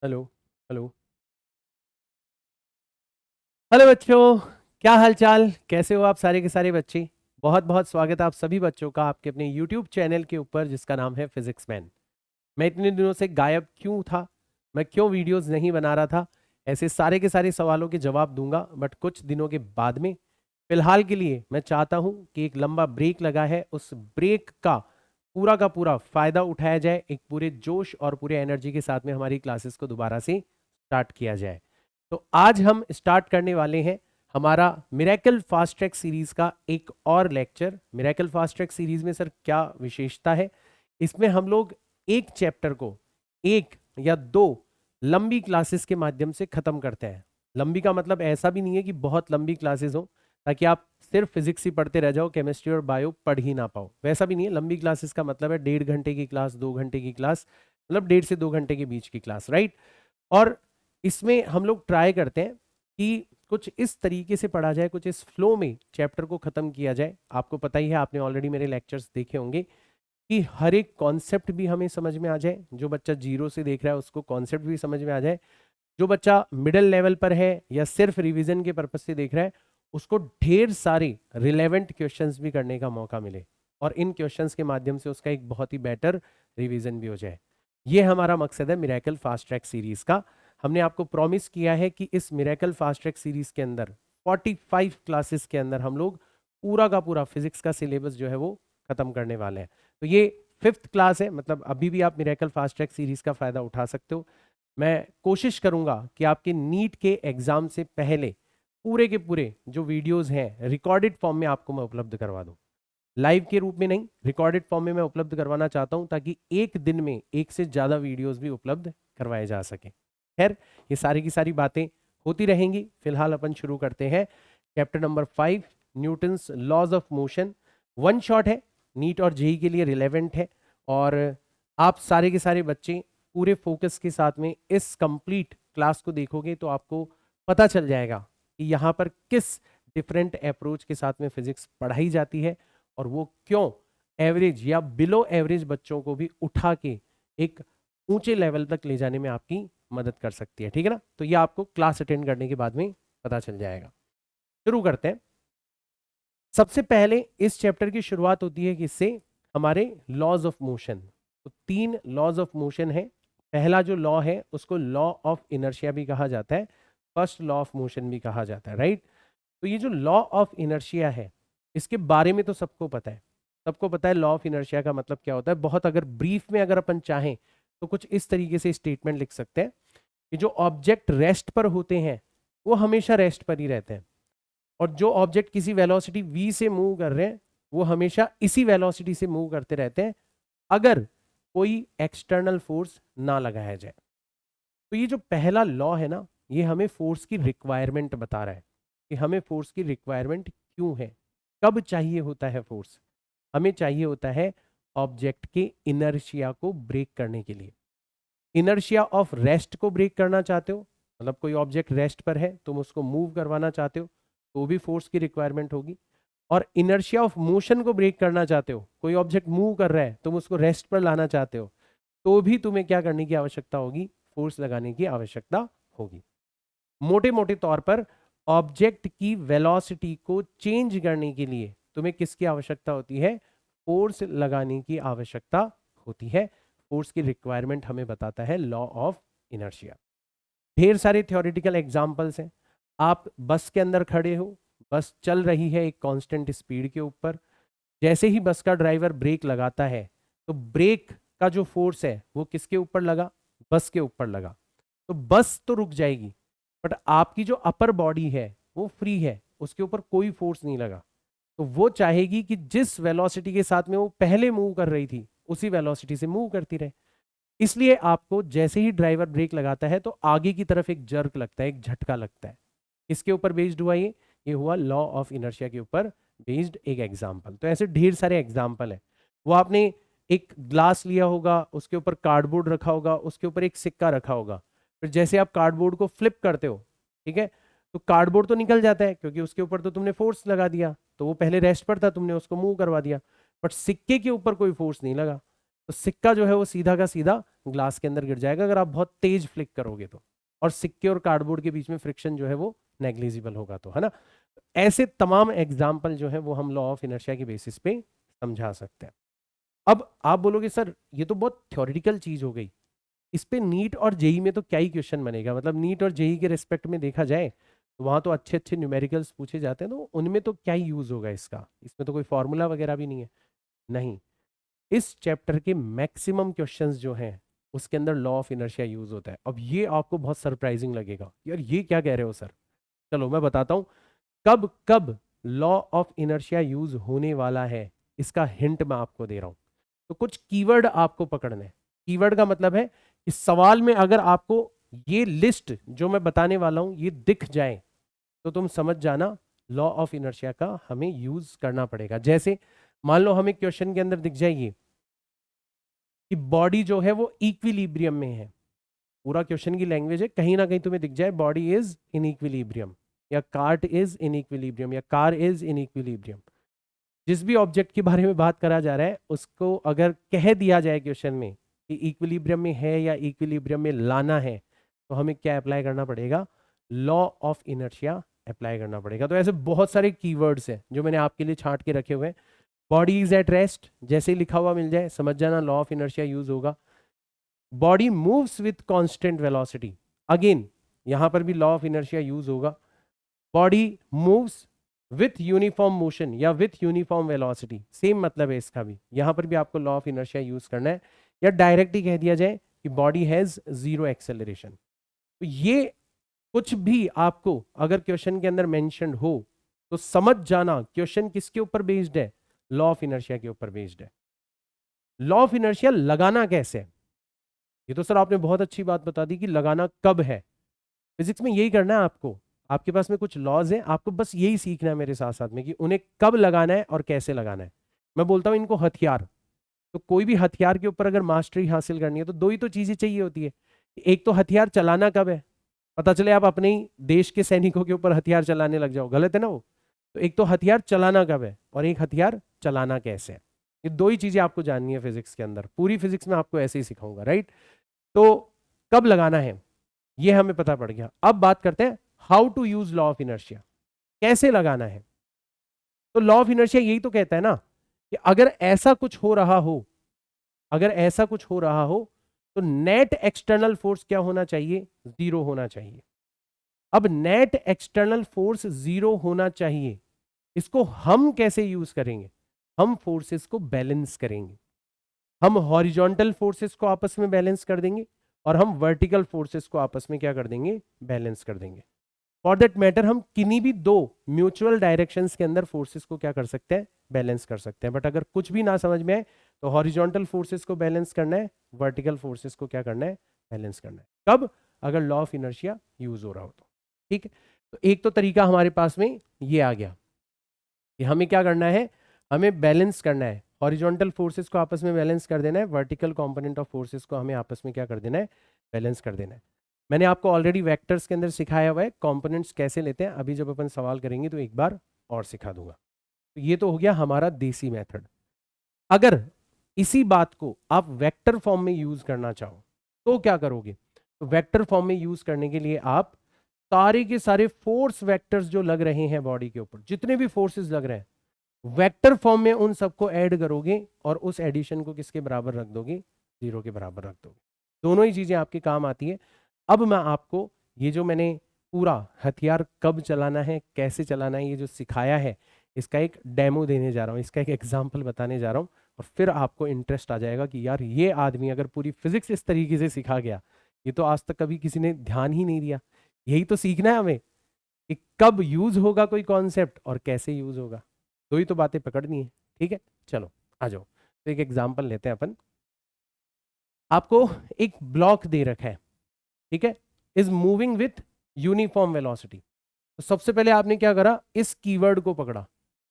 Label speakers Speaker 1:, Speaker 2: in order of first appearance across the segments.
Speaker 1: Hello. Hello. Hello बच्चों, क्या हाल चाल, कैसे हो आप सारे के सारे बच्चे। बहुत बहुत स्वागत है आप सभी बच्चों का आपके अपने यूट्यूब चैनल के ऊपर जिसका नाम है फिजिक्स मैन। मैं इतने दिनों से गायब क्यों था, मैं क्यों वीडियोस नहीं बना रहा था, ऐसे सारे के सारे सवालों के जवाब दूंगा बट कुछ दिनों के बाद में। फिलहाल के लिए मैं चाहता हूं कि एक लंबा ब्रेक लगा है, उस ब्रेक का पूरा फायदा उठाया जाए, एक पूरे जोश और पूरे एनर्जी के साथ में हमारी क्लासेस को दोबारा से स्टार्ट किया जाए। तो आज हम स्टार्ट करने वाले हैं हमारा मिरेकल फास्ट ट्रैक सीरीज का एक और lecture. Miracle fast track series में सर क्या विशेषता है, इसमें हम लोग एक चैप्टर को एक या दो लंबी क्लासेस के माध्यम से खत्म करते हैं। लंबी का मतलब ऐसा भी नहीं है कि बहुत लंबी क्लासेस हो ताकि आप सिर्फ फिजिक्स ही पढ़ते रह जाओ, केमिस्ट्री और बायो पढ़ ही ना पाओ, वैसा भी नहीं है। लंबी क्लासेस का मतलब है 1.5 घंटे की क्लास, 2 घंटे की क्लास, मतलब 1.5 से 2 घंटे के बीच की क्लास, राइट। और इसमें हम लोग ट्राई करते हैं कि कुछ इस तरीके से पढ़ा जाए, कुछ इस फ्लो में चैप्टर को खत्म किया जाए। आपको पता ही है, आपने ऑलरेडी मेरे लेक्चर्स देखे होंगे कि हर एक कॉन्सेप्ट भी हमें समझ में आ जाए। जो बच्चा जीरो से देख रहा है उसको कॉन्सेप्ट भी समझ में आ जाए, जो बच्चा मिडिल लेवल पर है या सिर्फ रिवीजन के पर्पज से देख रहा है उसको ढेर सारे रिलेवेंट क्वेश्चंस भी करने का मौका मिले और इन क्वेश्चंस के माध्यम से उसका एक बहुत ही बेटर रिवीजन भी हो जाए। ये हमारा मकसद है मिरेकल फास्ट ट्रैक सीरीज का। हमने आपको प्रॉमिस किया है कि इस मिरेकल फास्ट ट्रैक सीरीज के अंदर 45 क्लासेस के अंदर हम लोग पूरा का पूरा फिजिक्स का सिलेबस जो है वो खत्म करने वाले हैं। तो ये 5th क्लास है, मतलब अभी भी आप मिरेकल फास्ट ट्रैक सीरीज का फायदा उठा सकते हो। मैं कोशिश करूंगा कि आपके नीट के एग्जाम से पहले पूरे के पूरे जो वीडियोस हैं रिकॉर्डेड फॉर्म में आपको मैं उपलब्ध करवा दूं। लाइव के रूप में नहीं, रिकॉर्डेड फॉर्म में मैं उपलब्ध करवाना चाहता हूं ताकि एक दिन में एक से ज्यादा वीडियोस भी उपलब्ध करवाए जा सके। खैर, ये सारी की सारी बातें होती रहेंगी। फिलहाल अपन शुरू करते हैं chapter number 5, Newton's laws of motion. One shot है, नीट और जेई के लिए रिलेवेंट है और आप सारे के सारे बच्चे पूरे फोकस के साथ में इस कंप्लीट क्लास को देखोगे तो आपको पता चल जाएगा कि यहाँ पर किस डिफरेंट अप्रोच के साथ में फिजिक्स पढ़ाई जाती है और वो क्यों एवरेज या बिलो एवरेज बच्चों को भी उठा के एक ऊंचे लेवल तक ले जाने में आपकी मदद कर सकती है। ठीक है ना, तो ये आपको क्लास अटेंड करने के बाद में पता चल जाएगा। शुरू करते हैं। सबसे पहले इस चैप्टर की शुरुआत होती है किससे, हमारे लॉज ऑफ मोशन। तो 3 लॉज ऑफ मोशन है। पहला जो लॉ है उसको लॉ ऑफ इनर्शिया भी कहा जाता है, फर्स्ट लॉ ऑफ मोशन भी कहा जाता है, राइट। तो ये जो लॉ ऑफ इनर्शिया है इसके बारे में तो सबको पता है। सबको पता है लॉ ऑफ इनर्शिया का मतलब क्या होता है। बहुत अगर ब्रीफ में अगर अपन चाहें तो कुछ इस तरीके से स्टेटमेंट लिख सकते हैं कि जो ऑब्जेक्ट रेस्ट पर होते हैं वो हमेशा रेस्ट पर ही रहते हैं और जो ऑब्जेक्ट किसी वेलोसिटी v से मूव कर रहे हैं वो हमेशा इसी वेलोसिटी से मूव करते रहते हैं अगर कोई एक्सटर्नल फोर्स ना लगाया जाए। तो ये जो पहला लॉ है ना, ये हमें फोर्स की रिक्वायरमेंट बता रहा है कि हमें फोर्स की रिक्वायरमेंट क्यों है, कब चाहिए होता है फोर्स। हमें चाहिए होता है ऑब्जेक्ट के इनर्शिया को ब्रेक करने के लिए। इनर्शिया ऑफ रेस्ट को ब्रेक करना चाहते हो, मतलब कोई ऑब्जेक्ट रेस्ट पर है तुम उसको मूव करवाना चाहते हो तो भी फोर्स की रिक्वायरमेंट होगी। और इनर्शिया ऑफ मोशन को ब्रेक करना चाहते हो, कोई ऑब्जेक्ट मूव कर रहा है तुम उसको रेस्ट पर लाना चाहते हो तो भी तुम्हें क्या करने की आवश्यकता होगी, फोर्स लगाने की आवश्यकता होगी। मोटे मोटे तौर पर ऑब्जेक्ट की वेलोसिटी को चेंज करने के लिए तुम्हें किसकी आवश्यकता होती है, फोर्स लगाने की आवश्यकता होती है। फोर्स की रिक्वायरमेंट हमें बताता है लॉ ऑफ इनर्शिया। ढेर सारे थ्योरेटिकल एग्जांपल्स हैं। आप बस के अंदर खड़े हो, बस चल रही है एक कांस्टेंट स्पीड के ऊपर, जैसे ही बस का ड्राइवर ब्रेक लगाता है तो ब्रेक का जो फोर्स है वो किसके ऊपर लगा, बस के ऊपर लगा। तो बस तो रुक जाएगी बट आपकी जो अपर बॉडी है वो फ्री है, उसके ऊपर कोई फोर्स नहीं लगा। तो वो चाहेगी कि जिस वेलोसिटी के साथ में वो पहले मूव कर रही थी उसी वेलोसिटी से मूव करती रहे। इसलिए आपको जैसे ही ड्राइवर ब्रेक लगाता है तो आगे की तरफ एक जर्क लगता है, एक झटका लगता है। इसके ऊपर बेस्ड हुआ ये हुआ लॉ ऑफ इनर्शिया के ऊपर बेस्ड एक एग्जाम्पल। तो ऐसे ढेर सारे एग्जाम्पल है। वो आपने एक ग्लास लिया होगा, उसके ऊपर कार्डबोर्ड रखा होगा, उसके ऊपर एक सिक्का रखा होगा, फिर जैसे आप कार्डबोर्ड को फ्लिप करते हो, ठीक है, तो कार्डबोर्ड तो निकल जाता है क्योंकि उसके ऊपर तो तुमने फोर्स लगा दिया, तो वो पहले रेस्ट पर था, तुमने उसको मूव करवा दिया, बट सिक्के के ऊपर कोई फोर्स नहीं लगा। तो सिक्का जो है वो सीधा का सीधा ग्लास के अंदर गिर जाएगा अगर आप बहुत तेज फ्लिक करोगे तो, और सिक्के और कार्डबोर्ड के बीच में फ्रिक्शन जो है वो नेग्लिजिबल होगा, तो है ना। ऐसे तमाम एग्जाम्पल जो है वो हम लॉ ऑफ इनर्शिया के बेसिस पे समझा सकते हैं। अब आप बोलोगे सर ये तो बहुत थ्योरेटिकल चीज हो गई, इस पे नीट और जेई में तो क्या ही क्वेश्चन बनेगा, मतलब नीट और जेई के रिस्पेक्ट में देखा जाए तो वहां तो अच्छे अच्छे न्यूमेरिकल्स पूछे जाते हैं, तो उनमें तो क्या ही यूज होगा इसका, इसमें तो कोई फॉर्मूला वगैरह भी नहीं है। नहीं, इस चैप्टर के मैक्सिमम क्वेश्चंस जो हैं उसके अंदर लॉ ऑफ इनर्शिया यूज होता है। अब ये आपको बहुत सरप्राइजिंग लगेगा, यार ये क्या कह रहे हो सर। चलो मैं बताता हूं कब कब लॉ ऑफ इनर्शिया यूज होने वाला है, इसका हिंट मैं आपको दे रहा हूं। तो कुछ कीवर्ड आपको पकड़ने हैं। कीवर्ड का मतलब है कि सवाल में अगर आपको ये लिस्ट जो मैं बताने वाला हूं ये दिख जाए तो तुम समझ जाना लॉ ऑफ इनर्शिया का हमें यूज करना पड़ेगा। जैसे मान लो हमें क्वेश्चन के अंदर दिख जाएगी कि बॉडी जो है वो इक्विलिब्रियम में है, पूरा क्वेश्चन की लैंग्वेज है, कहीं ना कहीं तुम्हें दिख जाए बॉडी इज इन इक्विलिब्रियम, या कार्ट इज इन इक्विलिब्रियम, या कार इज इन इक्विलिब्रियम। जिस भी ऑब्जेक्ट के बारे में बात करा जा रहा है उसको अगर कह दिया जाए क्वेश्चन में कि इक्विलिब्रियम में है या इक्विलिब्रियम में लाना है, तो हमें क्या अप्लाई करना पड़ेगा, लॉ ऑफ इनर्शिया अप्लाई करना पड़ेगा। तो ऐसे बहुत सारे कीवर्ड्स हैं जो मैंने आपके लिए छांट के रखे हुए हैं। बॉडी इज एट रेस्ट जैसे ही लिखा हुआ मिल जाए समझ जाना लॉ ऑफ इनर्शिया यूज होगा। Body moves with constant velocity, again यहां पर भी लॉ ऑफ इनर्शिया यूज होगा। Body moves with uniform motion या विथ यूनिफॉर्म वेलोसिटी, सेम मतलब है इसका भी, यहां पर भी आपको लॉ ऑफ इनर्शिया यूज करना है। या डायरेक्ट ही कह दिया जाए कि बॉडी हैज जीरो एक्सेलरेशन। तो ये कुछ भी आपको अगर क्वेश्चन के अंदर मेंशन हो तो समझ जाना क्वेश्चन किसके ऊपर बेस्ड है, लॉ ऑफ इनर्शिया के ऊपर बेस्ड है। लॉ ऑफ इनर्शिया लगाना कैसे है, ये तो सर आपने बहुत अच्छी बात बता दी कि लगाना कब है। फिजिक्स में यही करना है आपको, आपके पास में कुछ लॉज हैं, आपको बस यही सीखना है मेरे साथ साथ में कि उन्हें कब लगाना है और कैसे लगाना है। मैं बोलता हूं इनको हथियार, तो कोई भी हथियार के ऊपर अगर मास्टरी हासिल करनी है तो दो ही तो चीजें चाहिए होती है। एक तो हथियार चलाना कब है, पता चले आप अपने ही देश के सैनिकों के ऊपर हथियार चलाने लग जाओ, गलत है ना वो। तो एक तो हथियार चलाना कब है और एक हथियार चलाना कैसे है, ये दो ही चीजें आपको जाननी है फिजिक्स के अंदर। पूरी फिजिक्स में आपको ऐसे ही सिखाऊंगा, राइट। तो कब लगाना है ये हमें पता पड़ गया। अब बात करते हैं how to use law of inertia, कैसे लगाना है। तो लॉ ऑफ इनर्शिया यही तो कहता है ना कि अगर ऐसा कुछ हो रहा हो, अगर ऐसा कुछ हो रहा हो तो नेट एक्सटर्नल फोर्स क्या होना चाहिए, जीरो होना चाहिए। अब नेट एक्सटर्नल फोर्स जीरो होना चाहिए, इसको हम कैसे यूज करेंगे, हम फोर्सेस को बैलेंस करेंगे। हम हॉरिजॉन्टल फोर्सेस को आपस में बैलेंस कर देंगे और हम वर्टिकल फोर्सेस को आपस में क्या कर देंगे, बैलेंस कर देंगे। फॉर दैट मैटर हम किन्हीं भी दो म्यूचुअल डायरेक्शंस के अंदर फोर्सेस को क्या कर सकते हैं, बैलेंस कर सकते हैं। बट अगर कुछ भी ना समझ में आए तो हॉरिजॉन्टल फोर्सेस को बैलेंस करना है, वर्टिकल फोर्सेस को क्या करना है, बैलेंस करना है। कब, अगर लॉ ऑफ इनर्शिया यूज हो रहा हो तो। ठीक है, तो एक तो तरीका हमारे पास में ये आ गया कि हमें क्या करना है, हमें बैलेंस करना है, हॉरिजॉन्टल फोर्सेस को आपस में बैलेंस कर देना है, वर्टिकल कंपोनेंट ऑफ फोर्सेस को हमें आपस में क्या कर देना है, बैलेंस कर देना है। मैंने आपको ऑलरेडी वेक्टर्स के अंदर सिखाया हुआ है कंपोनेंट्स कैसे लेते हैं, अभी जब अपन सवाल करेंगे तो एक बार और सिखा दूंगा। तो ये तो हो गया हमारा देसी मेथड। अगर इसी बात को आप वेक्टर फॉर्म में यूज करना चाहो तो क्या करोगे, तो वेक्टर फॉर्म में यूज करने के लिए आप सारे के सारे फोर्स वेक्टर्स जो लग रहे हैं बॉडी के ऊपर, जितने भी फोर्सेस लग रहे हैं, वेक्टर फॉर्म में उन सबको ऐड करोगे और उस एडिशन को किसके बराबर रख दोगे, जीरो के बराबर रख दोगे। दोनों ही चीजें आपके काम आती है। अब मैं आपको ये जो मैंने पूरा हथियार कब चलाना है, कैसे चलाना है, ये जो सिखाया है, इसका एक डेमो देने जा रहा हूँ, इसका एक एग्जाम्पल बताने जा रहा हूँ। और फिर आपको इंटरेस्ट आ जाएगा कि यार ये आदमी अगर पूरी फिजिक्स इस तरीके से सिखा गया, ये तो आज तक कभी किसी ने ध्यान ही नहीं दिया। यही तो सीखना है हमें कि कब यूज होगा कोई कॉन्सेप्ट और कैसे यूज होगा, दो ही तो बातें पकड़नी है। ठीक है, चलो आ जाओ। तो एक एग्जाम्पल लेते हैं अपन। आपको एक ब्लॉक दे रखा है, ठीक है, is moving with uniform velocity. तो सबसे पहले आपने क्या करा, इस कीवर्ड को पकड़ा,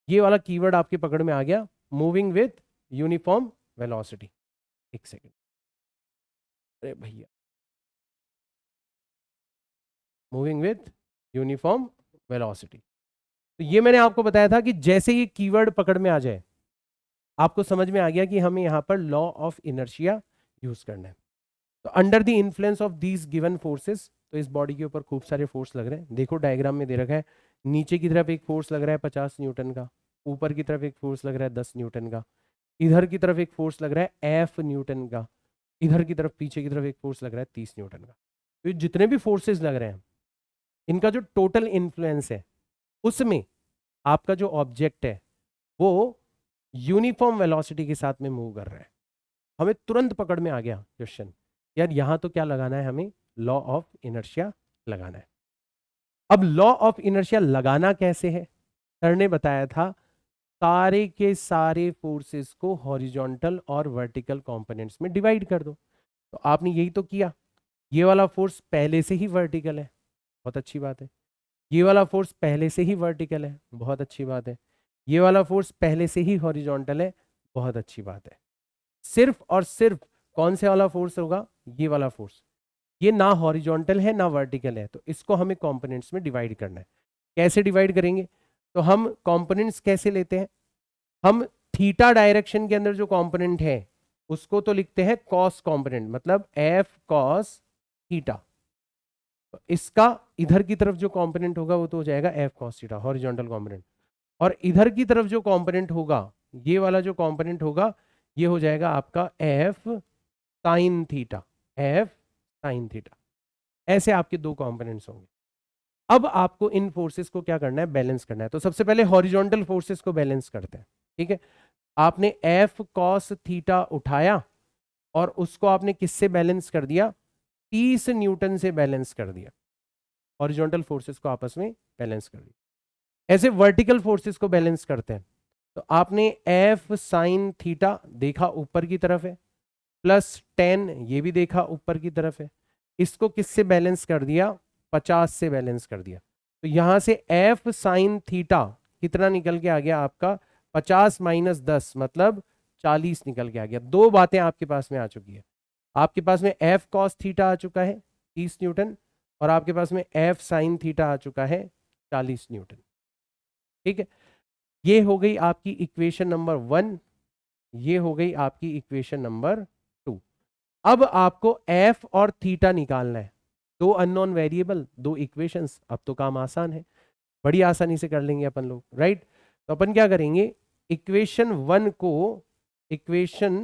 Speaker 1: ये वाला कीवर्ड आपकी पकड़ में आ गया, मूविंग विथ यूनिफॉर्म वेलोसिटी। एक सेकेंड, अरे भैया, मूविंग विथ यूनिफॉर्म वेलोसिटी। तो ये मैंने आपको बताया था कि जैसे ये कीवर्ड पकड़ में आ जाए आपको समझ में आ गया कि हमें यहाँ पर लॉ ऑफ इनर्शिया यूज करना है। तो under the influence of these given forces, तो इस बॉडी के ऊपर खूब सारे फोर्स लग रहे हैं। देखो डायग्राम में दे रखा है, नीचे की तरफ एक फोर्स लग रहा है 50 न्यूटन का, ऊपर की तरफ एक फोर्स लग रहा है 10 न्यूटन का, इधर की तरफ एक फोर्स लग रहा है F न्यूटन का, इधर की तरफ पीछे की तरफ एक फोर्स लग रहा है 30 न्यूटन का। तो ये जितने भी फोर्सेस लग रहे हैं, इनका जो टोटल इन्फ्लुएंस है, उसमें आपका जो ऑब्जेक्ट है वो यूनिफॉर्म वेलोसिटी के साथ में मूव कर रहा है। हमें तुरंत पकड़ में आ गया क्वेश्चन, यार यहां तो क्या लगाना है, हमें लॉ ऑफ इनर्शिया लगाना है। अब लॉ ऑफ इनर्शिया लगाना कैसे है, सर ने बताया था सारे के सारे फोर्सेस को हॉरिजॉन्टल और वर्टिकल कंपोनेंट्स में डिवाइड कर दो। तो आपने यही तो किया। ये वाला फोर्स पहले से ही वर्टिकल है, बहुत अच्छी बात है। ये वाला फोर्स पहले से ही वर्टिकल है, बहुत अच्छी बात है। ये वाला फोर्स पहले से ही हॉरिजॉन्टल है, बहुत अच्छी बात है। सिर्फ और सिर्फ कौन से वाला फोर्स होगा, ये वाला फोर्स। ये ना हॉरिजॉन्टल है ना वर्टिकल है, तो इसको हमें कंपोनेंट्स में डिवाइड करना है। कैसे डिवाइड करेंगे, तो हम कंपोनेंट्स कैसे लेते हैं, हम थीटा डायरेक्शन के अंदर जो कंपोनेंट है उसको तो लिखते हैं कॉस कंपोनेंट, मतलब एफ कॉस थीटा। तो इसका इधर की तरफ जो कंपोनेंट होगा वो तो हो जाएगा F cos theta, horizontal component. और इधर की तरफ जो कंपोनेंट होगा, ये वाला जो कंपोनेंट होगा, ये हो जाएगा आपका F sine theta, F sine theta. ऐसे आपके दो कंपोनेंट्स होंगे। अब आपको इन फोर्सेस को क्या करना है, बैलेंस करना है। तो सबसे पहले हॉरिजॉन्टल फोर्सेस को बैलेंस करते हैं, ठीक है। आपने एफ कॉस थीटा उठाया और उसको आपने किससे बैलेंस कर दिया, 30 न्यूटन से बैलेंस कर दिया। हॉरिजॉन्टल फोर्सेस को आपस में बैलेंस कर दिया। ऐसे वर्टिकल फोर्सेस को बैलेंस करते हैं। तो आपने एफ साइन थीटा देखा ऊपर की तरफ है, प्लस 10 ये भी देखा ऊपर की तरफ है। इसको किससे बैलेंस कर दिया, 50 से बैलेंस कर दिया। तो यहां से एफ साइन थीटा कितना निकल के आ गया आपका, 50 माइनस 10 मतलब 40 निकल के आ गया। दो बातें आपके पास में आ चुकी है। आपके पास में एफ कॉस थीटा आ चुका है 30 न्यूटन, और आपके पास में एफ साइन थीटा आ चुका है 40 न्यूटन, ठीक है। ये हो गई आपकी इक्वेशन नंबर 1, ये हो गई आपकी इक्वेशन नंबर 2। अब आपको एफ और थीटा निकालना है। दो अननोन वेरिएबल, दो इक्वेशंस, अब तो काम आसान है, बड़ी आसानी से कर लेंगे अपन लोग, राइट। तो अपन क्या करेंगे, इक्वेशन 1 को इक्वेशन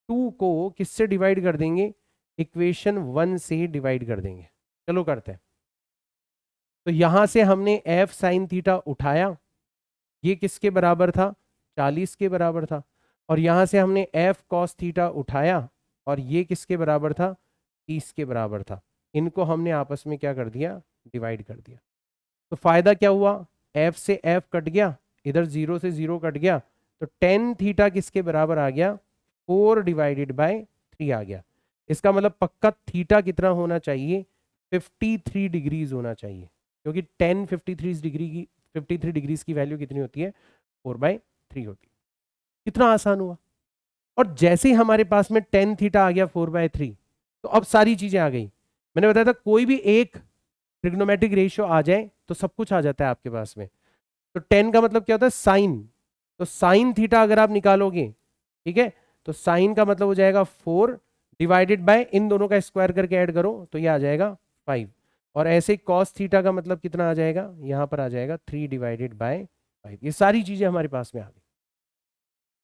Speaker 1: 2 को किससे डिवाइड कर देंगे, इक्वेशन 1 से डिवाइड कर देंगे। चलो करते हैं। तो यहां से हमने एफ साइन थीटा उठाया, ये किसके बराबर था, 40 के बराबर था। और यहां से हमने एफ कॉस थीटा उठाया और ये किसके बराबर था, 30 के बराबर था। इनको हमने आपस में क्या कर दिया, डिवाइड कर दिया। तो फायदा क्या हुआ, एफ से एफ कट गया, इधर 0 से 0 कट गया, तो टेन थीटा किसके बराबर आ गया, 4 डिवाइडेड बाय 3 आ गया। इसका मतलब पक्का थीटा कितना होना चाहिए, 53 डिग्रीज होना चाहिए, क्योंकि 10 53 डिग्री की 53 डिग्रीज की वैल्यू कितनी होती है, 4/3 होती है। कितना आसान हुआ। और जैसे ही हमारे पास में 10 थीटा आ गया 4/3, तो अब सारी चीजें आ गई। मैंने बताया था कोई भी एक ट्रिग्नोमेट्रिक रेशियो आ जाए तो सब कुछ आ जाता है आपके पास में। तो 10 का मतलब क्या होता है, साइन। तो साइन थीटा अगर आप निकालोगे, ठीक है, तो साइन का मतलब हो जाएगा 4 डिवाइडेड बाय, इन दोनों का स्क्वायर करके ऐड करो तो ये आ जाएगा 5। और ऐसे कॉस थीटा का मतलब कितना आ जाएगा, यहां पर आ जाएगा 3 डिवाइडेड बाय 5। ये सारी चीजें हमारे पास में आ गई।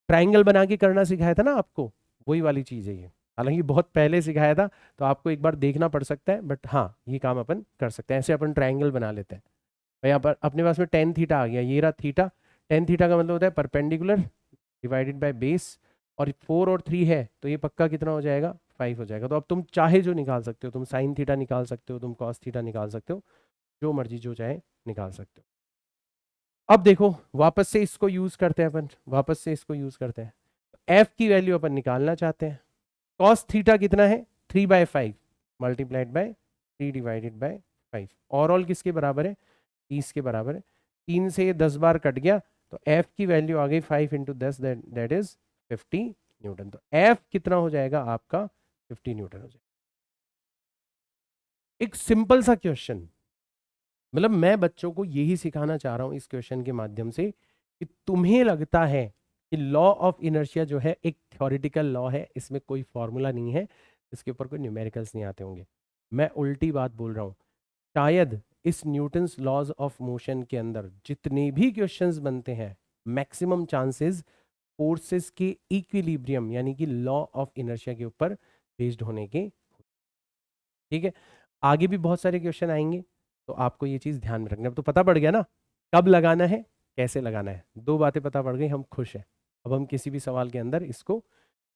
Speaker 1: ट्राइंगल बना के करना सिखाया था ना आपको, वही वाली चीज है ये। हालांकि बहुत पहले सिखाया था, तो आपको एक बार देखना पड़ सकता है, बट हाँ ये काम अपन कर सकते हैं। ऐसे अपन ट्राइंगल बना लेते हैं। तो यहाँ पर अपने पास में 10 थीटा आ गया, ये रहा थीटा। 10 थीटा का मतलब होता है परपेंडिकुलर डिवाइडेड बाय बेस, और 4 और 3 है तो ये पक्का कितना हो जाएगा, 5 हो जाएगा। तो अब तुम चाहे जो निकाल सकते हो, तुम साइन थीटा निकाल सकते हो, तुम कॉस थीटा निकाल सकते हो, जो मर्जी जो चाहे निकाल सकते हो। अब देखो वापस से इसको यूज करते हैं अपन, वापस से इसको यूज करते हैं। एफ की वैल्यू अपन निकालना चाहते हैं। कॉस थीटा कितना है, 3/5 multiplied by 3 divided by 5। Overall किसके बराबर है, 30 के बराबर है। 3 से ये 10 बार कट गया, तो एफ की वैल्यू आ गई 5 × 10, दैट इज 50 न्यूटन। तो एफ कितना हो जाएगा आपका, 50 न्यूटन हो जाएगा। एक सिंपल सा क्वेश्चन, मतलब मैं बच्चों को यही सिखाना चाह रहा हूं इस क्वेश्चन के माध्यम से, कि तुम्हें लगता है कि लॉ ऑफ इनर्शिया जो है एक थ्योरेटिकल लॉ है, इसमें कोई फॉर्मूला नहीं है, इसके ऊपर कोई न्यूमेरिकल्स नहीं आते होंगे। मैं उल्टी बात बोल रहा हूँ। शायद इस न्यूटन्स लॉज ऑफ मोशन के अंदर जितने भी क्वेश्चंस बनते हैं, मैक्सिमम चांसेस फोर्सेस के इक्विलिब्रियम यानी कि लॉ ऑफ इनर्शिया के ऊपर बेस्ड होने के। ठीक है, आगे भी बहुत सारे क्वेश्चन आएंगे, तो आपको ये चीज़ ध्यान में रखना। अब तो पता पड़ गया ना कब लगाना है, कैसे लगाना है, दो बातें पता पड़ गई, हम खुश हैं। अब हम किसी भी सवाल के अंदर इसको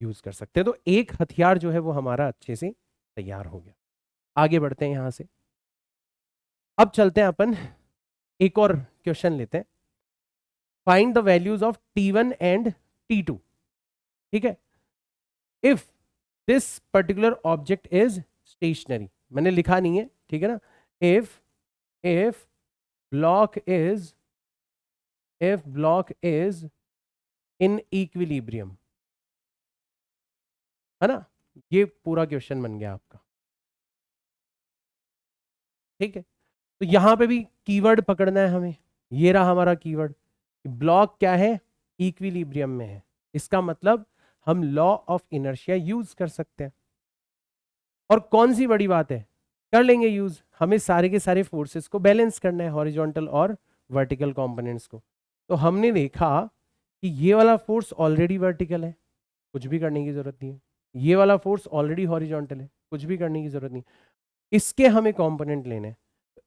Speaker 1: यूज कर सकते हैं। तो एक हथियार जो है वो हमारा अच्छे से तैयार हो गया। आगे बढ़ते हैं यहाँ से। अब चलते हैं अपन एक और क्वेश्चन लेते हैं। Find the values of T1 and T2। ठीक है, if this particular object is stationary, मैंने लिखा नहीं है, ठीक है ना। If block is in equilibrium, है ना, ये पूरा क्वेश्चन बन गया आपका। ठीक है, तो यहां पे भी कीवर्ड पकड़ना है हमें। ये रहा हमारा कीवर्ड, ब्लॉक क्या है, इक्विलिब्रियम में है। इसका मतलब हम लॉ ऑफ इनर्शिया यूज कर सकते हैं। और कौन सी बड़ी बात है, कर लेंगे यूज। हमें सारे के सारे फोर्सेस को बैलेंस करना है, हॉरिजॉन्टल और वर्टिकल कंपोनेंट्स को। तो हमने देखा कि ये वाला फोर्स ऑलरेडी वर्टिकल है, कुछ भी करने की जरूरत नहीं है। ये वाला फोर्स ऑलरेडी हॉरिजॉन्टल है, कुछ भी करने की जरूरत नहीं। इसके हमें कंपोनेंट लेने हैं।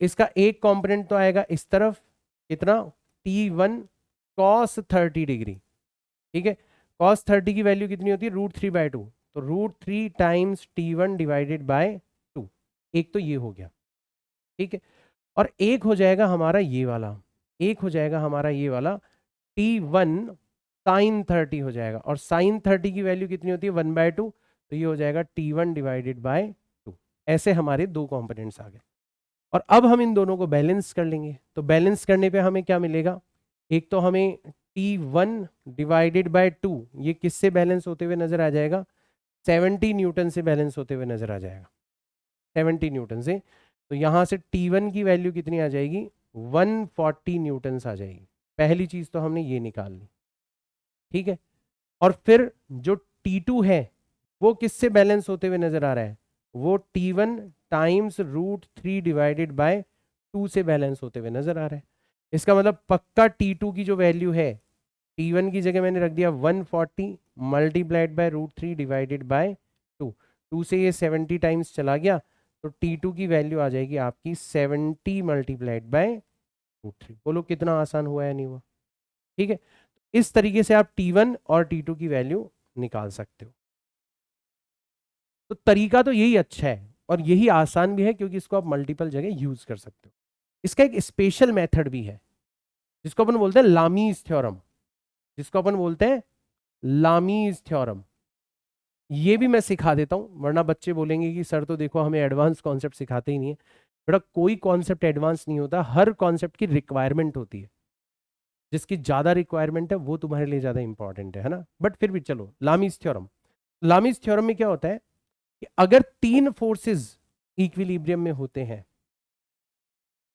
Speaker 1: इसका एक कंपोनेंट तो आएगा इस तरफ, कितना, T1 cos 30 डिग्री। ठीक है, cos 30 की वैल्यू कितनी होती है, √3/2। तो √3 टाइम्स T1 डिवाइडेड बाय 2। एक तो ये हो गया। ठीक है, और एक हो जाएगा हमारा ये वाला, एक हो जाएगा हमारा ये वाला T1 sin 30 हो जाएगा। और sin 30 की वैल्यू कितनी होती है, 1/2। तो ये हो जाएगा T1 डिवाइडेड बाय 2। ऐसे हमारे दो कंपोनेंट्स आ गए। और अब हम इन दोनों को बैलेंस कर लेंगे। तो बैलेंस करने पे हमें क्या मिलेगा, एक तो हमें T1 डिवाइडेड बाय 2, ये किससे बैलेंस होते हुए नजर आ जाएगा, 70 न्यूटन से बैलेंस होते हुए नजर आ जाएगा, 70 न्यूटन से। तो यहां से T1 की वैल्यू कितनी आ जाएगी, 140 न्यूटन आ जाएगी। पहली चीज तो हमने ये निकाल ली। ठीक है, और फिर जो T2 है वो किससे बैलेंस होते हुए नजर आ रहा है, वो T1 टाइम्स √3 डिवाइडेड बाय 2 से बैलेंस होते हुए नजर आ रहा है। इसका मतलब पक्का T2 की जो वैल्यू है, T1 की जगह मैंने रख दिया 140 मल्टीप्लाइड बाय √3 डिवाइडेड बाय 2। 2 से ये 70 टाइम्स चला गया, तो T2 की वैल्यू आ जाएगी आपकी 70 मल्टीप्लाइड बाय √3। बोलो कितना आसान हुआ है, नहीं हुआ। ठीक है, इस तरीके से आप T1 और T2 की वैल्यू निकाल सकते हो। तो तरीका तो यही अच्छा है और यही आसान भी है, क्योंकि इसको आप मल्टीपल जगह यूज कर सकते हो। इसका एक स्पेशल मेथड भी है जिसको अपन बोलते हैं लामीज थ्योरम, जिसको अपन बोलते हैं लामीज थ्योरम। ये भी मैं सिखा देता हूं, वरना बच्चे बोलेंगे कि सर तो देखो हमें एडवांस कॉन्सेप्ट सिखाते ही नहीं है। बेटा कोई कॉन्सेप्ट एडवांस नहीं होता, हर कॉन्सेप्ट की रिक्वायरमेंट होती है। जिसकी ज्यादा रिक्वायरमेंट है वो तुम्हारे लिए ज्यादा इंपॉर्टेंट है ना। बट फिर भी चलो, लामीज थ्योरम। लामीज थ्योरम में क्या होता है कि अगर तीन फोर्सेस इक्विलिब्रियम में होते हैं,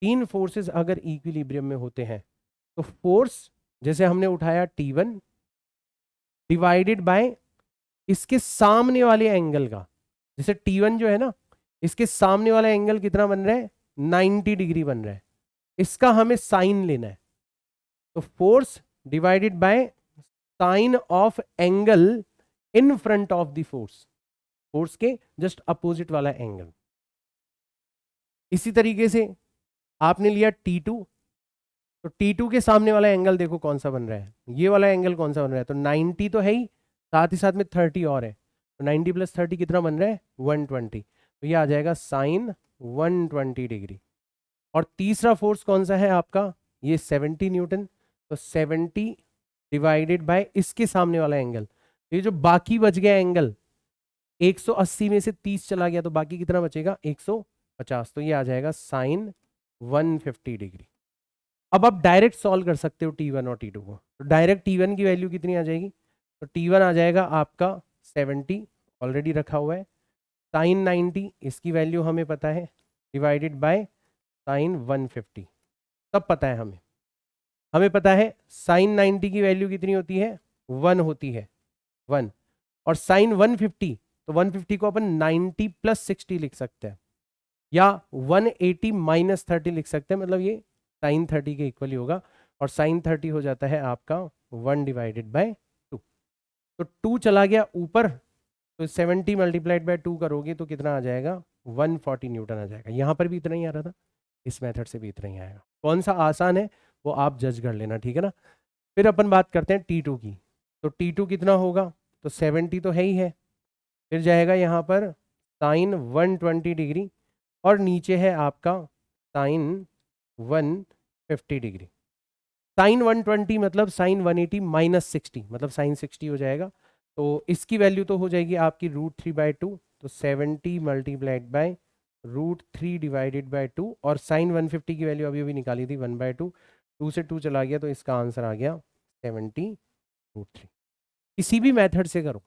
Speaker 1: तीन फोर्सेस अगर इक्विलिब्रियम में होते हैं, तो फोर्स जैसे हमने उठाया T1 डिवाइडेड बाय इसके सामने वाले एंगल का, जैसे T1 जो है ना, इसके सामने वाला एंगल कितना बन रहा है, 90 डिग्री बन रहा है। इसका हमें साइन लेना है। तो force divided by sine of angle in front of the force, force के जस्ट अपोजिट वाला एंगल। इसी तरीके से आपने लिया T2, तो T2 के सामने वाला एंगल देखो कौन सा बन रहा है, ये वाला एंगल कौन सा बन रहा है, तो 90 तो है ही, साथ ही साथ में 30 और है। तो 90 + 30 कितना बन रहा है, 120। तो ये आ जाएगा साइन 120 डिग्री। और तीसरा फोर्स कौन सा है आपका, ये 70 न्यूटन। तो 70 डिवाइडेड बाय इसके सामने वाला एंगल, ये जो बाकी बच गया एंगल, 180 में से 30 चला गया, तो बाकी कितना बचेगा, 150। तो ये आ जाएगा साइन 150 डिग्री। अब आप डायरेक्ट सॉल्व कर सकते हो T1 और T2 को। तो डायरेक्ट T1 की वैल्यू कितनी आ जाएगी, तो T1 आ जाएगा आपका 70, ऑलरेडी रखा हुआ है, साइन 90 इसकी वैल्यू हमें पता है, डिवाइडेड बाय साइन 150। तब पता है हमें पता है साइन 90 की वैल्यू कितनी होती है, 1 होती है, 1, और साइन 150, तो 150 को अपन 90 प्लस 60 लिख सकते हैं, या 180 माइनस 30 लिख सकते हैं, मतलब ये साइन 30 के इक्वली होगा, और साइन 30 हो जाता है आपका 1 डिवाइडेड बाय 2। तो 2 चला गया ऊपर, तो 70 मल्टीप्लाइड बाय 2 करोगे तो कितना आ जाएगा, 140 न्यूटन आ जाएगा। यहां पर भी इतना ही आ रहा था, इस मेथड से भी इतना ही आएगा। कौन सा आसान है वो आप जज कर लेना, ठीक है ना। फिर अपन बात करते हैं T2 की, तो T2 कितना होगा, तो 70 तो है ही है, फिर जाएगा यहाँ पर साइन 120 डिग्री, और नीचे है आपका साइन 150 डिग्री। साइन 120 मतलब साइन 180 माइनस 60, मतलब साइन 60 हो जाएगा। तो इसकी वैल्यू तो हो जाएगी आपकी √3/2, तो 70 मल्टीप्लाइड बाय √3 डिवाइडेड बाय 2, और साइन 150 की वैल्यू अभी अभी निकाली थी 1/2, 2 से 2 चला गया, तो इसका आंसर आ गया 70√3। किसी भी मेथड से करो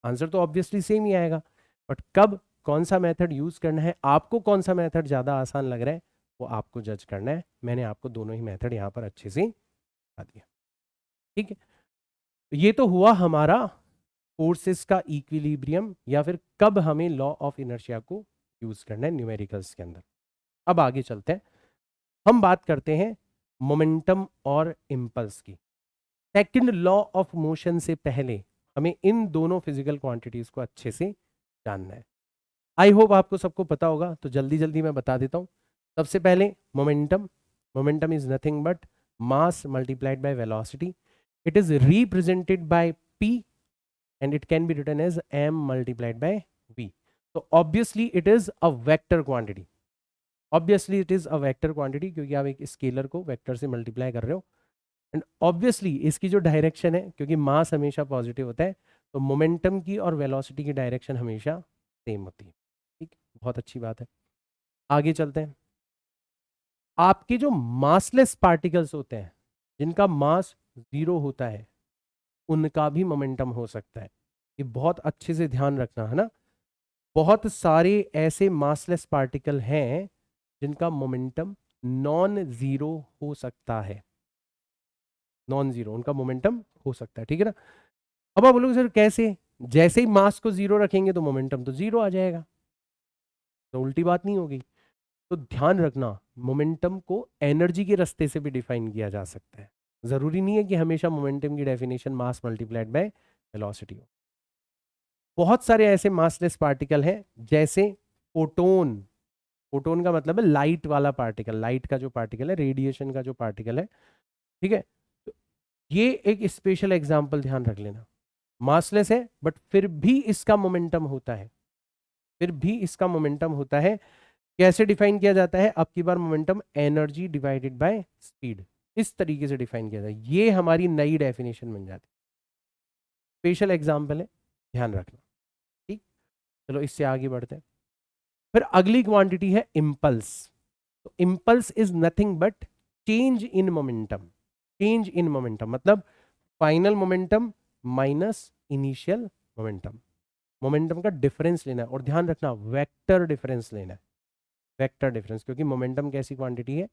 Speaker 1: आंसर तो ऑब्वियसली सेम ही आएगा, बट कब कौन सा मेथड यूज करना है, आपको कौन सा मेथड ज्यादा आसान लग रहा है वो आपको जज करना है। मैंने आपको दोनों ही मेथड यहाँ पर अच्छे से बता दिया, ठीक है। तो ये तो हुआ हमारा फोर्सेस का इक्विलिब्रियम, या फिर कब हमें लॉ ऑफ इनर्शिया को यूज करना है न्यूमेरिकल्स के अंदर। अब आगे चलते हैं, हम बात करते हैं मोमेंटम और इम्पल्स की। सेकंड लॉ ऑफ मोशन से पहले हमें इन दोनों फिजिकल क्वांटिटीज को अच्छे से जानना है। आई होप आपको सबको पता होगा, तो जल्दी जल्दी मैं बता देता हूं। सबसे पहले momentum, momentum is nothing but mass multiplied by velocity. It is represented by p and it can be written as m multiplied by v. तो obviously it is a vector quantity, obviously it is a vector quantity, क्योंकि आप एक scalar को vector से multiply कर रहे हो, and obviously इसकी जो डायरेक्शन है, क्योंकि मास हमेशा पॉजिटिव होता है, तो मोमेंटम की और वेलोसिटी की डायरेक्शन हमेशा सेम होती है, ठीक, बहुत अच्छी बात है। आगे चलते हैं, आपके जो मासलेस पार्टिकल्स होते हैं, जिनका मास 0 होता है, उनका भी मोमेंटम हो सकता है। ये बहुत अच्छे से ध्यान रखना है ना। बहुत सारे ऐसे मासलेस पार्टिकल हैं जिनका मोमेंटम नॉन जीरो हो सकता है, नॉन जीरो उनका मोमेंटम हो सकता है, ठीक है ना। अब आप बोलोगे सर कैसे, जैसे ही मास को जीरो रखेंगे तो मोमेंटम तो जीरो आ जाएगा, तो उल्टी बात नहीं होगी। तो ध्यान रखना, मोमेंटम को एनर्जी के रास्ते से भी डिफाइन किया जा सकता है। जरूरी नहीं है कि हमेशा मोमेंटम की definition mass multiplied by velocity हो। बहुत सारे ऐसे मासलेस पार्टिकल हैं, जैसे फोटोन, फोटोन का मतलब है लाइट वाला पार्टिकल, लाइट का जो पार्टिकल है, रेडिएशन का जो पार्टिकल है, ठीक है। तो ये एक स्पेशल एग्जांपल ध्यान रख लेना, मासलेस है बट फिर भी इसका मोमेंटम होता है, फिर भी इसका मोमेंटम होता है। कैसे डिफाइन किया जाता है, अब की बार momentum energy divided by speed, इस तरीके से डिफाइन किया जाता है। ये हमारी नई डेफिनेशन बन जाती है, स्पेशल एग्जांपल है, ध्यान रखना, ठीक। चलो इससे आगे बढ़ते हैं। फिर अगली क्वांटिटी है इम्पल्स। तो impulse is nothing but change in momentum, change in momentum मतलब final momentum minus initial momentum, momentum का डिफरेंस लेना है, और ध्यान रखना वेक्टर डिफरेंस लेना है, वेक्टर डिफरेंस, क्योंकि मोमेंटम कैसी क्वांटिटी है,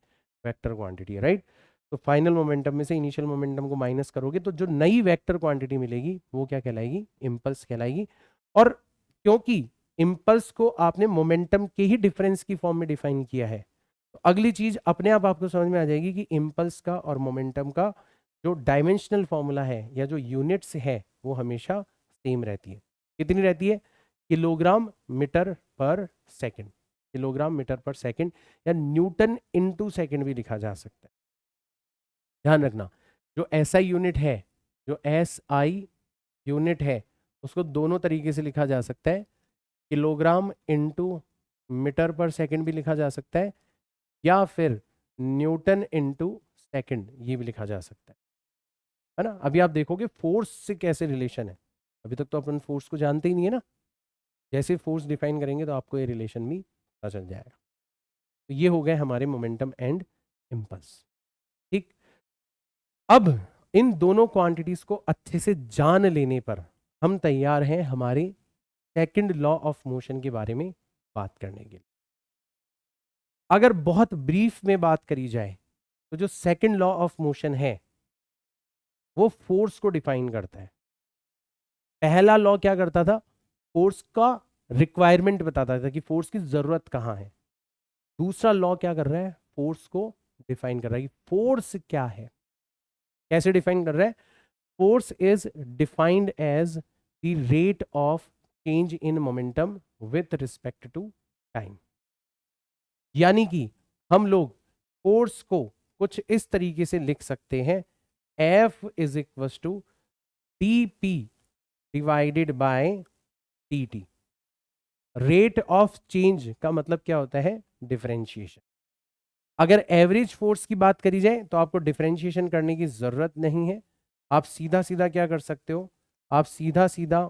Speaker 1: वेक्टर क्वांटिटी है, राइट। तो फाइनल मोमेंटम में से इनिशियल मोमेंटम को माइनस करोगे तो जो नई वेक्टर क्वांटिटी मिलेगी वो क्या कहलाएगी, इम्पल्स कहलाएगी। और क्योंकि इम्पल्स को आपने मोमेंटम के ही डिफरेंस की फॉर्म में डिफाइन किया है, तो अगली चीज अपने आप आपको समझ में आ जाएगी कि इम्पल्स का और मोमेंटम का जो डायमेंशनल फॉर्मूला है या जो यूनिट्स है वो हमेशा सेम रहती है। कितनी रहती है, किलोग्राम मीटर पर सेकेंड, किलोग्राम मीटर पर सेकेंड, या न्यूटन इनटू सेकेंड भी लिखा जा सकता है। ध्यान रखना, जो एसआई यूनिट है, जो एसआई यूनिट है, उसको दोनों तरीके से लिखा जा सकता है, किलोग्राम इनटू मीटर पर सेकंड भी लिखा जा सकता है, या फिर न्यूटन इनटू सेकंड ये भी लिखा जा सकता है ना। अभी आप देखोगे फोर्स से कैसे रिलेशन है, अभी तक तो अपन फोर्स को जानते ही नहीं है ना, जैसे फोर्स डिफाइन करेंगे तो आपको ये रिलेशन भी पता चल जाएगा। तो ये हो गए हमारे मोमेंटम एंड इम्पल्स, ठीक। अब इन दोनों क्वांटिटीज को अच्छे से जान लेने पर हम तैयार हैं हमारे सेकंड लॉ ऑफ मोशन के बारे में बात करने के लिए। अगर बहुत ब्रीफ में बात करी जाए तो जो सेकंड लॉ ऑफ मोशन है वो फोर्स को डिफाइन करता है। पहला लॉ क्या करता था, फोर्स का रिक्वायरमेंट बताता था कि फोर्स की जरूरत कहाँ है। दूसरा लॉ क्या कर रहा है, फोर्स को डिफाइन कर रहा है कि फोर्स क्या है। कैसे डिफाइन कर रहा है, force is defined as the rate of change in momentum with respect to time. यानी कि हम लोग फोर्स को कुछ इस तरीके से लिख सकते हैं, F is equal to dP divided by dt। Rate of change का मतलब क्या होता है, डिफरेंशिएशन। अगर एवरेज फोर्स की बात करी जाए तो आपको डिफरेंशिएशन करने की जरूरत नहीं है। आप सीधा सीधा क्या कर सकते हो, आप सीधा सीधा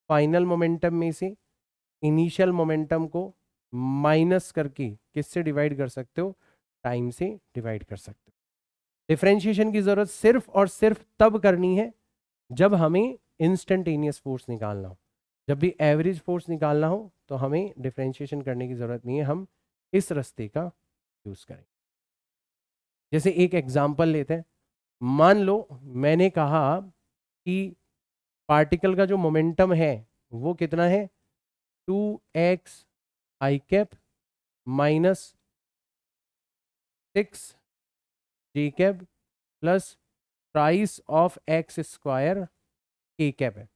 Speaker 1: फाइनल मोमेंटम में से इनिशियल मोमेंटम को माइनस करके किससे डिवाइड कर सकते हो, टाइम से डिवाइड कर सकते हो। डिफरेंशिएशन की जरूरत सिर्फ और सिर्फ तब करनी है जब हमें इंस्टेंटेनियस फोर्स निकालना हो। जब भी एवरेज फोर्स निकालना हो तो हमें डिफरेंशिएशन करने की जरूरत नहीं है, हम इस रास्ते का यूज करें। जैसे एक एग्जांपल लेते हैं, मान लो मैंने कहा कि पार्टिकल का जो मोमेंटम है वो कितना है, 2x I cap minus 6 j cap plus price of x square k cap है।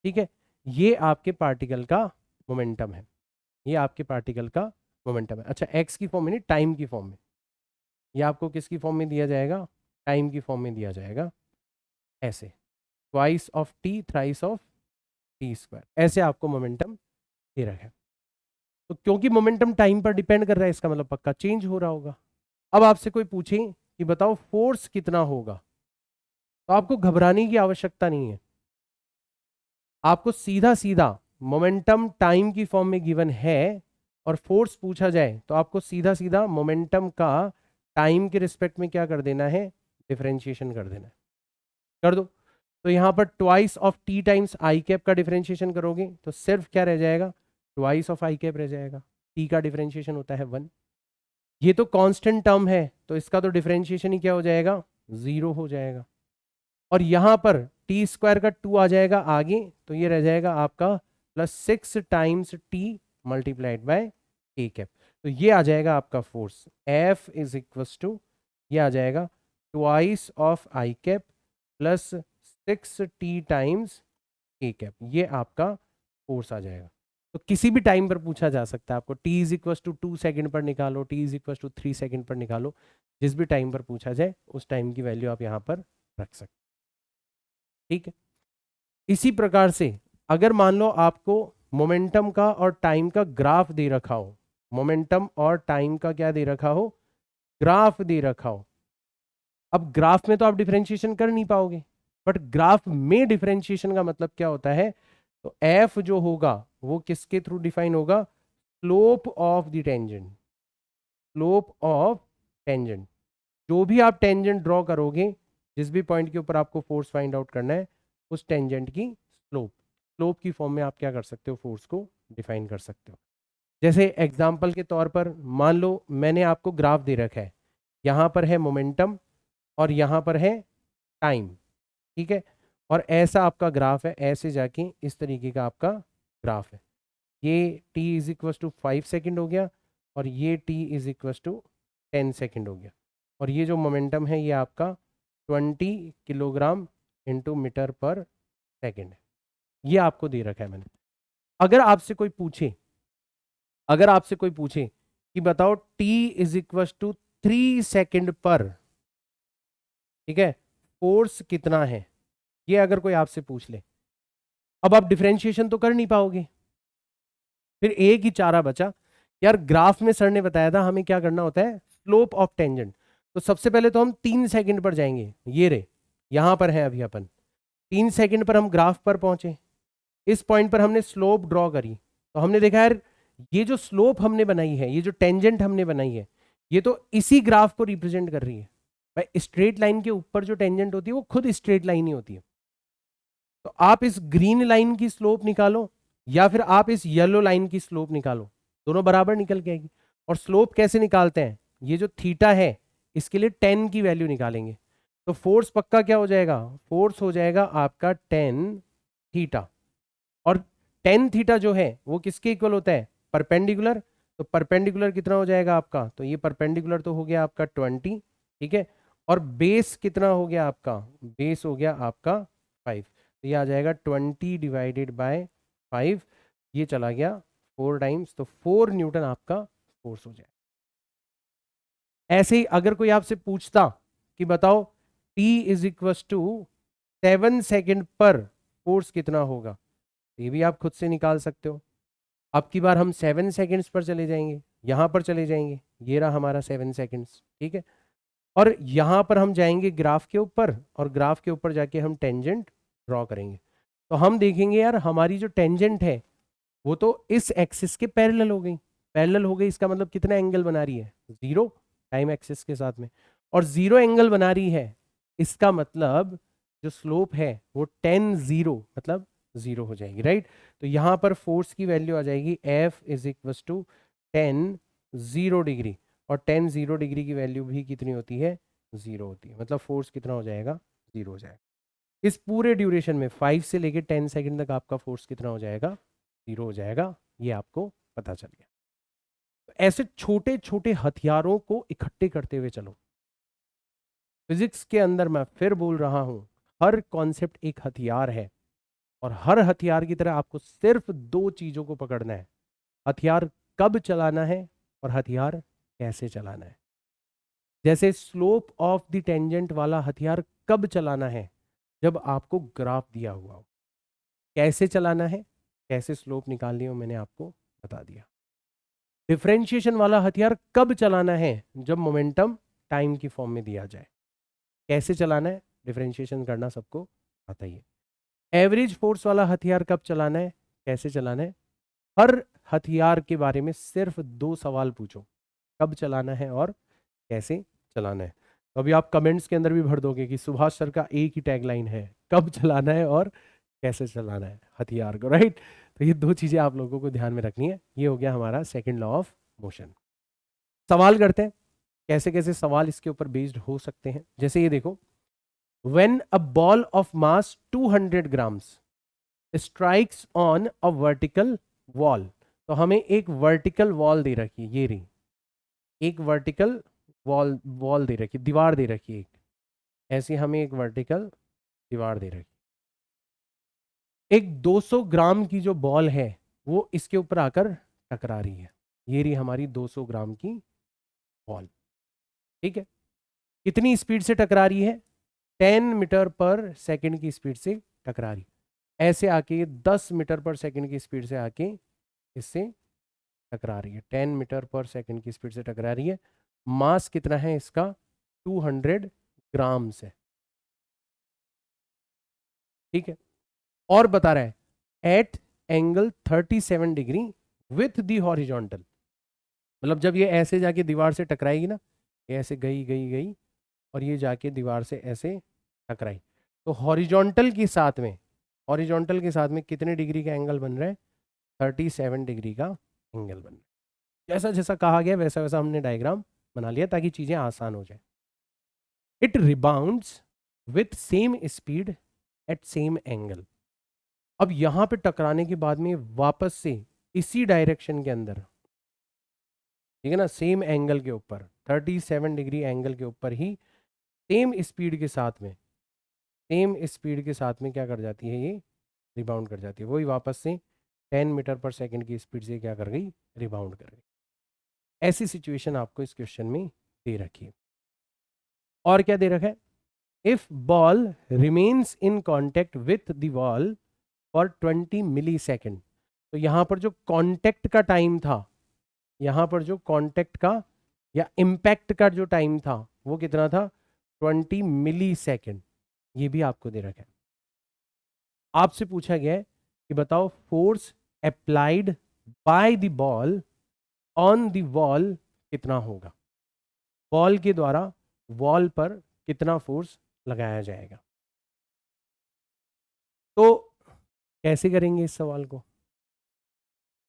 Speaker 1: ठीक है, ये आपके पार्टिकल का मोमेंटम है, ये आपके पार्टिकल का मोमेंटम है। अच्छा, x की फॉर्म में नहीं, टाइम की फॉर्म में। ये आपको किसकी फॉर्म में दिया जाएगा, टाइम की फॉर्म में दिया जाएगा, ऐसे twice of T thrice of T square, ऐसे आपको मोमेंटम दे रखा है। तो क्योंकि मोमेंटम टाइम पर डिपेंड कर रहा है, इसका मतलब पक्का चेंज हो रहा होगा। अब आपसे कोई पूछे कि बताओ फोर्स कितना होगा, तो आपको घबराने की आवश्यकता नहीं है। आपको सीधा सीधा मोमेंटम टाइम की फॉर्म में गिवन है और फोर्स पूछा जाए तो आपको सीधा सीधा मोमेंटम का टाइम के रिस्पेक्ट में क्या कर देना है, डिफरेंशिएशन कर देना है। कर दो। तो यहां पर twice of T times I cap का डिफरेंशिएशन करोगे तो सिर्फ क्या रह जाएगा, ट्वाइस ऑफ आई कैप रह जाएगा। टी का डिफरेंशिएशन होता है 1। ये तो कांस्टेंट टर्म है तो इसका तो डिफरेंशिएशन ही क्या हो जाएगा, 0 हो जाएगा। और यहां पर टी स्क्वायर का 2 आ जाएगा आगे, तो ये रह जाएगा आपका +6 times t multiplied by a cap. तो ये आ जाएगा आपका force F is equal to, ये आ जाएगा twice of i cap plus 6t times a cap, ये आपका फोर्स आ जाएगा। तो किसी भी टाइम पर पूछा जा सकता है आपको, t is equal to 2 second पर निकालो, t is equal to 3 second पर निकालो, जिस भी टाइम पर पूछा जाए उस टाइम की वैल्यू आप यहाँ पर रख सकते। ठीक है, इसी प्रकार से अगर मान लो आपको मोमेंटम का और टाइम का ग्राफ दे रखा हो, मोमेंटम और टाइम का क्या दे रखा हो, ग्राफ दे रखा हो। अब ग्राफ में तो आप डिफरेंशिएशन कर नहीं पाओगे, बट ग्राफ में डिफरेंशिएशन का मतलब क्या होता है, तो एफ जो होगा वो किसके थ्रू डिफाइन होगा, slope of the tangent. Slope of tangent, जो भी आप टेंजेंट ड्रॉ करोगे, जिस भी पॉइंट के ऊपर आपको फोर्स फाइंड आउट करना है, उस टेंजेंट की स्लोप, स्लोप की फॉर्म में आप क्या कर सकते हो, फोर्स को डिफाइन कर सकते हो। जैसे एग्जांपल के तौर पर मान लो मैंने आपको ग्राफ दे रखा है, यहां पर है मोमेंटम और यहां पर है टाइम। ठीक है, और ऐसा आपका ग्राफ है, ऐसे जाके इस तरीके का आपका ग्राफ है। ये t is equal to 5 second हो गया और ये t is equal to 10 second हो गया। और ये जो मोमेंटम है ये आपका 20 किलोग्राम इंटू मीटर पर सेकेंड है। ये आपको दे रखा है मैंने। अगर आपसे कोई पूछे, अगर आपसे कोई पूछे कि बताओ t is equal to 3 second पर, ठीक है, फोर्स कितना है, ये अगर कोई आपसे पूछ ले, अब आप डिफरेंशिएशन तो कर नहीं पाओगे। फिर एक ही चारा बचा, यार ग्राफ में सर ने बताया था हमें क्या करना होता है, स्लोप ऑफ टेंजेंट। तो सबसे पहले तो हम 3 सेकंड पर जाएंगे, ये रे यहां पर है अभी अपन, 3 सेकंड पर हम ग्राफ पर पहुंचे, इस पॉइंट पर हमने स्लोप ड्रॉ करी, तो हमने देखा यार ये जो स्लोप हमने बनाई है, ये जो टेंजेंट हमने बनाई है, ये तो इसी ग्राफ को रिप्रेजेंट कर रही है। भाई स्ट्रेट लाइन के ऊपर जो टेंजेंट होती है वो खुद स्ट्रेट लाइन ही होती है। तो आप इस ग्रीन लाइन की स्लोप निकालो या फिर आप इस येलो लाइन की स्लोप निकालो, दोनों बराबर निकल के आएगी। और स्लोप कैसे निकालते हैं, ये जो थीटा है इसके लिए 10 की वैल्यू निकालेंगे। तो फोर्स पक्का क्या हो जाएगा, फोर्स हो जाएगा आपका टेन थीटा। और टेन थीटा जो है वो किसके इक्वल होता है, परपेंडिकुलर। तो परपेंडिकुलर कितना हो जाएगा आपका, तो ये परपेंडिकुलर तो हो गया आपका 20, ठीक है। और बेस कितना हो गया आपका, बेस हो गया आपका 5। तो ये आ जाएगा 20/5, ये चला गया 4 टाइम्स, तो 4 न्यूटन आपका फोर्स हो जाएगा। ऐसे ही अगर कोई आपसे पूछता कि बताओ T is equal to 7 second पर फोर्स कितना होगा, ये भी आप खुद से निकाल सकते हो। अब की बार हम 7 सेकेंड्स पर चले जाएंगे, यहां पर चले जाएंगे, ये रहा हमारा 7 सेकेंड्स, ठीक है। और यहां पर हम जाएंगे ग्राफ के ऊपर, और ग्राफ के ऊपर जाके हम टेंजेंट ड्रॉ करेंगे। तो हम देखेंगे यार हमारी जो टेंजेंट है वो तो इस एक्सिस के पैरेलल हो गई। पैरेलल हो गई इसका मतलब कितना एंगल बना रही है, 0 टाइम एक्सिस के साथ में। और 0 एंगल बना रही है, इसका मतलब जो स्लोप है वो 10 0 मतलब 0 हो जाएगी, राइट। तो यहां पर फोर्स की वैल्यू आ जाएगी F is equal to 10 0 degree. और 10 0 डिग्री की वैल्यू भी कितनी होती है, 0 होती है। मतलब फोर्स कितना हो जाएगा, 0 हो जाएगा। इस पूरे ड्यूरेशन में 5 से लेके 10 सेकंड तक आपका फोर्स कितना हो जाएगा, 0 हो जाएगा। ये आपको पता चल गया। तो ऐसे छोटे छोटे हथियारों को इकट्ठे करते हुए चलो। फिजिक्स के अंदर मैं फिर बोल रहा हूं, हर कॉन्सेप्ट एक हथियार है, और हर हथियार की तरह आपको सिर्फ दो चीजों को पकड़ना है, हथियार कब चलाना है और हथियार कैसे चलाना है। जैसे स्लोप ऑफ द टेंजेंट वाला हथियार कब चलाना है, जब आपको ग्राफ दिया हुआ हो। कैसे चलाना है, कैसे स्लोप निकालनी हो, मैंने आपको बता दिया। डिफरेंशिएशन वाला हथियार कब चलाना है, जब मोमेंटम टाइम की फॉर्म में दिया जाए। कैसे चलाना है, डिफरेंशिएशन करना सबको आता ही है। एवरेज फोर्स वाला हथियार कब चलाना है, कैसे चलाना है। हर हथियार के बारे में सिर्फ दो सवाल पूछो, कब चलाना है और कैसे चलाना है। तो अभी आप कमेंट्स के अंदर भी भर दोगे कि सुभाष सर का एक ही टैगलाइन है, कब चलाना है और कैसे चलाना है हथियार को, राइट। तो ये दो चीजें आप लोगों को ध्यान में रखनी है। ये हो गया हमारा सेकंड लॉ ऑफ मोशन। सवाल करते हैं, कैसे कैसे सवाल इसके ऊपर बेस्ड हो सकते हैं। जैसे ये देखो, when a ball of mass 200 grams strikes on a vertical wall. तो हमें एक वर्टिकल वॉल दे रखी है, ये रही एक वर्टिकल वॉल, वॉल दे रखी, दीवार दे रखी है एक, ऐसी हमें एक वर्टिकल दीवार दे रखी। एक 200 ग्राम की जो बॉल है वो इसके ऊपर आकर टकरा रही है, ये रही हमारी 200 ग्राम की बॉल, ठीक है। कितनी स्पीड से टकरा रही है, 10 मीटर पर सेकंड की स्पीड से टकरा रही है। ऐसे आके 10 मीटर पर सेकंड की स्पीड से आके इससे टकरा रही है, 10 मीटर पर सेकंड की स्पीड से टकरा रही है। मास कितना है इसका, 200 ग्राम्स है, ठीक है। और बता रहा है at angle 37 degree with the horizontal. मतलब जब ये ऐसे जाके दीवार से टकराएगी ना, ये ऐसे गई गई गई और ये जाके दीवार से ऐसे टकराई, तो हॉरिजॉन्टल के साथ में, हॉरिजॉन्टल के साथ में कितने डिग्री का एंगल बन रहा है, 37 डिग्री का एंगल बन रहा है। जैसा जैसा कहा गया वैसा वैसा हमने डायग्राम बना लिया ताकि चीजें आसान हो जाए। It rebounds with same speed at same angle. अब यहां पे टकराने के बाद में वापस से इसी डायरेक्शन के अंदर, ठीक है ना, सेम एंगल के ऊपर, 37 डिग्री एंगल के ऊपर ही सेम स्पीड के साथ में, सेम स्पीड के साथ में क्या कर जाती है, ये रिबाउंड कर जाती है। वही वापस से 10 मीटर पर सेकंड की स्पीड से क्या कर गई, रिबाउंड कर गई। ऐसी सिचुएशन आपको इस क्वेश्चन में दे रखी है। और क्या दे रखा है, if ball remains in contact with the wall for 20 millisecond. तो यहां पर जो कॉन्टेक्ट का टाइम था, यहां पर जो कॉन्टेक्ट का या इंपैक्ट का जो टाइम था वो कितना था, 20 मिली सेकेंड। ये भी आपको दे रखा है। आपसे पूछा गया है कि बताओ force applied by the ball on the wall कितना होगा, बॉल के द्वारा वॉल पर कितना फोर्स लगाया जाएगा। तो कैसे करेंगे इस सवाल को,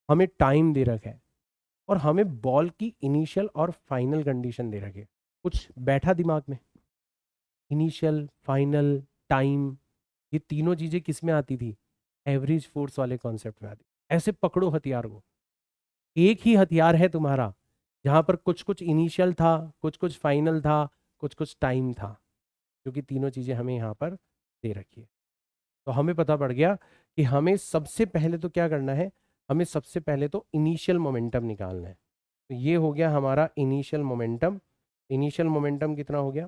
Speaker 1: हमें टाइम दे रखा है और हमें बॉल की इनिशियल और फाइनल कंडीशन दे रखी है। कुछ बैठा दिमाग में, इनिशियल, फाइनल, टाइम, ये तीनों चीजें किस में आती थी? एवरेज फोर्स वाले कॉन्सेप्ट में आती। ऐसे पकड़ो हथियार को, एक ही हथियार है तुम्हारा जहां पर कुछ कुछ इनिशियल था, कुछ कुछ फाइनल था, कुछ कुछ टाइम था, क्योंकि तीनों चीजें हमें यहाँ पर दे रखी है। तो हमें पता पड़ गया कि हमें सबसे पहले तो क्या करना है, हमें सबसे पहले तो इनिशियल मोमेंटम निकालना है। तो ये हो गया हमारा इनिशियल मोमेंटम। इनिशियल मोमेंटम कितना हो गया?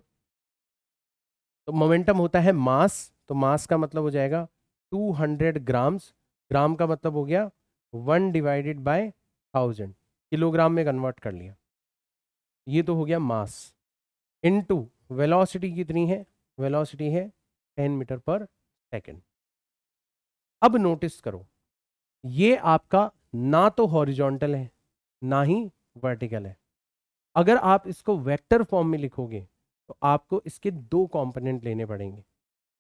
Speaker 1: तो मोमेंटम होता है मास, तो मास का मतलब हो जाएगा 200 ग्राम्स। ग्राम का मतलब हो गया 1 डिवाइडेड बाय 1000, किलोग्राम में कन्वर्ट कर लिया। ये तो हो गया मास। इनटू वेलोसिटी कितनी है? वेलोसिटी है 10 मीटर पर सेकेंड। अब नोटिस करो, ये आपका ना तो हॉरिजॉन्टल है ना ही वर्टिकल है। अगर आप इसको वेक्टर फॉर्म में लिखोगे तो आपको इसके दो कंपोनेंट लेने पड़ेंगे,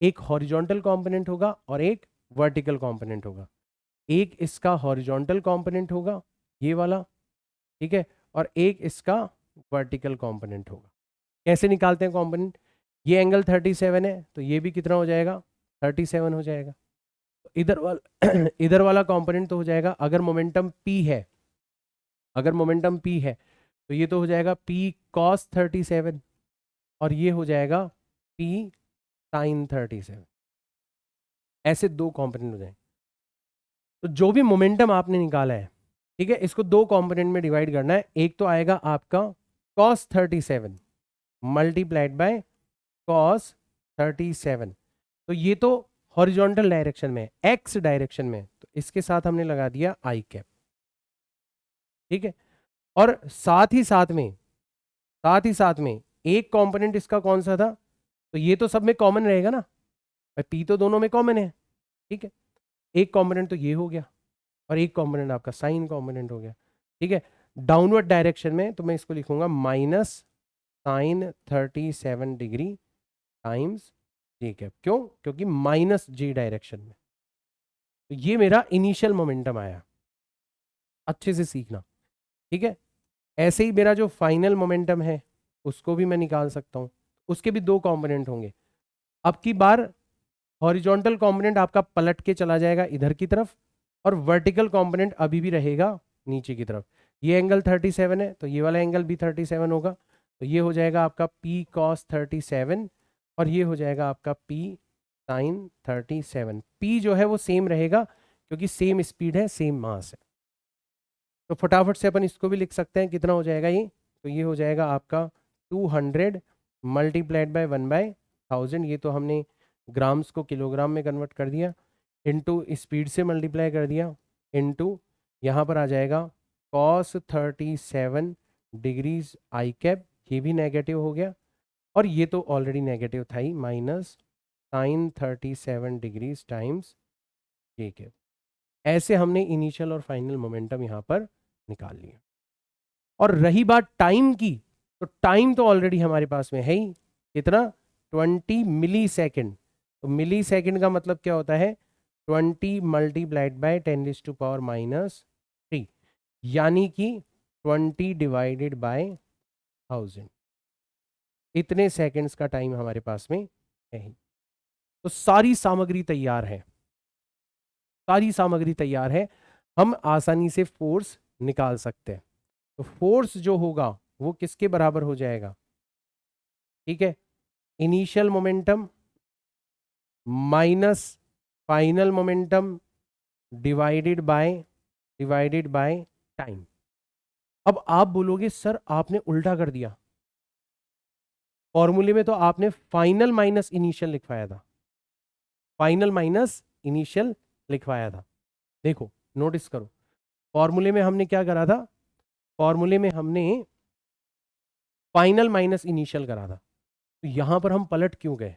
Speaker 1: एक हॉरिजॉन्टल कंपोनेंट होगा और एक वर्टिकल कंपोनेंट होगा। एक इसका हॉरिजॉन्टल कंपोनेंट होगा, ये वाला, ठीक है, और एक इसका वर्टिकल कंपोनेंट होगा। कैसे निकालते हैं कंपोनेंट? ये एंगल 37 है तो ये भी कितना हो जाएगा? 37 हो जाएगा। तो इधर वाला इधर वाला कंपोनेंट तो हो जाएगा, अगर मोमेंटम p है, अगर मोमेंटम p है तो ये तो हो जाएगा p cos 37 और ये हो जाएगा p sin 37। ऐसे दो कंपोनेंट हो जाएंगे। तो जो भी मोमेंटम आपने निकाला है, ठीक है, इसको दो कंपोनेंट में डिवाइड करना है। एक तो आएगा आपका cos 37 मल्टीप्लाइड बाय cos 37। तो ये तो हॉरिजॉन्टल डायरेक्शन में, एक्स डायरेक्शन में, तो इसके साथ हमने लगा दिया आई कैप, ठीक है। और साथ ही साथ में एक कंपोनेंट इसका कौन सा था? तो ये तो सब में कॉमन रहेगा ना, पी तो दोनों में कॉमन है, ठीक है। एक कंपोनेंट तो ये हो गया और एक कंपोनेंट आपका साइन कंपोनेंट हो गया, ठीक है। डाउनवर्ड डायरेक्शन में तो मैं इसको लिखूंगा माइनस साइन 37 डिग्री टाइम्स जी कैप। क्यों? क्योंकि माइनस जी डायरेक्शन में। तो ये मेरा इनिशियल मोमेंटम आया, अच्छे से सीखना, ठीक है। ऐसे ही मेरा जो फाइनल मोमेंटम है उसको भी मैं निकाल सकता हूं, उसके भी दो कंपोनेंट होंगे। अब की बार हॉरिजॉन्टल कंपोनेंट आपका पलट के चला जाएगा इधर की तरफ और वर्टिकल कंपोनेंट अभी भी रहेगा नीचे की तरफ। ये एंगल 37 है तो ये वाला एंगल भी 37 होगा, तो ये हो जाएगा आपका p cos 37 और ये हो जाएगा आपका p sin 37। p जो है वो सेम रहेगा क्योंकि सेम स्पीड है, सेम मास है। तो फटाफट से अपन इसको भी लिख सकते हैं, कितना हो जाएगा ये? तो ये हो जाएगा आपका 200 मल्टीप्लाइड बाय 1/1000, ये तो हमने ग्राम्स को किलोग्राम में कन्वर्ट कर दिया, इनटू स्पीड से मल्टीप्लाई कर दिया, इनटू यहाँ पर आ जाएगा cos 37 डिग्रीज आई कैप, ये भी नेगेटिव हो गया और ये तो ऑलरेडी नेगेटिव था ही, माइनस साइन 37 डिग्रीज टाइम्स जे कैप। ऐसे हमने इनिशियल और फाइनल मोमेंटम यहाँ पर निकाल लिया। और रही बात टाइम की, तो टाइम तो ऑलरेडी हमारे पास में है ही, कितना? 20 मिली सेकेंड। तो मिली सेकेंड का मतलब क्या होता है? 20 मल्टीप्लाइड बाय 10⁻⁻3, यानी कि 20 डिवाइडेड बाय 1000। इतने सेकंड्स का टाइम हमारे पास में है ही। तो सारी सामग्री तैयार है, सारी सामग्री तैयार है, हम आसानी से फोर्स निकाल सकते हैं। तो फोर्स जो होगा वो किसके बराबर हो जाएगा? ठीक है, initial momentum minus final momentum divided by time. अब आप बोलोगे सर आपने उल्टा कर दिया, फॉर्मूले में तो आपने फाइनल माइनस इनिशियल लिखवाया था, फाइनल माइनस इनिशियल लिखवाया था। देखो नोटिस करो, फॉर्मूले में हमने क्या करा था? फॉर्मूले में हमने फाइनल माइनस इनिशियल करा था। तो यहां पर हम पलट क्यों गए?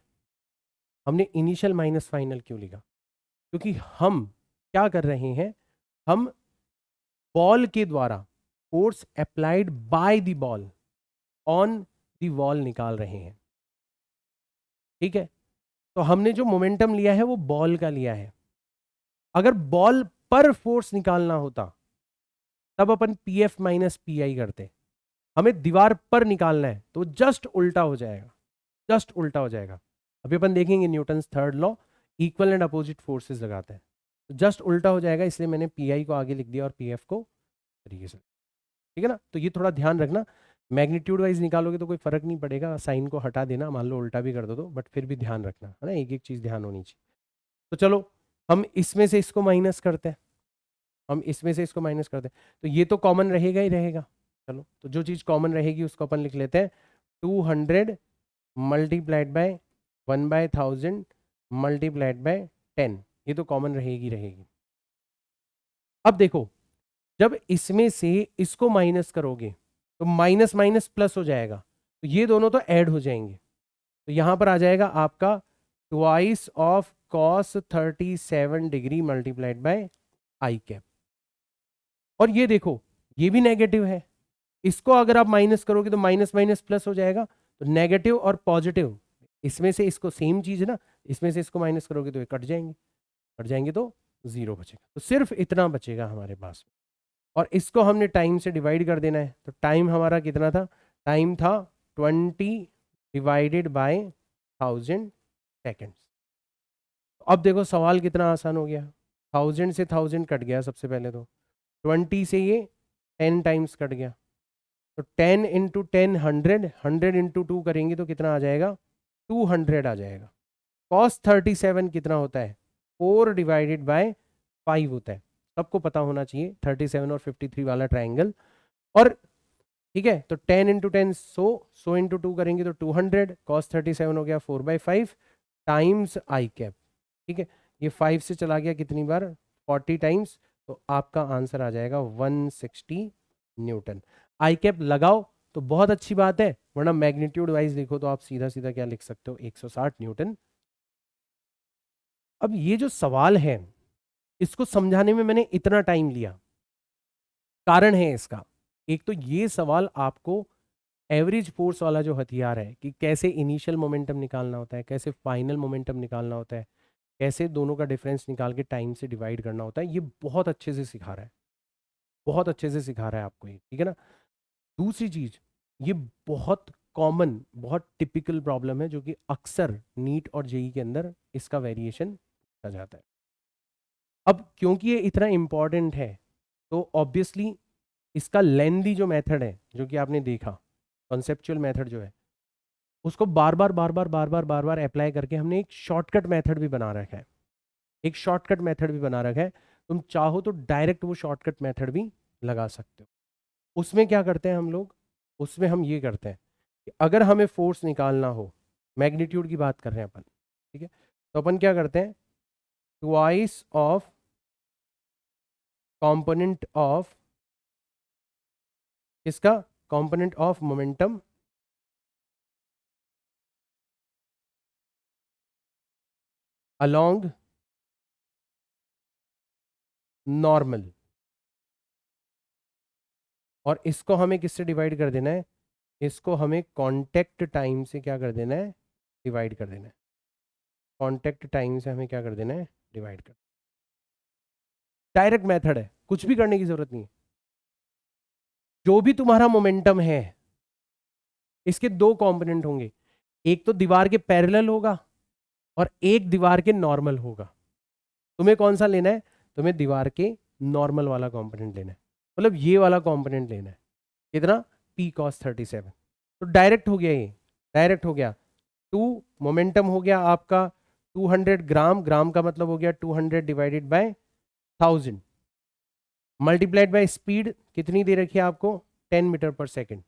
Speaker 1: हमने इनिशियल माइनस फाइनल क्यों लिखा? क्योंकि हम क्या कर रहे हैं, हम बॉल के द्वारा force applied by the ball on the wall निकाल रहे हैं, ठीक है। तो हमने जो मोमेंटम लिया है वो बॉल का लिया है। अगर बॉल पर फोर्स निकालना होता तब अपन पीएफ माइनस पीआई करते, हमें दीवार पर निकालना है तो जस्ट उल्टा हो जाएगा। जस्ट उल्टा हो जाएगा। अभी अपन देखेंगे Newton third law, equal and opposite forces लगाते हैं, तो जस्ट उल्टा हो जाएगा, इसलिए मैंने पी आई को आगे लिख दिया और पी एफ को तरीके से, ठीक है ना। तो ये थोड़ा ध्यान रखना, मैग्नीट्यूड वाइज निकालोगे तो कोई फर्क नहीं पड़ेगा, साइन को हटा देना, मान लो उल्टा भी कर दो तो, बट फिर भी ध्यान रखना है ना, एक एक चीज ध्यान होनी चाहिए। तो चलो हम इसमें से इसको माइनस करते हैं, हम इसमें से इसको माइनस करते हैं, तो ये तो कॉमन रहेगा ही रहेगा। चलो तो जो चीज कॉमन रहेगी उसको अपन लिख लेते हैं 200 मल्टीप्लाइड बाय 1/1000 मल्टीप्लाइड बाय 10, ये तो कॉमन रहेगी रहेगी। अब देखो जब इसमें से इसको माइनस करोगे तो माइनस माइनस प्लस हो जाएगा, तो ये दोनों तो ऐड हो जाएंगे, तो यहां पर आ जाएगा आपका twice of cos 37 degree multiplied by I cap. और ये देखो ये भी नेगेटिव है, इसको अगर आप माइनस करोगे तो माइनस माइनस प्लस हो जाएगा, तो नेगेटिव और पॉजिटिव इसमें से इसको सेम चीज है ना, इसमें से इसको माइनस करोगे तो ये कट जाएंगे, कट जाएंगे तो जीरो बचेगा, तो सिर्फ इतना बचेगा हमारे पास। और इसको हमने टाइम से डिवाइड कर देना है, तो टाइम हमारा कितना था, टाइम था 20 डिवाइडेड बाय 1000 सेकेंड्स। अब देखो सवाल कितना आसान हो गया, 1000 से 1000 कट गया सबसे पहले, तो 20 से ये 10 टाइम्स कट गया, तो 10 इंटू 10 100, 100 इंटू 2 करेंगे तो कितना आ जाएगा 200 आ जाएगा। कॉस 37 कितना होता है 4 डिवाइडेड बाय 5 होता है, सबको पता होना चाहिए 37 और 53 वाला ट्राइंगल। और ठीक है, तो 10 इंटू 10 100 इंटू 2 करेंगे तो 200, कॉस 37 हो गया 4/5 टाइम्स आई कैप, ठीक है, ये 5 से चला गया कितनी बार 40 टाइम्स, तो आपका आंसर आ जाएगा 160 न्यूटन। आई कैप लगाओ तो बहुत अच्छी बात है, वरना मैग्नीट्यूड वाइज देखो तो आप सीधा सीधा क्या लिख सकते हो 160 न्यूटन। अब ये जो सवाल है इसको समझाने में मैंने इतना टाइम लिया, कारण है इसका। एक तो ये सवाल आपको एवरेज फोर्स वाला जो हथियार है कि कैसे इनिशियल मोमेंटम निकालना होता है, कैसे फाइनल मोमेंटम निकालना होता है, कैसे दोनों का डिफरेंस निकाल के टाइम से डिवाइड करना होता है, ये बहुत अच्छे से सिखा रहा है, बहुत अच्छे से सिखा रहा है आपको ये, ठीक है ना। दूसरी चीज, ये बहुत कॉमन बहुत टिपिकल प्रॉब्लम है जो कि अक्सर नीट और जेई के अंदर इसका वेरिएशन आ जाता है। अब क्योंकि ये इतना इंपॉर्टेंट है तो ऑब्वियसली इसका लेंदी जो मेथड है जो कि आपने देखा, कॉन्सेप्चुअल मेथड जो है, उसको बार बार बार बार बार बार बार बार अप्लाई करके हमने एक शॉर्टकट मेथड भी बना रखा है, एक शॉर्टकट मेथड भी बना रखा है। तुम चाहो तो डायरेक्ट वो शॉर्टकट मेथड भी लगा सकते हो। उसमें क्या करते हैं हम लोग, उसमें हम ये करते हैं कि अगर हमें फोर्स निकालना हो, मैग्नीट्यूड की बात कर रहे हैं अपन, ठीक है, तो अपन क्या करते हैं ट्वाइस ऑफ कंपोनेंट ऑफ इसका component of momentum along normal, और इसको हमें किससे डिवाइड कर देना है, इसको हमें कांटेक्ट टाइम से क्या कर देना है डिवाइड कर देना है, कांटेक्ट टाइम से हमें क्या कर देना है डिवाइड कर, डायरेक्ट मेथड है, कुछ भी करने की जरूरत नहीं है। जो भी तुम्हारा मोमेंटम है इसके दो कंपोनेंट होंगे, एक तो दीवार के पैरेलल होगा और एक दीवार के नॉर्मल होगा। तुम्हें कौन सा लेना है, तुम्हें दीवार के नॉर्मल वाला कंपोनेंट लेना है, मतलब ये वाला कंपोनेंट लेना है, कितना p cos 37, तो डायरेक्ट हो गया, ये डायरेक्ट हो गया। 2 मोमेंटम हो गया आपका 200 ग्राम, ग्राम का मतलब हो गया 200 divided by 1000 multiplied by speed कितनी दे रखी है आपको 10 मीटर पर सेकेंड।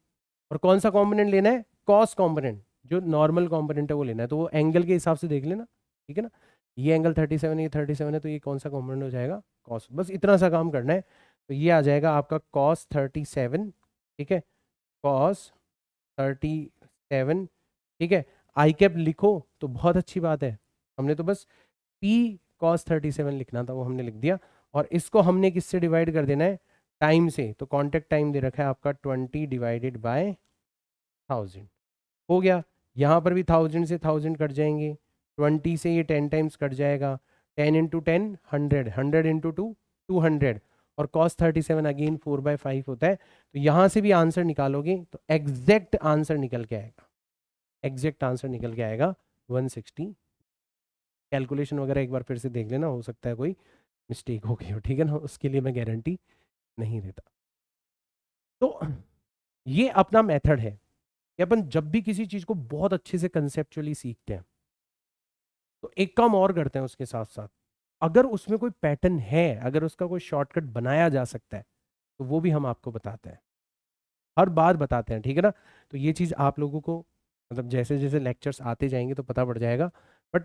Speaker 1: और कौन सा कंपोनेंट लेना है कॉस कंपोनेंट, जो नॉर्मल कंपोनेंट है वो लेना है, तो वो एंगल के हिसाब से देख लेना, ठीक है ना। ये एंगल 37 ये 37 है, तो ये कौन सा कंपोनेंट हो जाएगा कॉस, बस इतना सा काम करना है। तो ये आ जाएगा आपका कॉस 37, ठीक है, कॉस 37, ठीक है। आई कैप लिखो तो बहुत अच्छी बात है, हमने तो बस p cos 37 लिखना था वो हमने लिख दिया, और इसको हमने किससे डिवाइड कर देना है टाइम से, तो कांटेक्ट टाइम दे रखा है आपका 20 डिवाइडेड बाय 1000 हो गया। यहाँ पर भी 1000 से 1000 कट जाएंगे, 20 से ये 10 टाइम्स कट जाएगा, 10 इंटू 10 100, 100 इंटू 2 200, और cos 37 अगेन 4/5 होता है। तो यहाँ से भी आंसर निकालोगे तो एग्जैक्ट आंसर निकल के आएगा, एग्जैक्ट आंसर निकल के आएगा 160। कैलकुलेशन वगैरह एक बार फिर से देख लेना, हो सकता है कोई मिस्टेक हो गई हो, ठीक है ना, उसके लिए मैं गारंटी नहीं देता। तो ये अपना मेथड है कि अपन जब भी किसी चीज को बहुत अच्छे से कंसेप्चुअली सीखते हैं तो एक काम और करते हैं उसके साथ साथ, अगर उसमें कोई पैटर्न है, अगर उसका कोई शॉर्टकट बनाया जा सकता है तो वो भी हम आपको बताते हैं, हर बार बताते हैं, ठीक है ना। तो ये चीज़ आप लोगों को मतलब जैसे जैसे लेक्चर्स आते जाएंगे तो पता पड़ जाएगा, बट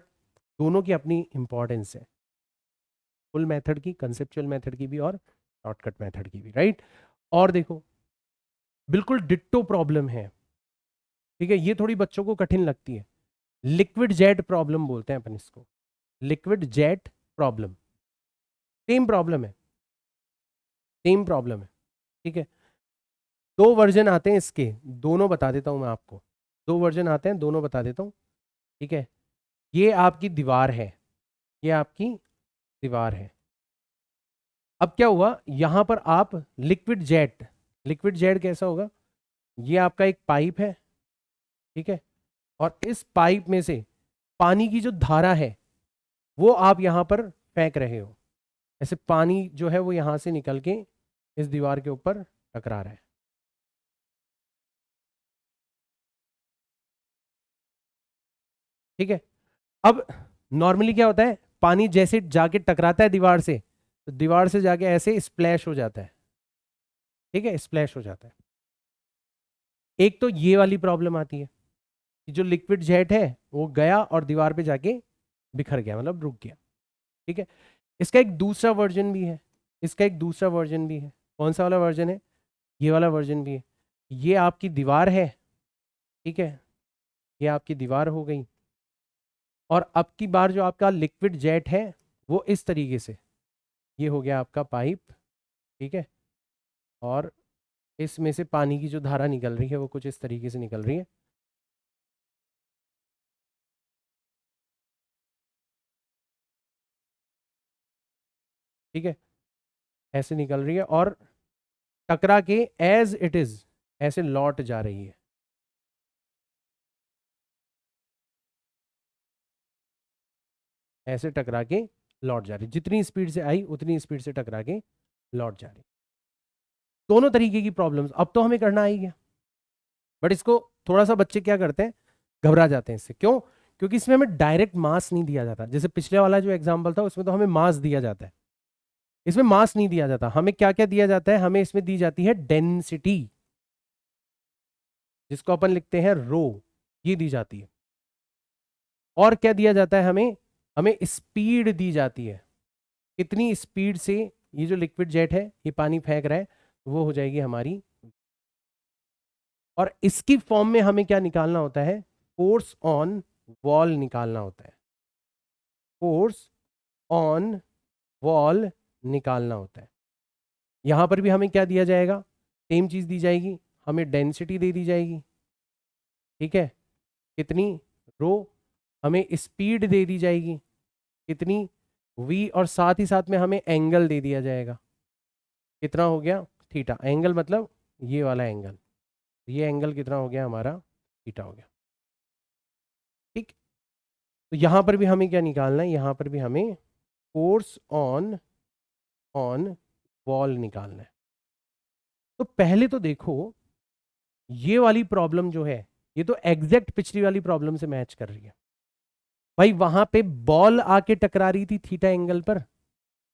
Speaker 1: दोनों की अपनी इंपॉर्टेंस है, फुल मेथड की, कंसेप्चुअल मेथड की भी और शॉर्टकट मेथड की भी, राइट। और देखो बिल्कुल डिट्टो प्रॉब्लम है, ठीक है, ये थोड़ी बच्चों को कठिन लगती है। लिक्विड जेट प्रॉब्लम बोलते हैं अपन इसको, liquid jet problem. Same problem है, सेम प्रॉब्लम है, ठीक है। दो वर्जन आते हैं इसके, दोनों बता देता हूं मैं आपको, दो वर्जन आते हैं, दोनों बता देता हूं, ठीक है। ये आपकी दीवार है, ये आपकी दीवार है। अब क्या हुआ, यहां पर आप लिक्विड जेट, लिक्विड जेट कैसा होगा, ये आपका एक पाइप है, ठीक है, और इस पाइप में से पानी की जो धारा है वो आप यहां पर फेंक रहे हो, ऐसे पानी जो है वो यहां से निकल के इस दीवार के ऊपर टकरा रहा है, ठीक है। अब नॉर्मली क्या होता है, पानी जैसे जाके टकराता है दीवार से तो दीवार से जाके ऐसे स्प्लैश हो जाता है, ठीक है, स्प्लैश हो जाता है। एक तो ये वाली प्रॉब्लम आती है कि जो लिक्विड जेट है वो गया और दीवार पे जाके बिखर गया, मतलब रुक गया, ठीक है। इसका एक दूसरा वर्जन भी है, इसका एक दूसरा वर्जन भी है। कौन सा वाला वर्जन है, ये वाला वर्जन भी है। ये आपकी दीवार है, ठीक है, ये आपकी दीवार हो गई, और अब की बार जो आपका लिक्विड जेट है वो इस तरीके से, ये हो गया आपका पाइप, ठीक है, और इसमें से पानी की जो धारा निकल रही है वो कुछ इस तरीके से निकल रही है, ठीक है, ऐसे निकल रही है और टकरा के एज इट इज ऐसे लौट जा रही है, ऐसे टकरा के लौट जा रही, जितनी स्पीड से आई उतनी स्पीड से टकरा के लौट जा रही। दोनों तरीके की प्रॉब्लम्स अब तो हमें करना ही गया, बट इसको थोड़ा सा बच्चे क्या करते हैं, घबरा जाते हैं इससे, क्यों, क्योंकि इसमें हमें डायरेक्ट मास नहीं दिया जाता, जैसे पिछले वाला जो एग्जाम्पल था उसमें तो हमें मास दिया जाता है, इसमें मास नहीं दिया जाता, हमें क्या क्या दिया जाता है, हमें इसमें दी जाती है डेंसिटी, जिसको अपन लिखते हैं रो, ये दी जाती है। और क्या दिया जाता है हमें, हमें स्पीड दी जाती है, कितनी स्पीड से ये जो लिक्विड जेट है ये पानी फेंक रहा है, वो हो जाएगी हमारी। और इसकी फॉर्म में हमें क्या निकालना होता है, फोर्स ऑन वॉल निकालना होता है, फोर्स ऑन वॉल निकालना होता है। यहां पर भी हमें क्या दिया जाएगा, सेम चीज दी जाएगी, हमें डेंसिटी दे दी जाएगी, ठीक है, कितनी, रो, हमें स्पीड दे दी जाएगी कितनी, v, और साथ ही साथ में हमें एंगल दे दिया जाएगा, कितना हो गया, थीटा, एंगल मतलब ये वाला एंगल, ये एंगल कितना हो गया हमारा, थीटा हो गया, ठीक। तो यहां पर भी हमें क्या निकालना है, यहां पर भी हमें फोर्स ऑन ऑन वॉल निकालना है। तो पहले तो देखो ये वाली प्रॉब्लम जो है ये तो एग्जैक्ट पिछली वाली प्रॉब्लम से मैच कर रही है, भाई वहां पे बॉल आके टकरा रही थी थीटा एंगल पर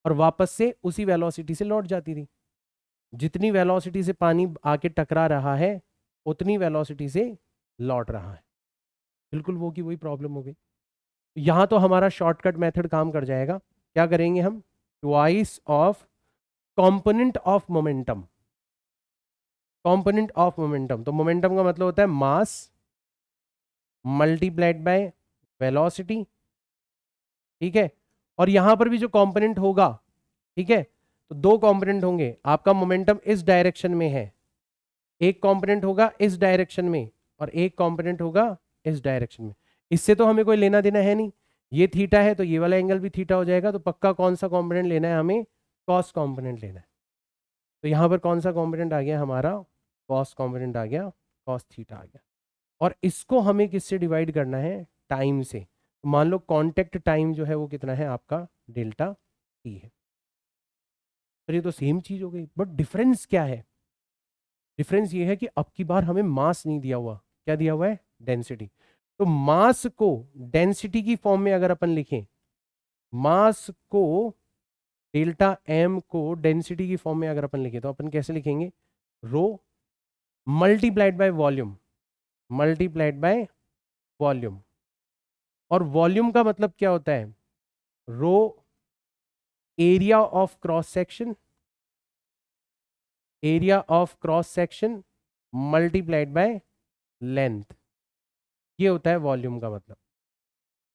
Speaker 1: और वापस से उसी वेलोसिटी से लौट जाती थी, जितनी वेलोसिटी से पानी आके टकरा रहा है उतनी वेलोसिटी से लौट रहा है, बिल्कुल वो की वही प्रॉब्लम हो गई। यहां तो हमारा शॉर्टकट मेथड काम कर जाएगा, क्या करेंगे हम, twice of component of momentum, component of momentum, तो मोमेंटम का मतलब होता है मास मल्टीप्लाइड बाय वेलोसिटी, ठीक है। और यहां पर भी जो कंपोनेंट होगा, ठीक है, तो दो कंपोनेंट होंगे, आपका मोमेंटम इस डायरेक्शन में है, एक कंपोनेंट होगा इस डायरेक्शन में और एक कंपोनेंट होगा इस डायरेक्शन में, इससे तो हमें कोई लेना देना है नहीं, ये थीटा है तो ये वाला एंगल भी थीटा हो जाएगा, तो पक्का कौन सा कंपोनेंट लेना है, हमें कॉस कंपोनेंट लेना है। तो यहां पर कौन सा कंपोनेंट आ गया हमारा, कॉस कंपोनेंट आ गया, कॉस थीटा आ गया। और इसको हमें किससे डिवाइड करना है, टाइम से। मान लो कांटेक्ट टाइम जो है वो कितना है आपका, डेल्टा टी है। तो ये तो सेम चीज हो गई, बट डिफरेंस क्या है, डिफरेंस ये है कि अब की बार हमें मास नहीं दिया हुआ, क्या दिया हुआ है, डेंसिटी। तो मास को डेंसिटी की फॉर्म में अगर अपन लिखें, मास को डेल्टा एम को डेंसिटी की फॉर्म में अगर अपन लिखें तो अपन कैसे लिखेंगे, rho multiplied by volume, multiplied by volume. और वॉल्यूम का मतलब क्या होता है, rho area of cross section, area of cross section multiplied by length, ये होता है वॉल्यूम का मतलब।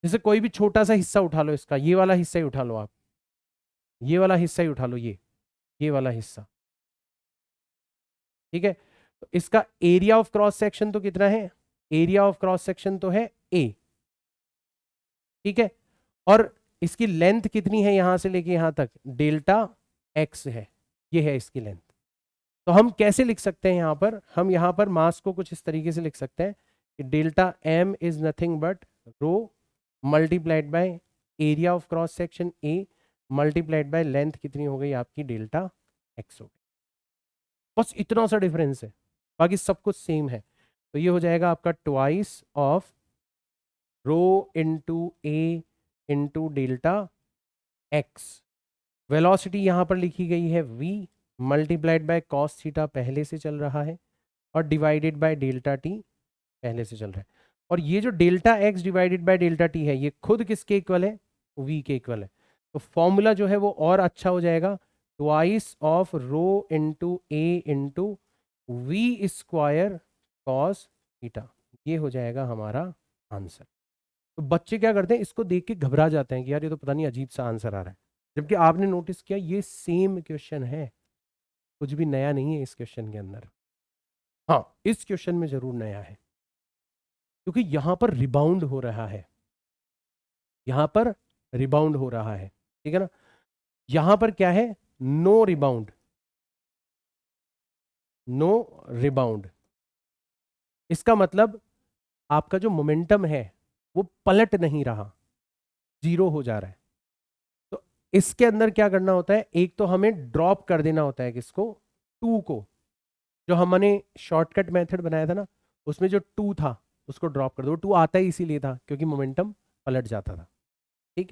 Speaker 1: जैसे कोई भी छोटा सा हिस्सा उठा लो, इसका ये वाला हिस्सा ही उठा लो आप, ये वाला हिस्सा ही उठा लो, ये वाला हिस्सा, ठीक है। तो इसका एरिया ऑफ क्रॉस सेक्शन तो कितना है, एरिया ऑफ क्रॉस सेक्शन तो है ए, ठीक है। और इसकी लेंथ कितनी है यहां से लेके यहां तक, डेल्टा एक्स है, ये है इसकी लेंथ। तो हम कैसे लिख सकते हैं यहां पर, हम यहां पर मास को कुछ इस तरीके से लिख सकते हैं कि delta m is nothing but rho multiplied by area of cross section a multiplied by length कितनी हो गई आपकी, डेल्टा एक्स हो गई। बस इतना सा डिफरेंस है, बाकी सब कुछ सेम है। तो ये हो जाएगा आपका twice of rho into A into delta x. Velocity यहां पर लिखी गई है v multiplied by cos theta पहले से चल रहा है, और डिवाइडेड बाय डेल्टा टी पहले से चल रहा है। और ये जो delta x divided by delta T है, ये खुद किसके इक्वल है, v के इक्वल है। तो फॉर्मूला जो है वो और अच्छा हो जाएगा, twice of rho into A into v square cos theta, ये हो जाएगा हमारा आंसर। तो बच्चे क्या करते हैं, इसको देख के घबरा जाते हैं कि यार ये तो पता नहीं अजीब सा आंसर आ रहा है, जबकि आपने नोटिस किया ये सेम क्वेश्चन है, कुछ भी नया नहीं है इस क्वेश्चन के अंदर। हाँ, इस क्वेश्चन में जरूर नया है, क्योंकि यहां पर रिबाउंड हो रहा है, यहां पर रिबाउंड हो रहा है, ठीक है ना। यहां पर क्या है, नो रिबाउंड, नो रिबाउंड। इसका मतलब आपका जो मोमेंटम है वो पलट नहीं रहा, जीरो हो जा रहा है। तो इसके अंदर क्या करना होता है, एक तो हमें ड्रॉप कर देना होता है किसको, टू को। जो हमने शॉर्टकट मेथड बनाया था ना, उसमें जो टू था उसको ड्रॉप कर दो। टू आता ही इसीलिए था क्योंकि मोमेंटम पलट जाता था, ठीक।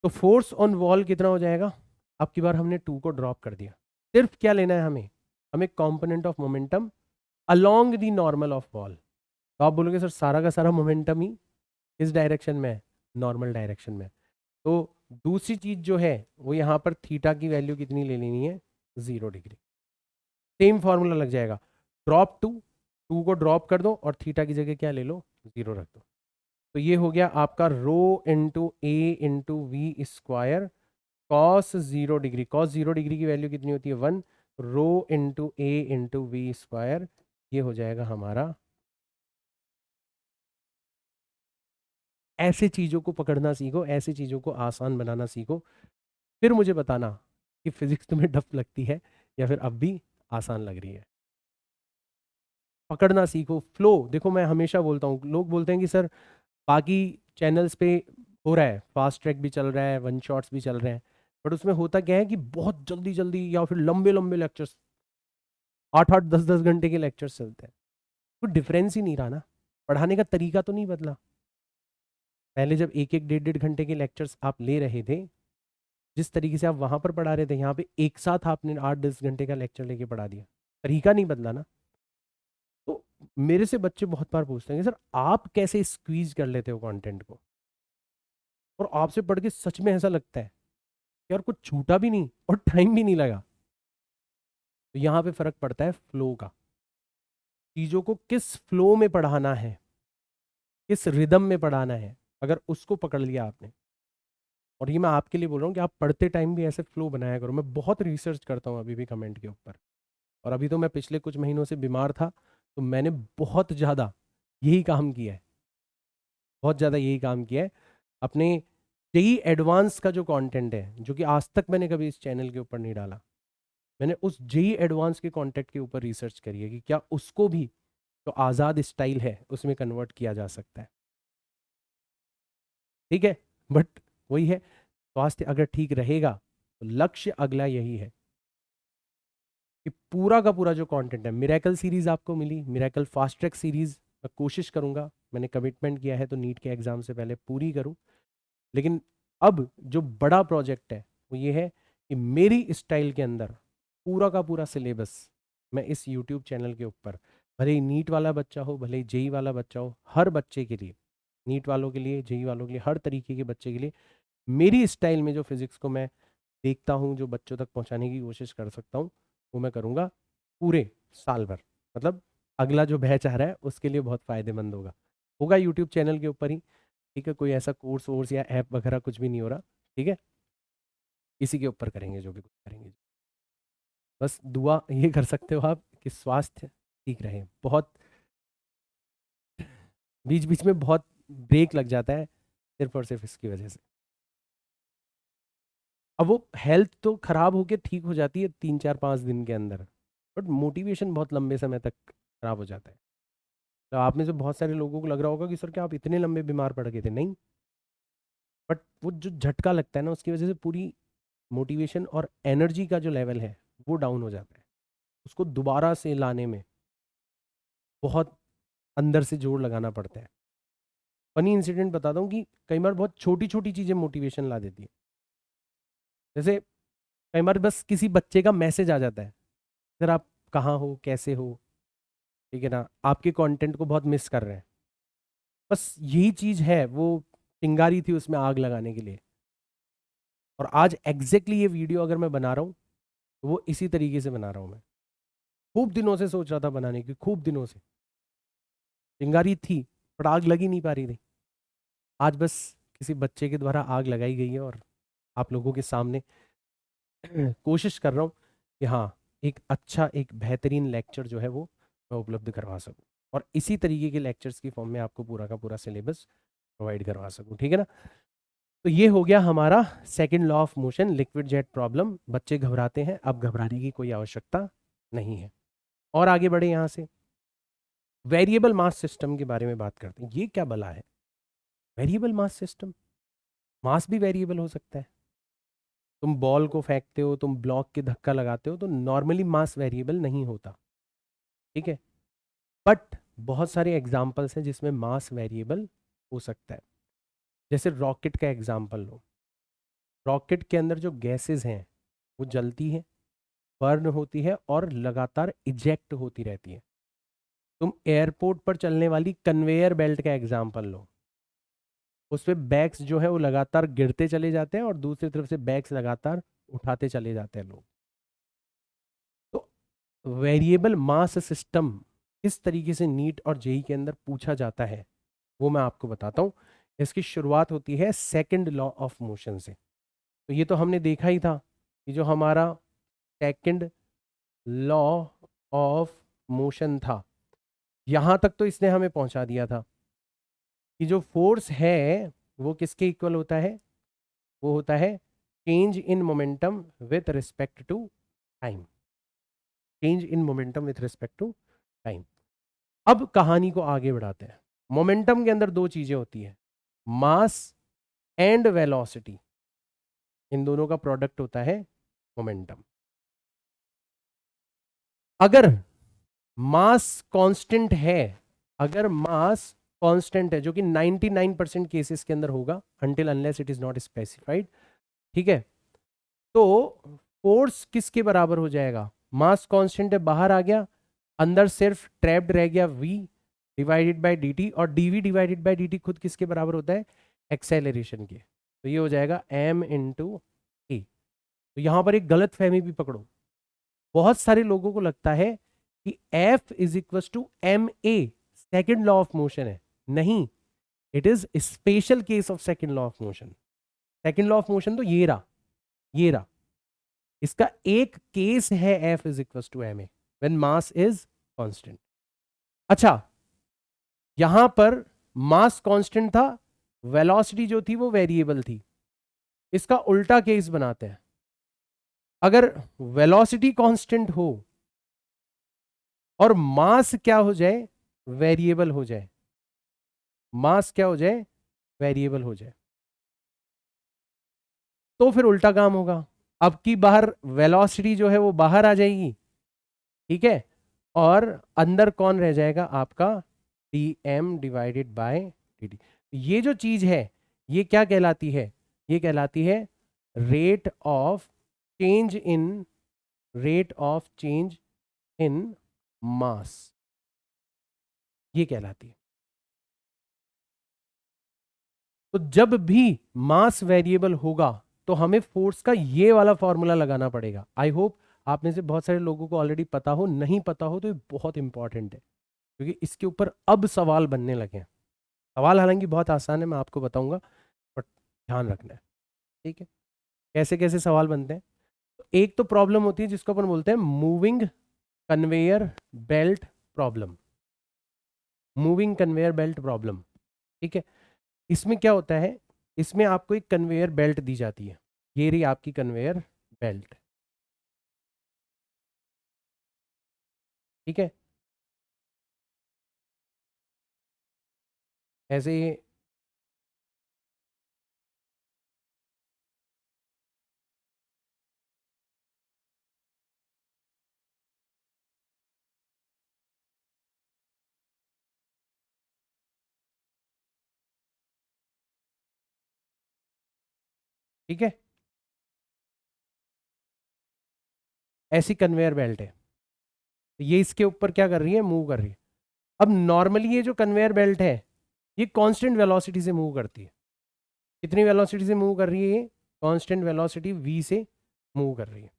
Speaker 1: तो फोर्स ऑन वॉल कितना हो जाएगा, अब की बार हमने टू को ड्रॉप कर दिया। सिर्फ क्या लेना है हमें, हमें component of momentum along the normal of wall. तो आप बोलोगे सर सारा का सारा मोमेंटम ही इस डायरेक्शन में है, नॉर्मल डायरेक्शन में। तो दूसरी चीज जो है वो यहाँ पर थीटा की वैल्यू कितनी ले लेनी है, 0 डिग्री। सेम फॉर्मूला लग जाएगा, ड्रॉप टू, टू को ड्रॉप कर दो और थीटा की जगह क्या ले लो, 0 रख दो। तो ये हो गया आपका रो इंटू ए into v square cos 0 degree. Cos 0 degree की वैल्यू कितनी होती है, 1, रो इंटू ए इंटू वी स्क्वायर, ये हो जाएगा हमारा। ऐसे चीज़ों को पकड़ना सीखो, ऐसी चीज़ों को आसान बनाना सीखो, फिर मुझे बताना कि फिजिक्स तुम्हें टफ लगती है या फिर अब भी आसान लग रही है। पकड़ना सीखो फ्लो। देखो मैं हमेशा बोलता हूँ, लोग बोलते हैं कि सर बाकी चैनल्स पे हो रहा है, फास्ट ट्रैक भी चल रहा है, वन शॉट्स भी चल रहे हैं, बट उसमें होता क्या है कि बहुत जल्दी जल्दी या फिर लंबे लंबे लेक्चर्स, 8-8 10-10 घंटे के लेक्चर्स चलते हैं। कोई डिफरेंस ही नहीं रहा ना, पढ़ाने का तरीका तो नहीं बदला। पहले जब 1-1 1.5 1.5 घंटे के लेक्चर्स आप ले रहे थे, जिस तरीके से आप वहां पर पढ़ा रहे थे, यहाँ पे एक साथ आपने 8-10 घंटे का लेक्चर लेके पढ़ा दिया, तरीका नहीं बदला ना। तो मेरे से बच्चे बहुत बार पूछते हैं कि सर आप कैसे स्क्वीज कर लेते हो कंटेंट को, और आपसे पढ़ के सच में ऐसा लगता है यार कुछ छूटा भी नहीं और टाइम भी नहीं लगा। तो यहाँ पे फर्क पड़ता है फ्लो का, चीजों को किस फ्लो में पढ़ाना है, किस रिदम में पढ़ाना है, अगर उसको पकड़ लिया आपने। और ये मैं आपके लिए बोल रहा हूँ कि आप पढ़ते टाइम भी ऐसे फ्लो बनाया करो। मैं बहुत रिसर्च करता हूँ अभी भी कमेंट के ऊपर, और अभी तो मैं पिछले कुछ महीनों से बीमार था, तो मैंने बहुत ज़्यादा यही काम किया है, बहुत ज़्यादा यही काम किया है। अपने जेई एडवांस का जो कंटेंट है, जो कि आज तक मैंने कभी इस चैनल के ऊपर नहीं डाला, मैंने उस जेई एडवांस के कंटेंट के ऊपर रिसर्च करी है कि क्या उसको भी, तो आज़ाद स्टाइल है उसमें कन्वर्ट किया जा सकता है, ठीक है। बट वही है, स्वास्थ्य अगर ठीक रहेगा तो लक्ष्य अगला यही है कि पूरा का पूरा जो कंटेंट है, मिरेकल सीरीज आपको मिली, मिरेकल फास्ट ट्रैक सीरीज मैं कोशिश करूंगा, मैंने कमिटमेंट किया है तो नीट के एग्जाम से पहले पूरी करूं। लेकिन अब जो बड़ा प्रोजेक्ट है वो ये है कि मेरी स्टाइल के अंदर पूरा का पूरा सिलेबस मैं इस यूट्यूब चैनल के ऊपर, भले ही नीट वाला बच्चा हो, भले ही जेई वाला बच्चा हो, हर बच्चे के लिए, नीट वालों के लिए, जेई वालों के लिए, हर तरीके के बच्चे के लिए मेरी स्टाइल में जो फिजिक्स को मैं देखता हूँ, जो बच्चों तक पहुँचाने की कोशिश कर सकता हूँ, वो मैं करूँगा पूरे साल भर। मतलब अगला जो बैच आ रहा है उसके लिए बहुत फ़ायदेमंद होगा, होगा यूट्यूब चैनल के ऊपर ही, ठीक है। कोई ऐसा कोर्स वोर्स या ऐप वगैरह कुछ भी नहीं हो रहा, ठीक है। इसी के ऊपर करेंगे जो भी कुछ करेंगे। बस दुआ ये कर सकते हो आप कि स्वास्थ्य ठीक रहे। बहुत बीच बीच में बहुत ब्रेक लग जाता है सिर्फ और सिर्फ इसकी वजह से। अब वो हेल्थ तो खराब होके ठीक हो जाती है 3 4 5 दिन के अंदर, बट मोटिवेशन बहुत लंबे समय तक खराब हो जाता है। तो आप में से बहुत सारे लोगों को लग रहा होगा कि सर क्या आप इतने लंबे बीमार पड़ गए थे? नहीं, बट वो जो झटका लगता है ना उसकी वजह से पूरी मोटिवेशन और एनर्जी का जो लेवल है वो डाउन हो जाता है। उसको दोबारा से लाने में बहुत अंदर से जोर लगाना पड़ता है। फनी इंसिडेंट बताता हूँ कि कई बार बहुत छोटी छोटी चीज़ें मोटिवेशन ला देती है। जैसे कई बार बस किसी बच्चे का मैसेज आ जाता है, सर आप कहाँ हो, कैसे हो, ठीक है ना, आपके कंटेंट को बहुत मिस कर रहे हैं। बस यही चीज़ है, वो चिंगारी थी उसमें आग लगाने के लिए। और आज एग्जैक्टली ये वीडियो अगर मैं बना रहा हूँ तो वो इसी तरीके से बना रहा हूँ। मैं खूब दिनों से सोच रहा था बनाने की, खूब दिनों से चिंगारी थी पर आग लगी नहीं पा रही थी। आज बस किसी बच्चे के द्वारा आग लगाई गई है और आप लोगों के सामने कोशिश कर रहा हूँ कि हाँ, एक अच्छा, एक बेहतरीन लेक्चर जो है वो मैं उपलब्ध करवा सकूँ और इसी तरीके के लेक्चर्स की फॉर्म में आपको पूरा का पूरा सिलेबस प्रोवाइड करवा सकूँ, ठीक है ना। तो ये हो गया हमारा second law of motion, liquid jet problem. बच्चे घबराते हैं, अब घबराने की कोई आवश्यकता नहीं है। और आगे बढ़े यहाँ से वेरिएबल मास सिस्टम के बारे में बात करते हैं। ये क्या बला है वेरिएबल मास सिस्टम? मास भी वेरिएबल हो सकता है। तुम बॉल को फेंकते हो, तुम ब्लॉक के धक्का लगाते हो, तो नॉर्मली मास वेरिएबल नहीं होता, ठीक है। बट बहुत सारे एग्जाम्पल्स हैं जिसमें मास वेरिएबल हो सकता है। जैसे रॉकेट का एग्जाम्पल लो। रॉकेट के अंदर जो गैसेस हैं वो जलती हैं, बर्न होती है और लगातार इजेक्ट होती रहती है। तुम एयरपोर्ट पर चलने वाली कन्वेयर बेल्ट का एग्जाम्पल लो। उस पे बैग्स जो है वो लगातार गिरते चले जाते हैं और दूसरी तरफ से बैग्स लगातार उठाते चले जाते हैं लोग। तो वेरिएबल मास सिस्टम किस तरीके से नीट और जेई के अंदर पूछा जाता है वो मैं आपको बताता हूँ। इसकी शुरुआत होती है सेकंड लॉ ऑफ मोशन से। तो ये तो हमने देखा ही था कि जो हमारा सेकंड लॉ ऑफ मोशन था, यहां तक तो इसने हमें पहुंचा दिया था कि जो फोर्स है वो किसके इक्वल होता है? वो होता है change in momentum with respect to time. Change in momentum with respect to time. अब कहानी को आगे बढ़ाते हैं। मोमेंटम के अंदर दो चीजें होती है, मास एंड वेलोसिटी। इन दोनों का प्रोडक्ट होता है मोमेंटम। अगर मास कांस्टेंट है, अगर मास कांस्टेंट है, जो कि 99% केसेस के अंदर होगा, until unless it is not specified, ठीक है, तो फोर्स किसके बराबर हो जाएगा? मास कांस्टेंट है, बाहर आ गया, अंदर सिर्फ ट्रैप्ड रह गया v डिवाइडेड बाय dt, और dv डिवाइडेड बाय dt खुद किसके बराबर होता है? एक्सेलरेशन के। तो ये हो जाएगा m इंटू ए। तो यहां पर एक गलत फहमी भी पकड़ो। बहुत सारे लोगों को लगता है कि F is equal to m a, second law of motion है। नहीं, it is special case of second law of motion. Second law of motion तो ये रहा, ये रहा, इसका एक केस है F is equal to m a when mass is constant. अच्छा, यहां पर मास कांस्टेंट था, वेलोसिटी जो थी वो वेरिएबल थी। इसका उल्टा केस बनाते हैं। अगर वेलोसिटी कांस्टेंट हो और मास क्या हो जाए? वेरिएबल हो जाए, मास क्या हो जाए, वेरिएबल हो जाए, तो फिर उल्टा काम होगा। अब की बार वेलोसिटी जो है वो बाहर आ जाएगी, ठीक है, और अंदर कौन रह जाएगा आपका, d m divided by d t. ये जो चीज है ये क्या कहलाती है, ये कहलाती है rate of change in, rate of change in mass, ये कहलाती है। तो जब भी मास वेरिएबल होगा तो हमें फोर्स का ये वाला फॉर्मूला लगाना पड़ेगा। आई होप आप में से बहुत सारे लोगों को ऑलरेडी पता हो, नहीं पता हो तो ये बहुत इंपॉर्टेंट है, क्योंकि इसके ऊपर अब सवाल बनने लगे हैं। सवाल हालांकि बहुत आसान है, मैं आपको बताऊंगा, बट ध्यान रखना है, ठीक है। कैसे कैसे सवाल बनते हैं, तो एक तो प्रॉब्लम होती है जिसको अपन बोलते हैं moving conveyor belt problem, moving conveyor belt problem, ठीक है। इसमें क्या होता है, इसमें आपको एक कन्वेयर बेल्ट दी जाती है, ये रही आपकी कन्वेयर बेल्ट, ठीक है। ऐसे ही, ठीक है, ऐसी कन्वेयर बेल्ट है, तो ये इसके ऊपर क्या कर रही है, मूव कर रही है। अब नॉर्मली ये जो कन्वेयर बेल्ट है ये कांस्टेंट वेलोसिटी से मूव करती है। कितनी वेलोसिटी से मूव कर रही है, ये कांस्टेंट वेलोसिटी v से मूव कर रही है,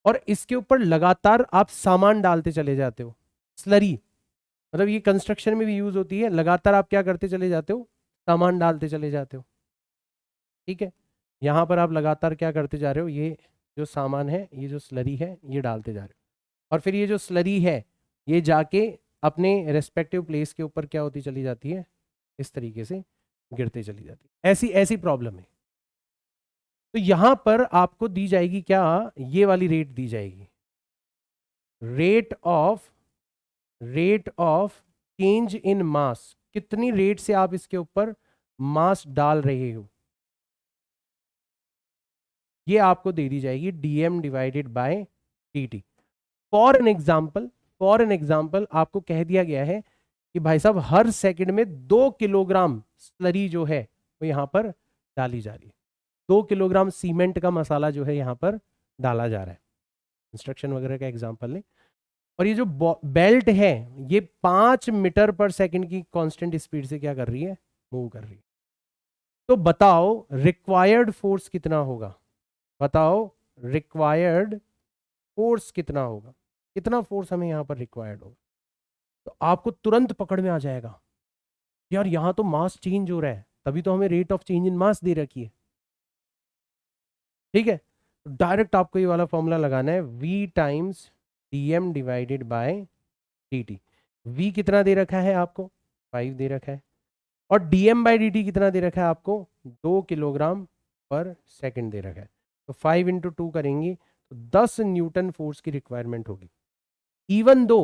Speaker 1: और इसके ऊपर लगातार आप सामान डालते चले जाते हो, स्लरी, मतलब ये कंस्ट्रक्शन में भी यूज होती है, लगातार आप क्या करते चले जाते हो, सामान डालते चले जाते हो, ठीक है। यहां पर आप लगातार क्या करते जा रहे हो, ये जो सामान है, ये जो स्लरी है, ये डालते जा रहे हो, और फिर ये जो स्लरी है ये जाके अपने रेस्पेक्टिव प्लेस के ऊपर क्या होती चली जाती है, इस तरीके से गिरते चली जाती है। ऐसी ऐसी प्रॉब्लम है। तो यहां पर आपको दी जाएगी क्या, ये वाली रेट दी जाएगी, rate of, rate of change in mass, कितनी रेट से आप इसके ऊपर मास डाल रहे हो, ये आपको दे दी जाएगी dm divided by dt। For an example, for an example आपको कह दिया गया है कि भाई साहब हर सेकंड में 2 किलोग्राम स्लरी जो है वो यहां पर डाली जा रही है, 2 किलोग्राम सीमेंट का मसाला जो है यहां पर डाला जा रहा है, इंस्ट्रक्शन वगैरह का एग्जाम्पल ले। और ये जो बेल्ट है ये 5 मीटर पर सेकंड की कांस्टेंट स्पीड से क्या कर रही है, मूव कर रही है। तो बताओ रिक्वायर्ड फोर्स कितना होगा, बताओ रिक्वायर्ड फोर्स कितना होगा, कितना फोर्स हमें यहां पर रिक्वायर्ड होगा। तो आपको तुरंत पकड़ में आ जाएगा, यार यहां तो मास चेंज हो रहा है, तभी तो हमें रेट ऑफ चेंज इन मास दे रखी है, ठीक है। तो डायरेक्ट आपको ये वाला फॉर्मूला लगाना है, v times dm divided by dt। v कितना दे रखा है आपको, 5 दे रखा है, और dm बाई dt कितना दे रखा है आपको, 2 किलोग्राम पर सेकंड दे रखा है। तो 5 × 2 करेंगे तो 10 न्यूटन फोर्स की रिक्वायरमेंट होगी। इवन दो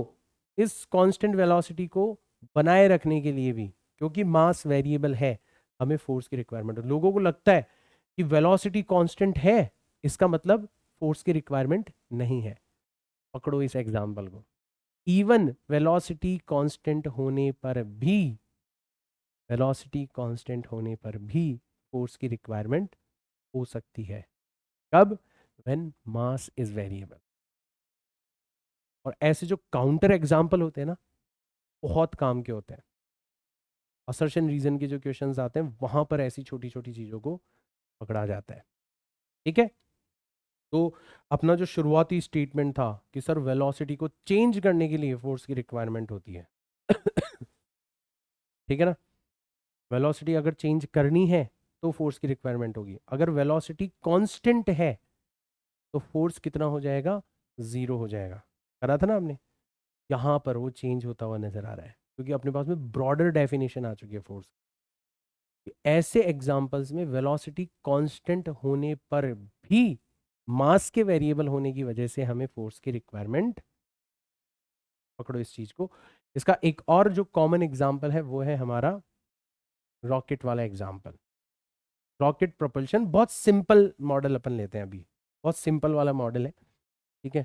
Speaker 1: इस कांस्टेंट वेलोसिटी को बनाए रखने के लिए भी, क्योंकि मास वेरिएबल है, हमें फोर्स की रिक्वायरमेंट, लोगों को लगता है कि वेलोसिटी कांस्टेंट है इसका मतलब फोर्स की रिक्वायरमेंट नहीं है। पकड़ो इस एग्जांपल को, इवन वेलोसिटी कांस्टेंट होने पर भी, वेलोसिटी कांस्टेंट होने पर भी फोर्स की रिक्वायरमेंट हो सकती है, कब, व्हेन मास इज वेरिएबल। और ऐसे जो काउंटर एग्जांपल होते हैं ना, बहुत काम के होते हैं, असर्शन रीजन के जो क्वेश्चंस आते हैं वहां पर ऐसी छोटी छोटी चीजों को पकड़ा जाता है, ठीक है। तो अपना जो शुरुआती स्टेटमेंट था कि सर वेलोसिटी को चेंज करने के लिए फोर्स की रिक्वायरमेंट होती है ठीक है ना, वेलोसिटी अगर चेंज करनी है तो फोर्स की रिक्वायरमेंट होगी, अगर वेलोसिटी कांस्टेंट है तो फोर्स कितना हो जाएगा, 0 हो जाएगा। करा था ना हमने, यहां पर वो चेंज होता हुआ नजर आ रहा है, क्योंकि अपने पास में ब्रॉडर डेफिनेशन आ चुकी है फोर्स। ऐसे एग्जाम्पल्स में वेलोसिटी कांस्टेंट होने पर भी मास के वेरिएबल होने की वजह से हमें फोर्स की रिक्वायरमेंट पकड़ो इस चीज को। इसका एक और जो कॉमन एग्जाम्पल है वो है हमारा रॉकेट वाला एग्जाम्पल। रॉकेट प्रोपल्शन बहुत सिंपल मॉडल अपन लेते हैं अभी, बहुत सिंपल वाला मॉडल है, ठीक है।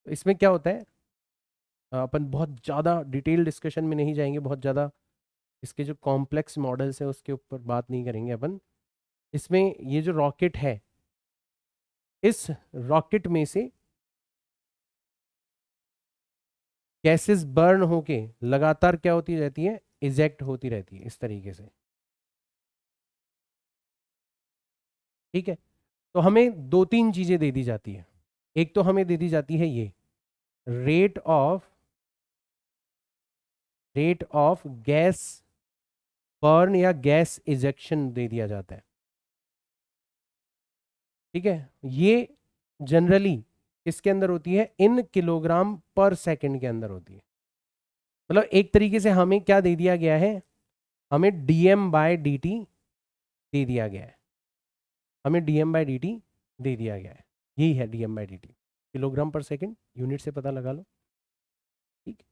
Speaker 1: तो इसमें क्या होता है, अपन बहुत ज़्यादा डिटेल डिस्कशन में नहीं जाएंगे, बहुत ज़्यादा इसके जो कॉम्प्लेक्स मॉडल्स हैं उसके ऊपर बात नहीं करेंगे अपन। इसमें ये जो रॉकेट है, इस रॉकेट में से गैसेस बर्न होके लगातार क्या होती रहती है, इजेक्ट होती रहती है इस तरीके से, ठीक है। तो हमें दो तीन चीजें दे दी जाती है। एक तो हमें दे दी जाती है ये रेट ऑफ गैस बर्न या गैस इजेक्शन दे दिया जाता है, ठीक है। ये जनरली किसके अंदर होती है, इन किलोग्राम पर सेकंड के अंदर होती है। मतलब एक तरीके से हमें क्या दे दिया गया है, हमें dm/dt दे दिया गया है, हमें dm/dt दे दिया गया है। यही है dm/dt, किलोग्राम पर सेकंड, यूनिट से पता लगा लो, ठीक।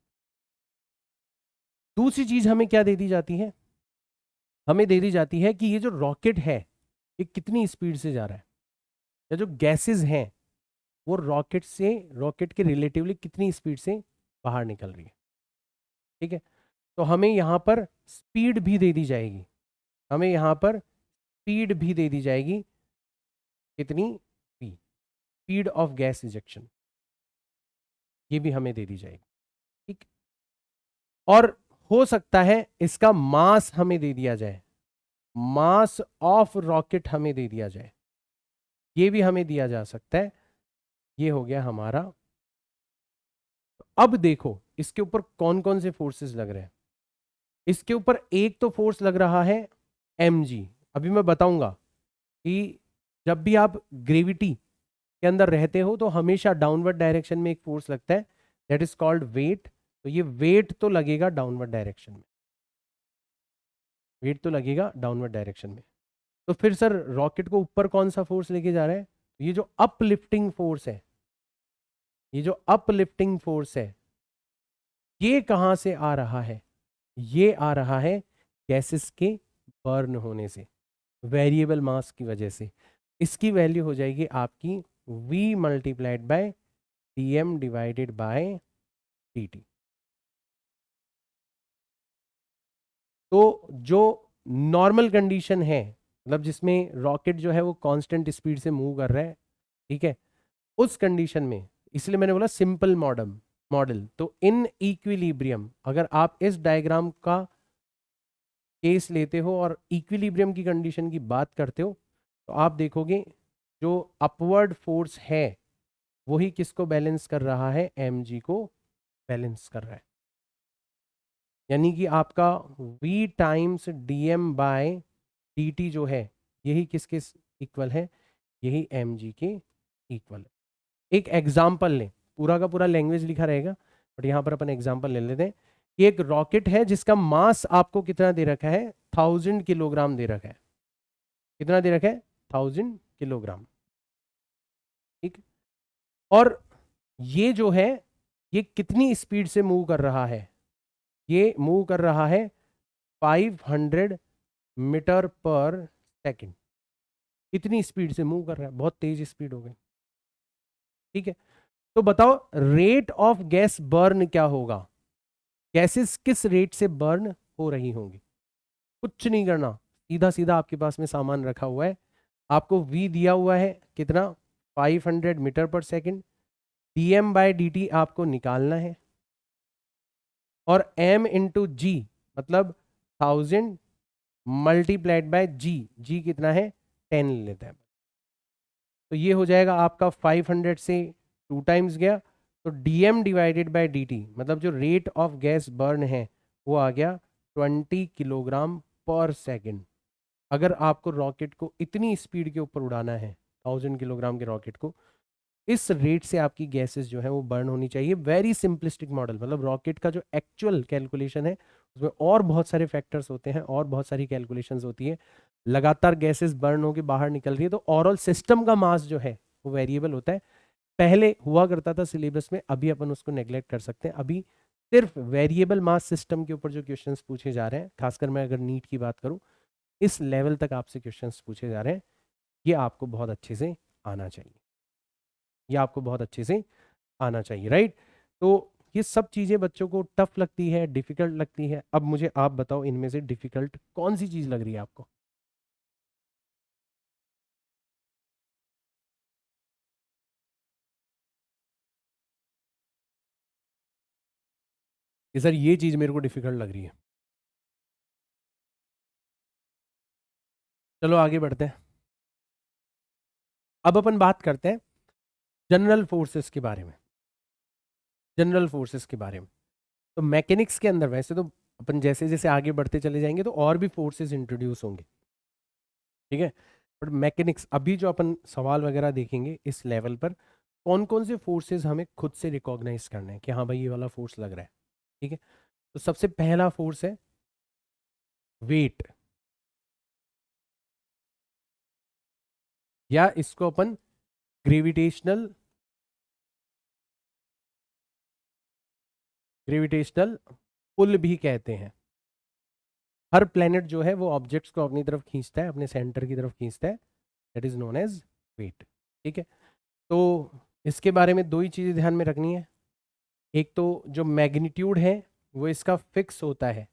Speaker 1: दूसरी चीज हमें क्या दे दी जाती है, हमें दे दी जाती है कि ये जो रॉकेट है ये कितनी स्पीड से जा रहा है, या जो गैसेस हैं वो रॉकेट के रिलेटिवली कितनी स्पीड से बाहर निकल रही है, ठीक है। तो हमें यहाँ पर स्पीड भी दे दी जाएगी, हमें यहाँ पर स्पीड भी दे दी जाएगी, कितनी, स्पीड ऑफ गैस इजेक्शन, ये भी हमें दे दी जाएगी, ठीक। और हो सकता है इसका मास हमें दे दिया जाए, मास ऑफ रॉकेट हमें दे दिया जाए, ये भी हमें दिया जा सकता है। ये हो गया हमारा। अब देखो इसके ऊपर कौन कौन से फोर्सेस लग रहे हैं। इसके ऊपर एक तो फोर्स लग रहा है mg। अभी मैं बताऊंगा कि जब भी आप ग्रेविटी के अंदर रहते हो तो हमेशा डाउनवर्ड डायरेक्शन में एक फोर्स लगता है, दैट इज कॉल्ड वेट। तो ये वेट तो लगेगा डाउनवर्ड डायरेक्शन में, वेट तो लगेगा डाउनवर्ड डायरेक्शन में। तो फिर सर रॉकेट को ऊपर कौन सा फोर्स लेके जा रहा है, ये जो अपलिफ्टिंग फोर्स है, ये जो अपलिफ्टिंग फोर्स है ये कहां से आ रहा है, ये आ रहा है गैसेस के बर्न होने से, वेरिएबल मास की वजह से। इसकी वैल्यू हो जाएगी आपकी v multiplied bye dm divided by dt। तो जो नॉर्मल कंडीशन है, मतलब जिसमें रॉकेट जो है वो कांस्टेंट स्पीड से मूव कर रहा है, ठीक है, उस कंडीशन में, इसलिए मैंने बोला सिंपल मॉडल। तो इन इक्विलिब्रियम, अगर आप इस डायग्राम का केस लेते हो और इक्विलिब्रियम की कंडीशन की बात करते हो तो आप देखोगे जो अपवर्ड फोर्स है वही किसको बैलेंस कर रहा है, mg को बैलेंस कर रहा है। यानी कि आपका v times dm by dt जो है यही किसके इक्वल है, यही mg के इक्वल है। एक एग्जाम्पल लें, पूरा का पूरा लैंग्वेज लिखा रहेगा बट यहाँ पर अपन एग्जाम्पल ले लेते हैं कि एक रॉकेट है जिसका मास आपको कितना दे रखा है, 1000 किलोग्राम दे रखा है। कितना दे रखा है, 1000 किलोग्राम, ठीक। और ये जो है ये कितनी स्पीड से मूव कर रहा है, ये मूव कर रहा है 500 मीटर पर सेकंड। इतनी स्पीड से मूव कर रहा है, बहुत तेज स्पीड हो गई, ठीक है। तो बताओ रेट ऑफ गैस बर्न क्या होगा, गैसेस किस रेट से बर्न हो रही होंगी। कुछ नहीं करना, सीधा सीधा आपके पास में सामान रखा हुआ है, आपको v दिया हुआ है कितना, 500 मीटर पर सेकंड, dm/dt आपको निकालना है, और m इंटू जी मतलब 1000 मल्टीप्लाइड बाय जी कितना है, 10 लेता है। तो ये हो जाएगा आपका 500 से 2 टाइम्स गया, तो dm डिवाइडेड बाय dt मतलब जो रेट ऑफ गैस बर्न है वो आ गया 20 किलोग्राम पर सेकंड। अगर आपको रॉकेट को इतनी स्पीड के ऊपर उड़ाना है, 1000 किलोग्राम के रॉकेट को, इस रेट से आपकी गैसेस जो है वो बर्न होनी चाहिए। वेरी सिंपलिस्टिक मॉडल, मतलब रॉकेट का जो एक्चुअल कैलकुलेशन है उसमें और बहुत सारे फैक्टर्स होते हैं और बहुत सारी कैलकुलेशंस होती है। लगातार गैसेस बर्न होकर बाहर निकल रही है तो ओवरऑल सिस्टम का मास जो है वो वेरिएबल होता है। पहले हुआ करता था सिलेबस में, अभी अपन उसको नेग्लेक्ट कर सकते हैं। अभी सिर्फ वेरिएबल मास सिस्टम के ऊपर जो क्वेश्चंस पूछे जा रहे हैं, खासकर मैं अगर नीट की बात करूं, इस लेवल तक आपसे क्वेश्चंस पूछे जा रहे हैं, ये आपको बहुत अच्छे से आना चाहिए, ये आपको बहुत अच्छे से आना चाहिए, राइट। तो ये सब चीज़ें बच्चों को टफ लगती है, डिफिकल्ट लगती है। अब मुझे आप बताओ, इनमें से डिफिकल्ट कौन सी चीज़ लग रही है आपको? कि सर ये चीज़ मेरे को डिफिकल्ट लग रही है। चलो आगे बढ़ते हैं। अब अपन बात करते हैं जनरल फोर्सेस के बारे में। जनरल फोर्सेस के बारे में, तो मैकेनिक्स के अंदर वैसे तो अपन जैसे जैसे आगे बढ़ते चले जाएंगे तो और भी फोर्सेस इंट्रोड्यूस होंगे, ठीक है। बट मैकेनिक्स, अभी जो अपन सवाल वगैरह देखेंगे इस लेवल पर, कौन कौन से फोर्सेस हमें खुद से रिकॉग्नाइज करने हैं कि हाँ भाई ये वाला फोर्स लग रहा है, ठीक है। तो सबसे पहला फोर्स है वेट, या इसको अपन ग्रेविटेशनल ग्रेविटेशनल पुल भी कहते हैं। हर प्लेनेट जो है वो ऑब्जेक्ट्स को अपनी तरफ खींचता है, अपने सेंटर की तरफ खींचता है, that is known as weight, ठीक है। तो इसके बारे में दो ही चीज़ें ध्यान में रखनी है। एक तो जो मैग्नीट्यूड है वो इसका फिक्स होता है,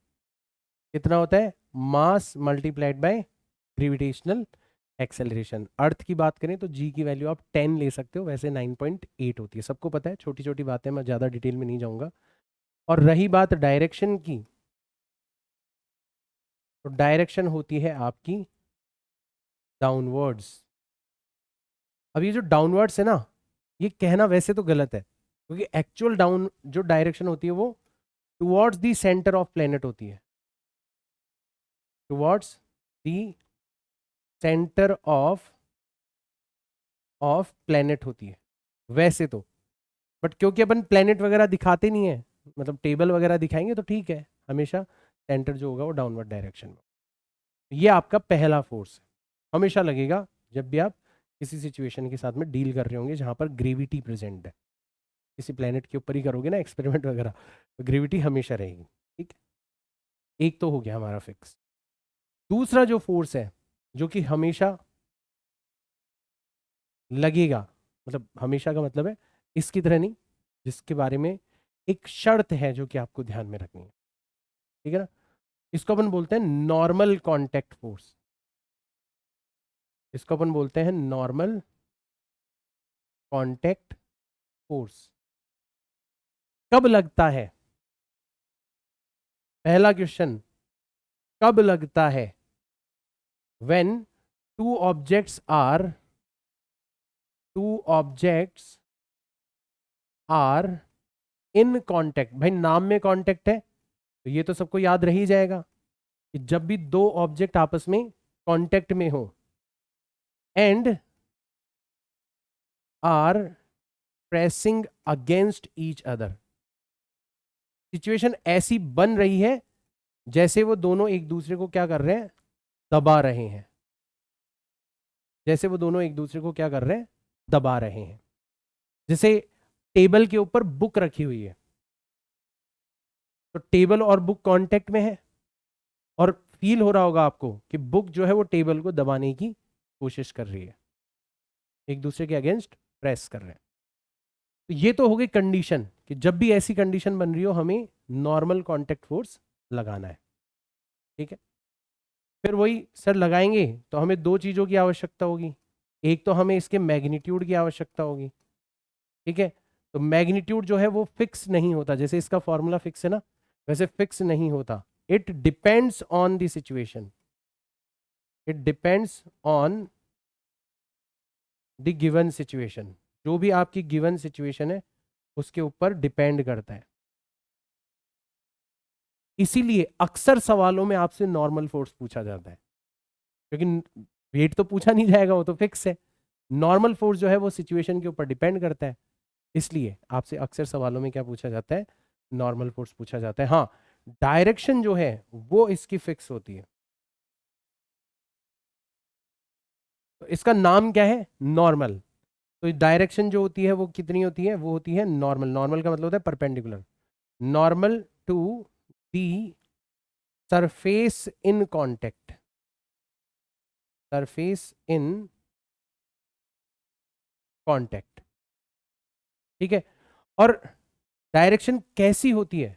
Speaker 1: कितना होता है, mass multiplied by gravitational acceleration. Earth की बात करें तो जी की वैल्यू आप 10 ले सकते हो, वैसे 9.8 होती है, सबको पता है, छोटी छोटी बातें, मैं ज़्यादा डिटेल में नहीं जाऊंगा। और रही बात डायरेक्शन की, तो डायरेक्शन होती है आपकी डाउनवर्ड्स। अब ये जो डाउनवर्ड्स है ना, ये कहना वैसे तो गलत है, क्योंकि एक्चुअल डाउन जो डायरेक्शन होती है वो towards the centre of planet होती है, towards the centre of planet होती है वैसे तो। बट क्योंकि अपन प्लेनेट वगैरह दिखाते नहीं है, मतलब टेबल वगैरह दिखाएंगे तो ठीक है, हमेशा सेंटर जो होगा वो डाउनवर्ड डायरेक्शन में। ये आपका पहला फोर्स है, हमेशा लगेगा जब भी आप किसी सिचुएशन के साथ में डील कर रहे होंगे जहां पर ग्रेविटी प्रेजेंट है। किसी प्लेनेट के ऊपर ही करोगे ना एक्सपेरिमेंट वगैरह, तो ग्रेविटी हमेशा रहेगी, ठीक है। एक तो हो गया हमारा फिक्स। दूसरा जो फोर्स है जो कि हमेशा लगेगा, मतलब हमेशा का मतलब है इसकी तरह नहीं, जिसके बारे में एक शर्त है जो कि आपको ध्यान में रखनी है, ठीक है ना। इसको अपन बोलते हैं नॉर्मल कांटेक्ट फोर्स, इसको अपन बोलते हैं नॉर्मल कांटेक्ट फोर्स। कब लगता है, पहला क्वेश्चन, कब लगता है? when two objects are two objects are in contact। भाई नाम में कांटेक्ट है तो ये तो सबको याद रह ही जाएगा कि जब भी दो ऑब्जेक्ट आपस में कांटेक्ट में हो and are pressing against each other, situation ऐसी बन रही है जैसे वो दोनों एक दूसरे को क्या कर रहे हैं, दबा रहे हैं, जैसे वो दोनों एक दूसरे को क्या कर रहे हैं, दबा रहे हैं। जैसे टेबल के ऊपर बुक रखी हुई है, तो टेबल और बुक कांटेक्ट में है, और फील हो रहा होगा आपको कि बुक जो है वो टेबल को दबाने की कोशिश कर रही है, एक दूसरे के अगेंस्ट प्रेस कर रहे हैं। तो ये तो हो गई कंडीशन कि जब भी ऐसी कंडीशन बन रही हो हमें नॉर्मल कांटेक्ट फोर्स लगाना है, ठीक है। फिर वही सर लगाएंगे तो हमें दो चीजों की आवश्यकता होगी, एक तो हमें इसके मैग्नीट्यूड की आवश्यकता होगी, ठीक है। तो मैग्नीट्यूड जो है वो फिक्स नहीं होता, जैसे इसका फॉर्मूला फिक्स है ना, वैसे फिक्स नहीं होता, it depends on the situation, it depends on the given situation. जो भी आपकी गिवन सिचुएशन है उसके ऊपर डिपेंड करता है। इसीलिए अक्सर सवालों में आपसे नॉर्मल फोर्स पूछा जाता है, क्योंकि वेट तो पूछा नहीं जाएगा, वो तो फिक्स है। नॉर्मल फोर्स जो है वो सिचुएशन के ऊपर डिपेंड करता है, इसलिए आपसे अक्सर सवालों में क्या पूछा जाता है, नॉर्मल फोर्स पूछा जाता है। हाँ, डायरेक्शन जो है वो इसकी फिक्स होती है, तो इसका नाम क्या है, नॉर्मल। तो डायरेक्शन जो होती है वो कितनी होती है, वो होती है नॉर्मल। नॉर्मल का मतलब होता है perpendicular. Normal to the surface in contact, surface in contact, ठीक है। और डायरेक्शन कैसी होती है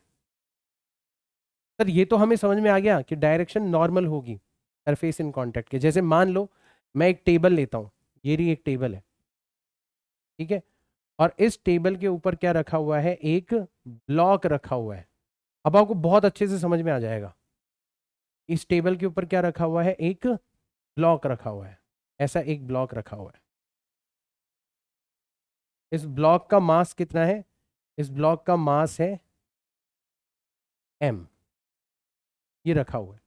Speaker 1: सर, ये तो हमें समझ में आ गया कि डायरेक्शन नॉर्मल होगी सरफेस इन कांटेक्ट के। जैसे मान लो मैं एक टेबल लेता हूं, ये रही एक टेबल है, ठीक है, और इस टेबल के ऊपर क्या रखा हुआ है, एक ब्लॉक रखा हुआ है। अब आपको बहुत अच्छे से समझ में आ जाएगा, इस टेबल के ऊपर क्या रखा हुआ है, एक ब्लॉक रखा हुआ है, ऐसा एक ब्लॉक रखा हुआ है। इस ब्लॉक का मास कितना है, इस ब्लॉक का मास है m, ये रखा हुआ है।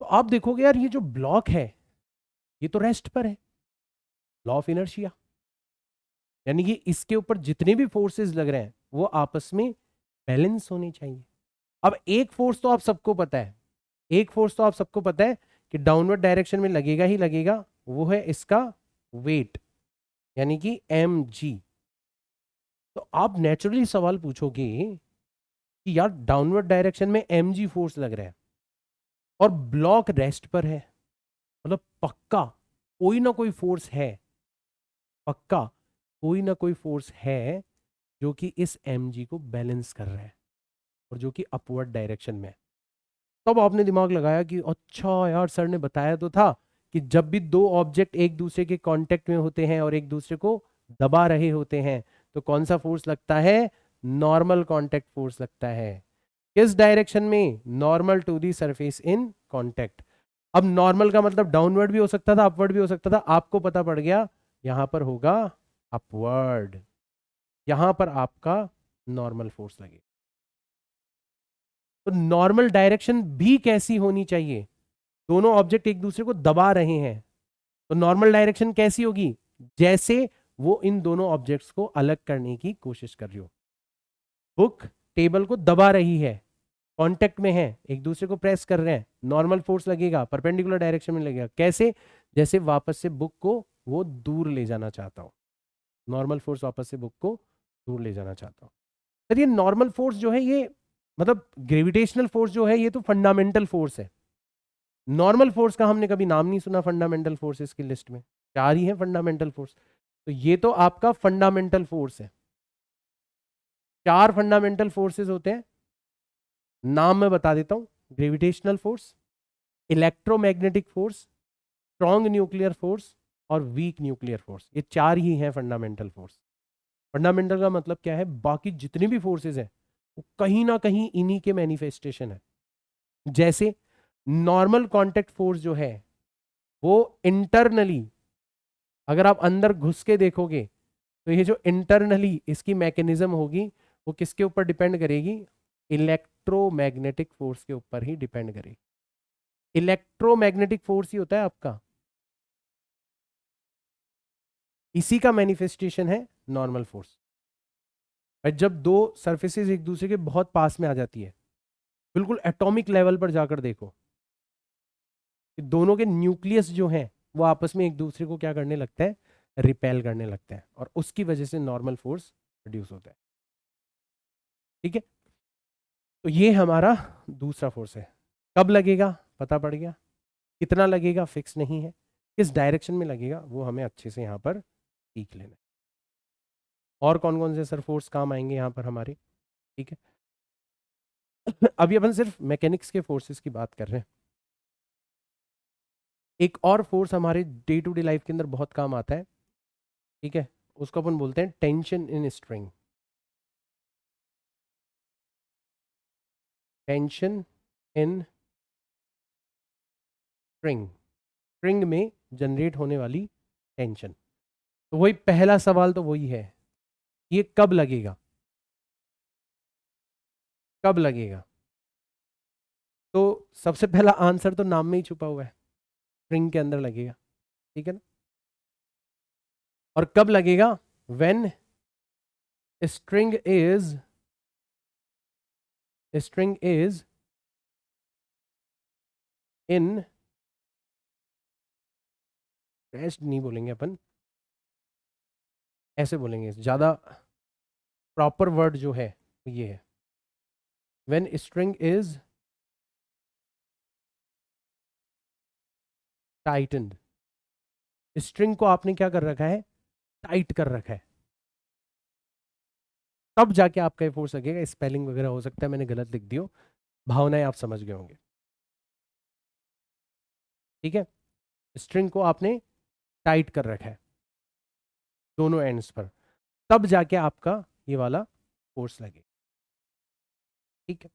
Speaker 1: तो आप देखोगे यार ये जो ब्लॉक है ये तो रेस्ट पर है, लॉ ऑफ इनर्शिया, यानी कि इसके ऊपर जितने भी फोर्सेस लग रहे हैं वो आपस में बैलेंस होने चाहिए। अब एक फोर्स तो आप सबको पता है, एक फोर्स तो आप सबको पता है कि डाउनवर्ड डायरेक्शन में लगेगा ही लगेगा, वो है इसका वेट, यानी कि mg। तो आप नेचुरली सवाल पूछोगे कि यार डाउनवर्ड डायरेक्शन में mg फोर्स लग रहा है और ब्लॉक रेस्ट पर है, मतलब पक्का कोई ना कोई फोर्स है, पक्का कोई ना कोई फोर्स है जो कि इस mg को बैलेंस कर रहा है और जो कि अपवर्ड डायरेक्शन में है। तब आपने दिमाग लगाया कि अच्छा यार सर ने बताया तो था कि जब भी दो ऑब्जेक्ट एक दूसरे के कांटेक्ट में होते हैं और एक दूसरे को दबा रहे होते हैं तो कौन सा फोर्स लगता है, नॉर्मल कांटेक्ट फोर्स लगता है। किस डायरेक्शन में, normal to the surface in contact. अब नॉर्मल का मतलब डाउनवर्ड भी हो सकता था, अपवर्ड भी हो सकता था, आपको पता पड़ गया यहां पर होगा अपवर्ड, यहां पर आपका नॉर्मल फोर्स लगेगा। तो नॉर्मल डायरेक्शन भी कैसी होनी चाहिए, दोनों ऑब्जेक्ट एक दूसरे को दबा रहे हैं तो नॉर्मल डायरेक्शन कैसी होगी, जैसे वो इन दोनों ऑब्जेक्ट्स को अलग करने की कोशिश कर रही हो। बुक टेबल को दबा रही है, कांटेक्ट में है, एक दूसरे को प्रेस कर रहे हैं, नॉर्मल फोर्स लगेगा, परपेंडिकुलर डायरेक्शन में लगेगा, कैसे, जैसे वापस से बुक को वो दूर ले जाना चाहता हो, नॉर्मल फोर्स वापस से बुक को दूर ले जाना चाहता हो। सर ये नॉर्मल फोर्स जो है ये, मतलब ग्रेविटेशनल फोर्स जो है ये तो फंडामेंटल फोर्स है, नॉर्मल फोर्स का हमने कभी नाम नहीं सुना फंडामेंटल फोर्सेस की लिस्ट में, चार ही है फंडामेंटल फोर्स। तो ये तो आपका फंडामेंटल फोर्स है, चार फंडामेंटल फोर्सेस होते हैं, नाम मैं बता देता हूं, gravitational force, electromagnetic force, strong nuclear force और वीक न्यूक्लियर फोर्स, ये चार ही हैं फंडामेंटल फोर्स। फंडामेंटल का मतलब क्या है, बाकी जितनी भी फोर्सेस हैं वो कहीं ना कहीं इन्हीं के मैनिफेस्टेशन है। जैसे नॉर्मल कांटेक्ट फोर्स जो है वो इंटरनली, अगर आप अंदर घुस के देखोगे तो ये जो इंटरनली इसकी मैकेनिज्म होगी वो किसके ऊपर डिपेंड करेगी, इलेक्ट्रोमैग्नेटिक फोर्स के ऊपर ही डिपेंड करेगी। इलेक्ट्रोमैग्नेटिक फोर्स ही होता है आपका, इसी का मैनिफेस्टेशन है नॉर्मल फोर्स। और जब दो सरफेसेस एक दूसरे के बहुत पास में आ जाती है, बिल्कुल एटॉमिक लेवल पर जाकर देखो कि दोनों के न्यूक्लियस जो हैं वो आपस में एक दूसरे को क्या करने लगता है, रिपेल करने लगता है, और उसकी वजह से नॉर्मल फोर्स प्रोड्यूस होता है। ठीक है, तो ये हमारा दूसरा फोर्स है। कब लगेगा पता पड़ गया, कितना लगेगा फिक्स नहीं है, किस डायरेक्शन में लगेगा वो हमें अच्छे से यहाँ पर सीख लेना है। और कौन कौन से सर फोर्स काम आएंगे यहाँ पर हमारे, ठीक है। अभी अपन सिर्फ मैकेनिक्स के फोर्सेस की बात कर रहे हैं। एक और फोर्स हमारे डे टू डे लाइफ के अंदर बहुत काम आता है, ठीक है, उसको अपन बोलते हैं tension in string. Tension in string, string में जनरेट होने वाली टेंशन। तो वही पहला सवाल तो वही है, ये कब लगेगा, कब लगेगा। तो सबसे पहला आंसर तो नाम में ही छुपा हुआ है, स्ट्रिंग के अंदर लगेगा, ठीक है ना। और कब लगेगा, when string is, string is in, rest नहीं बोलेंगे अपन, ऐसे बोलेंगे, ज्यादा प्रॉपर वर्ड जो है ये है, व्हेन स्ट्रिंग इज टाइटन्ड, स्ट्रिंग को आपने क्या कर रखा है, टाइट कर रखा है, तब जाके आपका ये फोर्स लगेगा। स्पेलिंग वगैरह हो सकता है मैंने गलत लिख दियो, भावनाएं आप समझ गए होंगे, ठीक है। स्ट्रिंग को आपने टाइट कर रखा है दोनों एंड्स पर, तब जाके आपका ये वाला फोर्स लगेगा, ठीक है।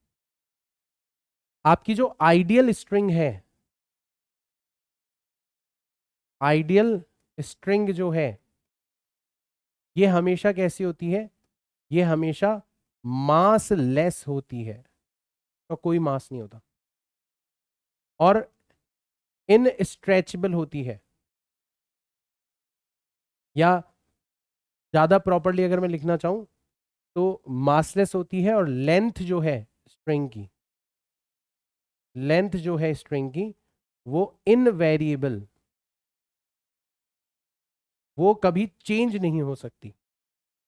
Speaker 1: आपकी जो आइडियल स्ट्रिंग है, आइडियल स्ट्रिंग जो है, ये हमेशा कैसी होती है, ये हमेशा मास लेस होती है, तो कोई मास नहीं होता, और इनस्ट्रेचेबल होती है, या ज्यादा प्रॉपरली अगर मैं लिखना चाहूं तो मासलेस होती है, और लेंथ जो है स्ट्रिंग की, लेंथ जो है स्ट्रिंग की वो इनवेरिएबल, वो कभी चेंज नहीं हो सकती।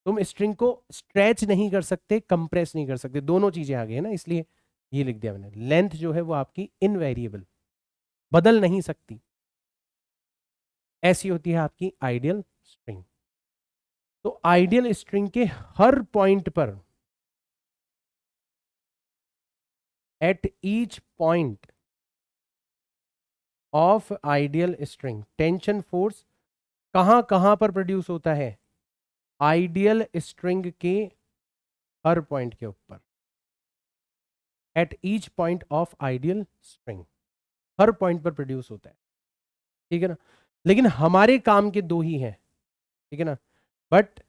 Speaker 1: तुम स्ट्रिंग को स्ट्रेच नहीं कर सकते, कंप्रेस नहीं कर सकते, दोनों चीजें आ गई है ना, इसलिए ये लिख दिया मैंने। लेंथ जो है वो आपकी इनवेरिएबल, बदल नहीं सकती, ऐसी होती है आपकी आइडियल स्ट्रिंग। तो आइडियल स्ट्रिंग के हर पॉइंट पर, at each point of ideal string, tension force कहां कहां पर प्रोड्यूस होता है, आइडियल स्ट्रिंग के हर पॉइंट के ऊपर, at each point of ideal string, her point पर प्रोड्यूस होता है, ठीक है ना। लेकिन हमारे काम के दो ही हैं, ठीक है ना, but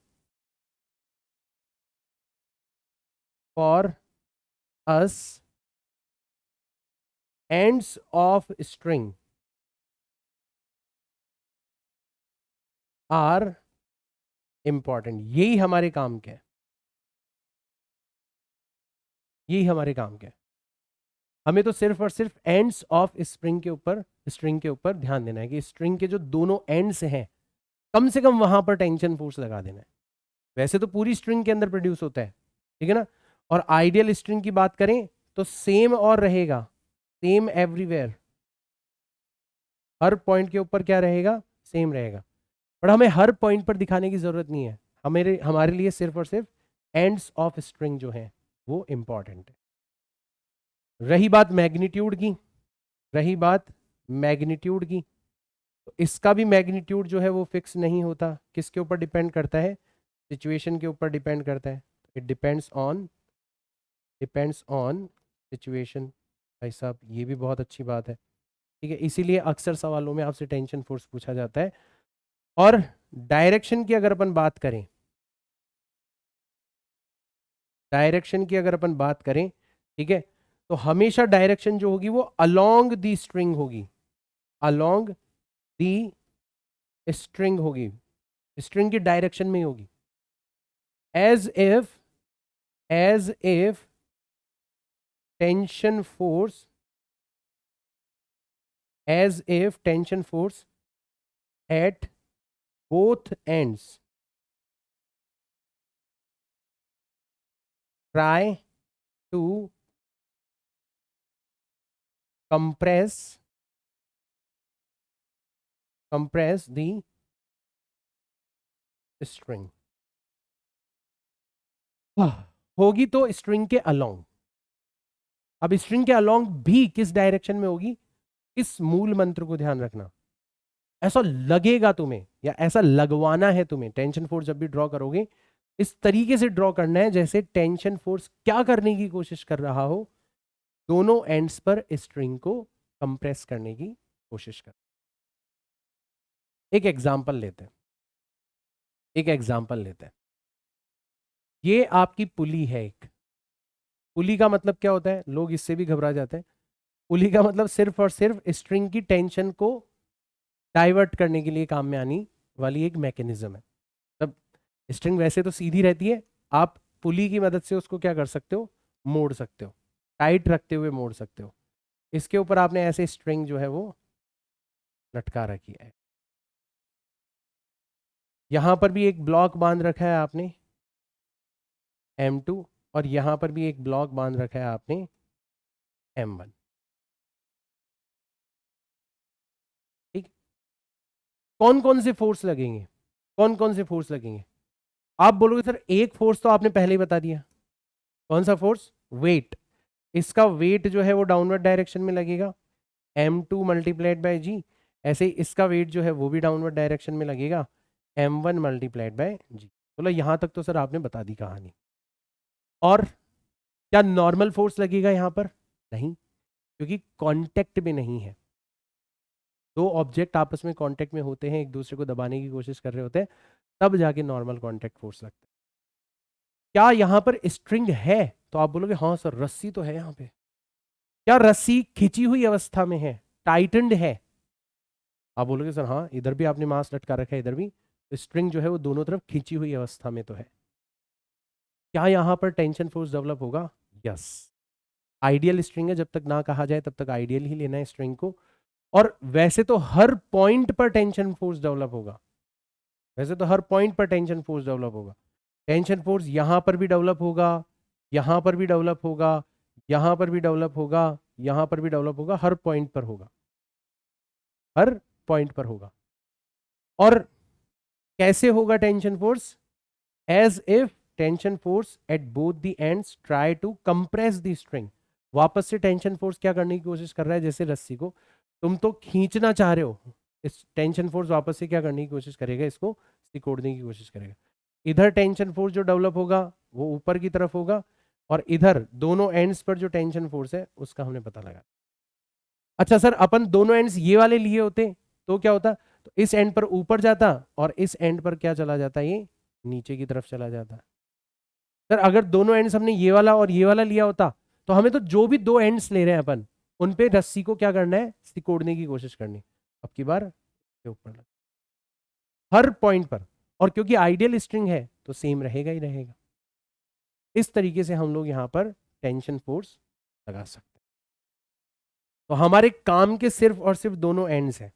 Speaker 1: for us ends of string are important, यही हमारे काम के है, यही हमारे काम के है। हमें तो सिर्फ और सिर्फ एंड्स ऑफ स्ट्रिंग के ऊपर, स्ट्रिंग के ऊपर ध्यान देना है कि स्ट्रिंग के जो दोनों एंड्स हैं कम से कम वहां पर टेंशन फोर्स लगा देना है। वैसे तो पूरी स्ट्रिंग के अंदर प्रोड्यूस होता है, ठीक है ना। और आइडियल स्ट्रिंग की बात करें तो सेम और रहेगा, सेम एवरीवेयर, हर पॉइंट के ऊपर क्या रहेगा, सेम रहेगा। पर हमें हर पॉइंट पर दिखाने की जरूरत नहीं है, हमारे लिए सिर्फ और सिर्फ एंड्स ऑफ स्ट्रिंग जो है वो इंपॉर्टेंट है। रही बात मैग्नीट्यूड की, रही बात मैग्नीट्यूड की, तो इसका भी मैग्नीट्यूड जो है वो फिक्स नहीं होता, किसके ऊपर डिपेंड करता है, सिचुएशन के ऊपर डिपेंड करता है। It depends on situation. भाई साहब ये भी बहुत अच्छी बात है, ठीक है, इसीलिए अक्सर सवालों में आपसे टेंशन फोर्स पूछा जाता है। और डायरेक्शन की अगर अपन बात करें, डायरेक्शन की अगर अपन बात करें, ठीक है, तो हमेशा डायरेक्शन जो होगी वो अलोंग दी स्ट्रिंग होगी, अलोंग दी स्ट्रिंग होगी, स्ट्रिंग की डायरेक्शन में ही होगी। As if tension force, as if tension force at both ends try to compress the string, होगी तो स्ट्रिंग के अलोंग। अब स्ट्रिंग के अलोंग भी किस डायरेक्शन में होगी, इस मूल मंत्र को ध्यान रखना। ऐसा लगेगा तुम्हें या ऐसा लगवाना है तुम्हें, टेंशन फोर्स जब भी ड्रॉ करोगे इस तरीके से ड्रॉ करना है जैसे टेंशन फोर्स क्या करने की कोशिश कर रहा हो, दोनों एंड्स पर स्ट्रिंग को कंप्रेस करने की कोशिश कर। एक एग्जांपल लेते हैं, एक एग्जांपल लेते हैं। ये आपकी पुली है एक, पुली का मतलब क्या होता है, लोग इससे भी घबरा जाते हैं। पुली का मतलब सिर्फ और सिर्फ स्ट्रिंग की टेंशन को डाइवर्ट करने के लिए काम में आने वाली एक मैकेनिज्म है। तब स्ट्रिंग वैसे तो सीधी रहती है, आप पुली की मदद से उसको क्या कर सकते हो, मोड़ सकते हो, टाइट रखते हुए मोड़ सकते हो। इसके ऊपर आपने ऐसे स्ट्रिंग जो है वो लटका रखी है, यहां पर भी एक ब्लॉक बांध रखा है आपने M2, और यहां पर भी एक ब्लॉक बांध रखा है आपने M1। ठीक, कौन कौन से फोर्स लगेंगे, कौन कौन से फोर्स लगेंगे? आप बोलोगे सर एक फोर्स तो आपने पहले ही बता दिया, कौन सा फोर्स? वेट। इसका वेट जो है वो डाउनवर्ड डायरेक्शन में लगेगा, M2 मल्टीप्लाइड बाय जी। ऐसे ही इसका वेट जो है वो भी डाउनवर्ड डायरेक्शन में लगेगा, M1 मल्टीप्लाइड बाय जी। बोला यहां तक तो सर आपने बता दी कहानी। और क्या नॉर्मल फोर्स लगेगा यहां पर? नहीं, क्योंकि कांटेक्ट में नहीं है। दो ऑब्जेक्ट आपस में कांटेक्ट में होते हैं, एक दूसरे को दबाने की कोशिश कर रहे होते हैं, तब जाके नॉर्मल कांटेक्ट फोर्स लगता है। क्या यहां पर स्ट्रिंग है? तो आप बोलोगे हाँ सर रस्सी तो है यहां पे। क्या रस्सी खिंची हुई अवस्था में है, टाइटन्ड है? आप बोलोगे सर हाँ, इधर भी आपने मास लटका रखा है, इधर भी। स्ट्रिंग जो है वो दोनों तरफ खिंची हुई अवस्था में तो है। क्या यहां पर टेंशन फोर्स डेवलप होगा? यस। आइडियल स्ट्रिंग है, जब तक ना कहा जाए तब तक आइडियल ही लेना है स्ट्रिंग को। और वैसे तो हर पॉइंट पर टेंशन फोर्स डेवलप होगा, वैसे तो हर पॉइंट पर टेंशन फोर्स डेवलप होगा। टेंशन फोर्स यहां पर भी डेवलप होगा, यहां पर भी डेवलप होगा, यहां पर भी डेवलप होगा, यहां पर भी डेवलप होगा, हर पॉइंट पर होगा, हर पॉइंट पर होगा। और कैसे होगा tension force? As if tension force at both the ends try to compress the string. वापस से टेंशन फोर्स क्या करने की कोशिश कर रहा है? जैसे रस्सी को तुम तो खींचना चाह रहे हो, इस टेंशन फोर्स वापस से क्या करने की कोशिश करेगा? इसको सिकोड़ने की कोशिश करेगा। इधर टेंशन फोर्स जो डेवलप होगा वो ऊपर की तरफ होगा, और इधर दोनों एंड्स पर जो टेंशन फोर्स है उसका हमने पता लगा। अच्छा सर, अपन दोनों एंड्स ये वाले लिए होते तो क्या होता? तो इस एंड पर ऊपर जाता और इस एंड पर क्या चला जाता? ये नीचे की तरफ चला जाता। सर अगर दोनों एंड्स हमने ये वाला और ये वाला लिया होता, तो हमें तो जो भी दो एंड्स ले रहे हैं अपन, उन पे रस्सी को क्या करना है? सिकोड़ने की कोशिश करनी। अब की बार के ऊपर लग, हर पॉइंट पर। और क्योंकि आइडियल स्ट्रिंग है तो सेम रहेगा ही रहेगा। इस तरीके से हम लोग यहां पर टेंशन फोर्स लगा सकते हैं। तो हमारे काम के सिर्फ और सिर्फ दोनों एंड्स हैं।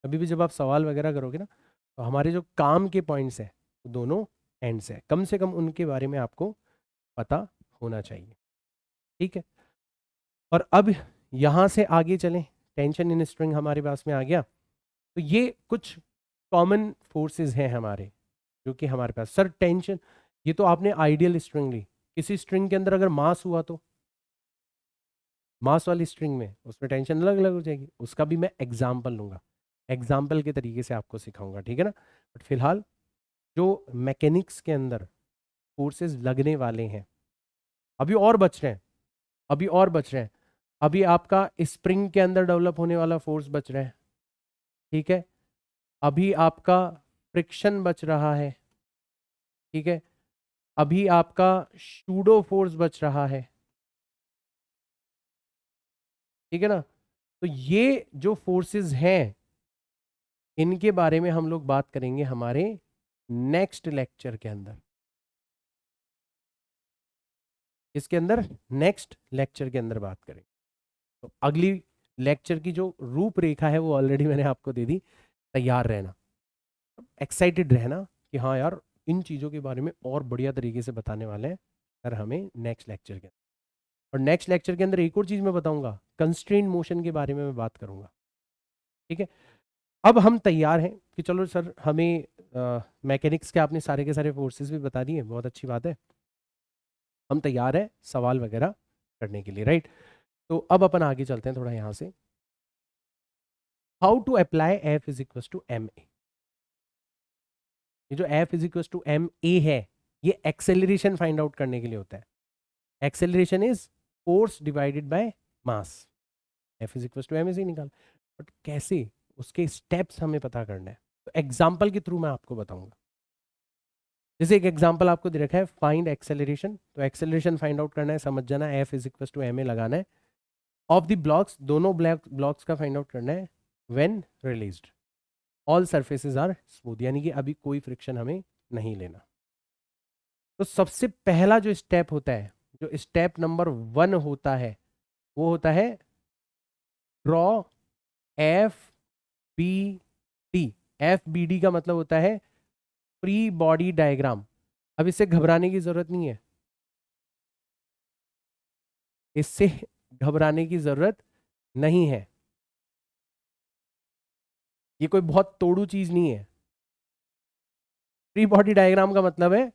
Speaker 1: अभी भी जब आप सवाल वगैरह करोगे ना, तो हमारे जो काम के पॉइंट्स हैं वो दोनों एंड्स हैं, कम से कम उनके बारे में आपको पता होना चाहिए। ठीक है, और अब यहां से आगे चलें। टेंशन इन स्ट्रिंग हमारे पास में आ गया। तो ये कुछ कॉमन फोर्सेस हैं हमारे, जो कि हमारे पास। सर टेंशन, ये तो आपने आइडियल स्ट्रिंग ली, किसी स्ट्रिंग के अंदर अगर मास हुआ तो मास वाली स्ट्रिंग में उसमें टेंशन अलग अलग हो जाएगी। उसका भी मैं एग्जाम्पल लूंगा, एग्जाम्पल के तरीके से आपको सिखाऊंगा, ठीक है ना। बट फिलहाल जो मैकेनिक्स के अंदर फोर्सेस लगने वाले हैं, अभी और बच रहे हैं, अभी और बच रहे हैं। अभी आपका स्प्रिंग के अंदर डेवलप होने वाला फोर्स बच रहा है, ठीक है। अभी आपका फ्रिक्शन बच रहा है, ठीक है। अभी आपका शूडो फोर्स बच रहा है, ठीक है ना। तो ये जो फोर्सेस हैं, इनके बारे में हम लोग बात करेंगे हमारे नेक्स्ट लेक्चर के अंदर। इसके अंदर नेक्स्ट लेक्चर के अंदर बात करेंगे। तो अगली लेक्चर की जो रूपरेखा है वो ऑलरेडी मैंने आपको दे दी। तैयार रहना, एक्साइटेड रहना कि हाँ यार, इन चीज़ों के बारे में और बढ़िया तरीके से बताने वाले हैं सर हमें नेक्स्ट लेक्चर के अंदर। और नेक्स्ट लेक्चर के अंदर एक और चीज़ मैं बताऊंगा, कंस्ट्रेंट मोशन के बारे में मैं बात करूंगा, ठीक है। अब हम तैयार हैं कि चलो सर, हमें मैकेनिक्स के आपने सारे के सारे फोर्सेस भी बता दिए, बहुत अच्छी बात है। हम तैयार हैं सवाल वगैरह करने के लिए, राइट। तो अब अपन आगे चलते हैं थोड़ा यहाँ से। How to apply f is equal to m a. ये जो f is equal to m a है, ये एक्सेलरेशन फाइंड आउट करने के लिए होता है। Acceleration is force divided by mass. F is equal to m is ही निकाल, बट कैसे, उसके स्टेप्स हमें पता करना है। तो एग्जाम्पल के थ्रू मैं आपको बताऊंगा। जैसे एक एग्जाम्पल आपको दे रखा है, फाइंड एक्सेलरेशन। तो एक्सेलरेशन फाइंड आउट करना है, समझ जाना, f is equal to m a लगाना है। ऑफ द ब्लॉक्स, दोनों ब्लॉक्स का फाइंड आउट करना है। When released all surfaces are smooth, यानी कि अभी कोई फ्रिक्शन हमें नहीं लेना। तो सबसे पहला जो स्टेप होता है, जो स्टेप नंबर 1 होता है, वो होता है draw F B D. F B D का मतलब होता है फ्री बॉडी डायग्राम। अब इससे घबराने की जरूरत नहीं है, इससे घबराने की जरूरत नहीं है, ये कोई बहुत तोड़ू चीज नहीं है। फ्री बॉडी डायग्राम का मतलब है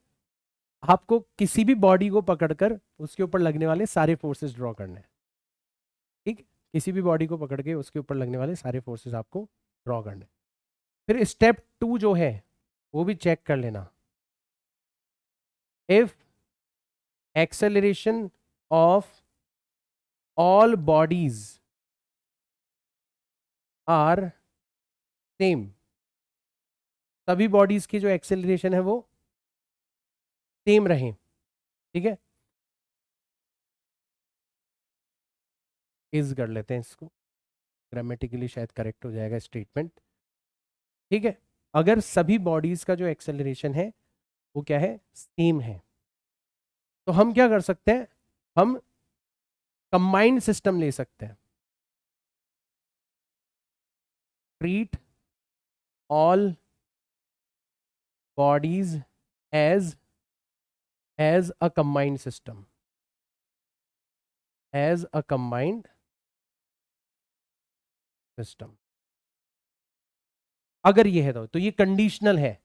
Speaker 1: आपको किसी भी बॉडी को पकड़कर उसके ऊपर लगने वाले सारे फोर्सेस ड्रॉ करने हैं। ठीक, किसी भी बॉडी को पकड़ के उसके ऊपर लगने वाले सारे फोर्सेस आपको ड्रॉ करने हैं। फिर स्टेप 2 जो है वो भी चेक कर लेना। If acceleration of all bodies are same, सभी बॉडीज की जो एक्सेलरेशन है वो सेम रहे। ठीक है, इज कर लेते हैं इसको, ग्रामेटिकली शायद करेक्ट हो जाएगा स्टेटमेंट। ठीक है, अगर सभी बॉडीज का जो एक्सेलरेशन है वो क्या है, सेम है, तो हम क्या कर सकते हैं, हम कंबाइंड सिस्टम ले सकते हैं। Treat all bodies as as a combined system, as a combined system. अगर ये है तो ये कंडीशनल है,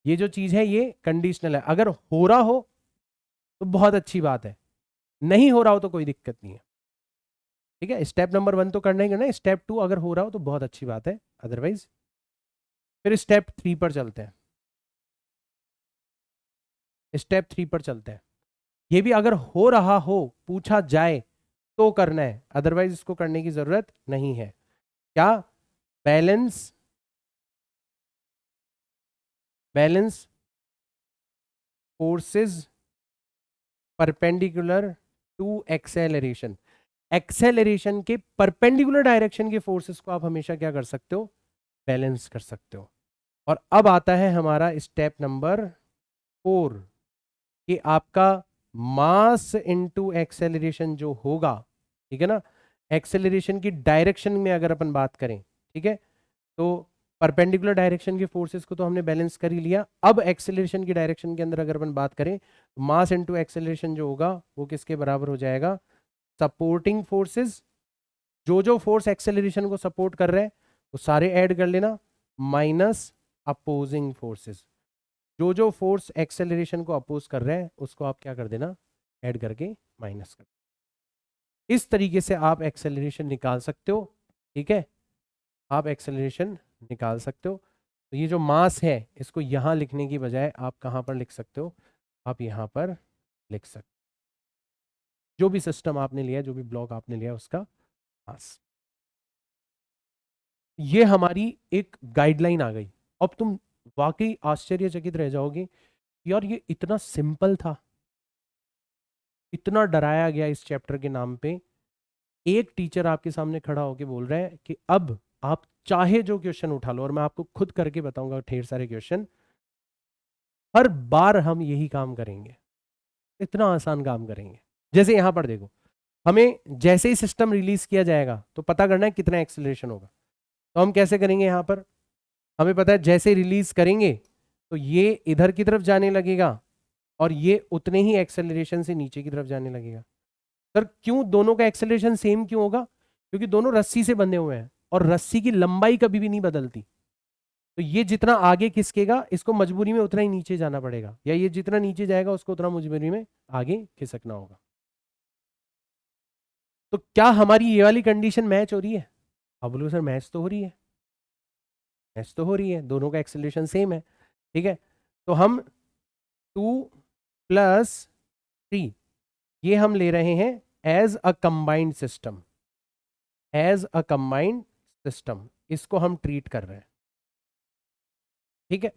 Speaker 1: ये जो चीज है ये कंडीशनल है। अगर हो रहा हो तो बहुत अच्छी बात है, नहीं हो रहा हो तो कोई दिक्कत नहीं है। ठीक है, स्टेप नंबर 1 तो करना ही करना है, स्टेप 2 अगर हो रहा हो तो बहुत अच्छी बात है, अदरवाइज फिर स्टेप 3 पर चलते हैं। स्टेप 3 पर चलते हैं, ये भी अगर हो रहा हो, पूछा जाए तो करना है, अदरवाइज इसको करने की जरूरत नहीं है। क्या, balance balance forces perpendicular to acceleration. Acceleration के परपेंडिकुलर डायरेक्शन के फोर्सेस को आप हमेशा क्या कर सकते हो, बैलेंस कर सकते हो। और अब आता है हमारा स्टेप नंबर 4 कि आपका मास इनटू एक्सेलरेशन जो होगा, ठीक है ना, एक्सेलरेशन की डायरेक्शन में अगर अपन बात करें, ठीक है, तो परपेंडिकुलर डायरेक्शन के फोर्सेस को तो हमने बैलेंस कर ही लिया। अब एक्सेलरेशन की डायरेक्शन के अंदर अगर अपन बात करें, मास इनटू एक्सेलरेशन जो होगा वो किसके बराबर हो जाएगा, सपोर्टिंग फोर्सेस, जो जो फोर्स एक्सेलरेशन को सपोर्ट कर रहे हैं वो सारे ऐड कर लेना, माइनस अपोजिंग फोर्सेस, जो जो फोर्स एक्सेलरेशन को अपोज कर रहे हैं उसको आप क्या कर देना, ऐड करके माइनस कर। इस तरीके से आप एक्सेलरेशन निकाल सकते हो। ठीक है, आप एक्सेलरेशन निकाल सकते हो। तो ये जो मास है इसको यहां लिखने की बजाय आप कहां पर लिख सकते हो, आप यहां पर लिख सकते हो। जो भी सिस्टम आपने लिया, जो भी ब्लॉक आपने लिया उसका मास। ये हमारी एक गाइडलाइन आ गई। अब तुम वाकई आश्चर्यचकित रह जाओगे, यार ये इतना सिंपल था, इतना डराया गया इस चैप्टर के नाम पे। एक टीचर आपके सामने खड़ा होकर बोल रहा है कि अब आप चाहे जो क्वेश्चन उठा लो, और मैं आपको खुद करके बताऊंगा ढेर सारे क्वेश्चन, हर बार हम यही काम करेंगे, इतना आसान काम करेंगे। जैसे यहां पर देखो, हमें जैसे ही सिस्टम रिलीज किया जाएगा तो पता करना है कितना एक्सेलरेशन होगा। तो हम कैसे करेंगे, यहां पर हमें पता है जैसे रिलीज करेंगे तो ये इधर की तरफ जाने लगेगा और ये उतने ही एक्सेलरेशन से नीचे की तरफ जाने लगेगा। सर क्यों, दोनों का एक्सेलरेशन सेम क्यों होगा, क्योंकि दोनों रस्सी से बंधे हुए हैं और रस्सी की लंबाई कभी भी नहीं बदलती। तो ये जितना आगे खिसकेगा इसको मजबूरी में उतना ही नीचे जाना पड़ेगा, या ये जितना नीचे जाएगा उसको उतना मजबूरी में आगे खिसकना होगा। तो क्या हमारी ये वाली कंडीशन मैच हो रही है? अब बोलो सर मैच तो हो रही है, मैच तो हो रही है, दोनों का एक्सेलरेशन सेम है। ठीक है, तो हम 2 + 3 ये हम ले रहे हैं as a combined system, as a combined system, इसको हम ट्रीट कर रहे हैं। ठीक है,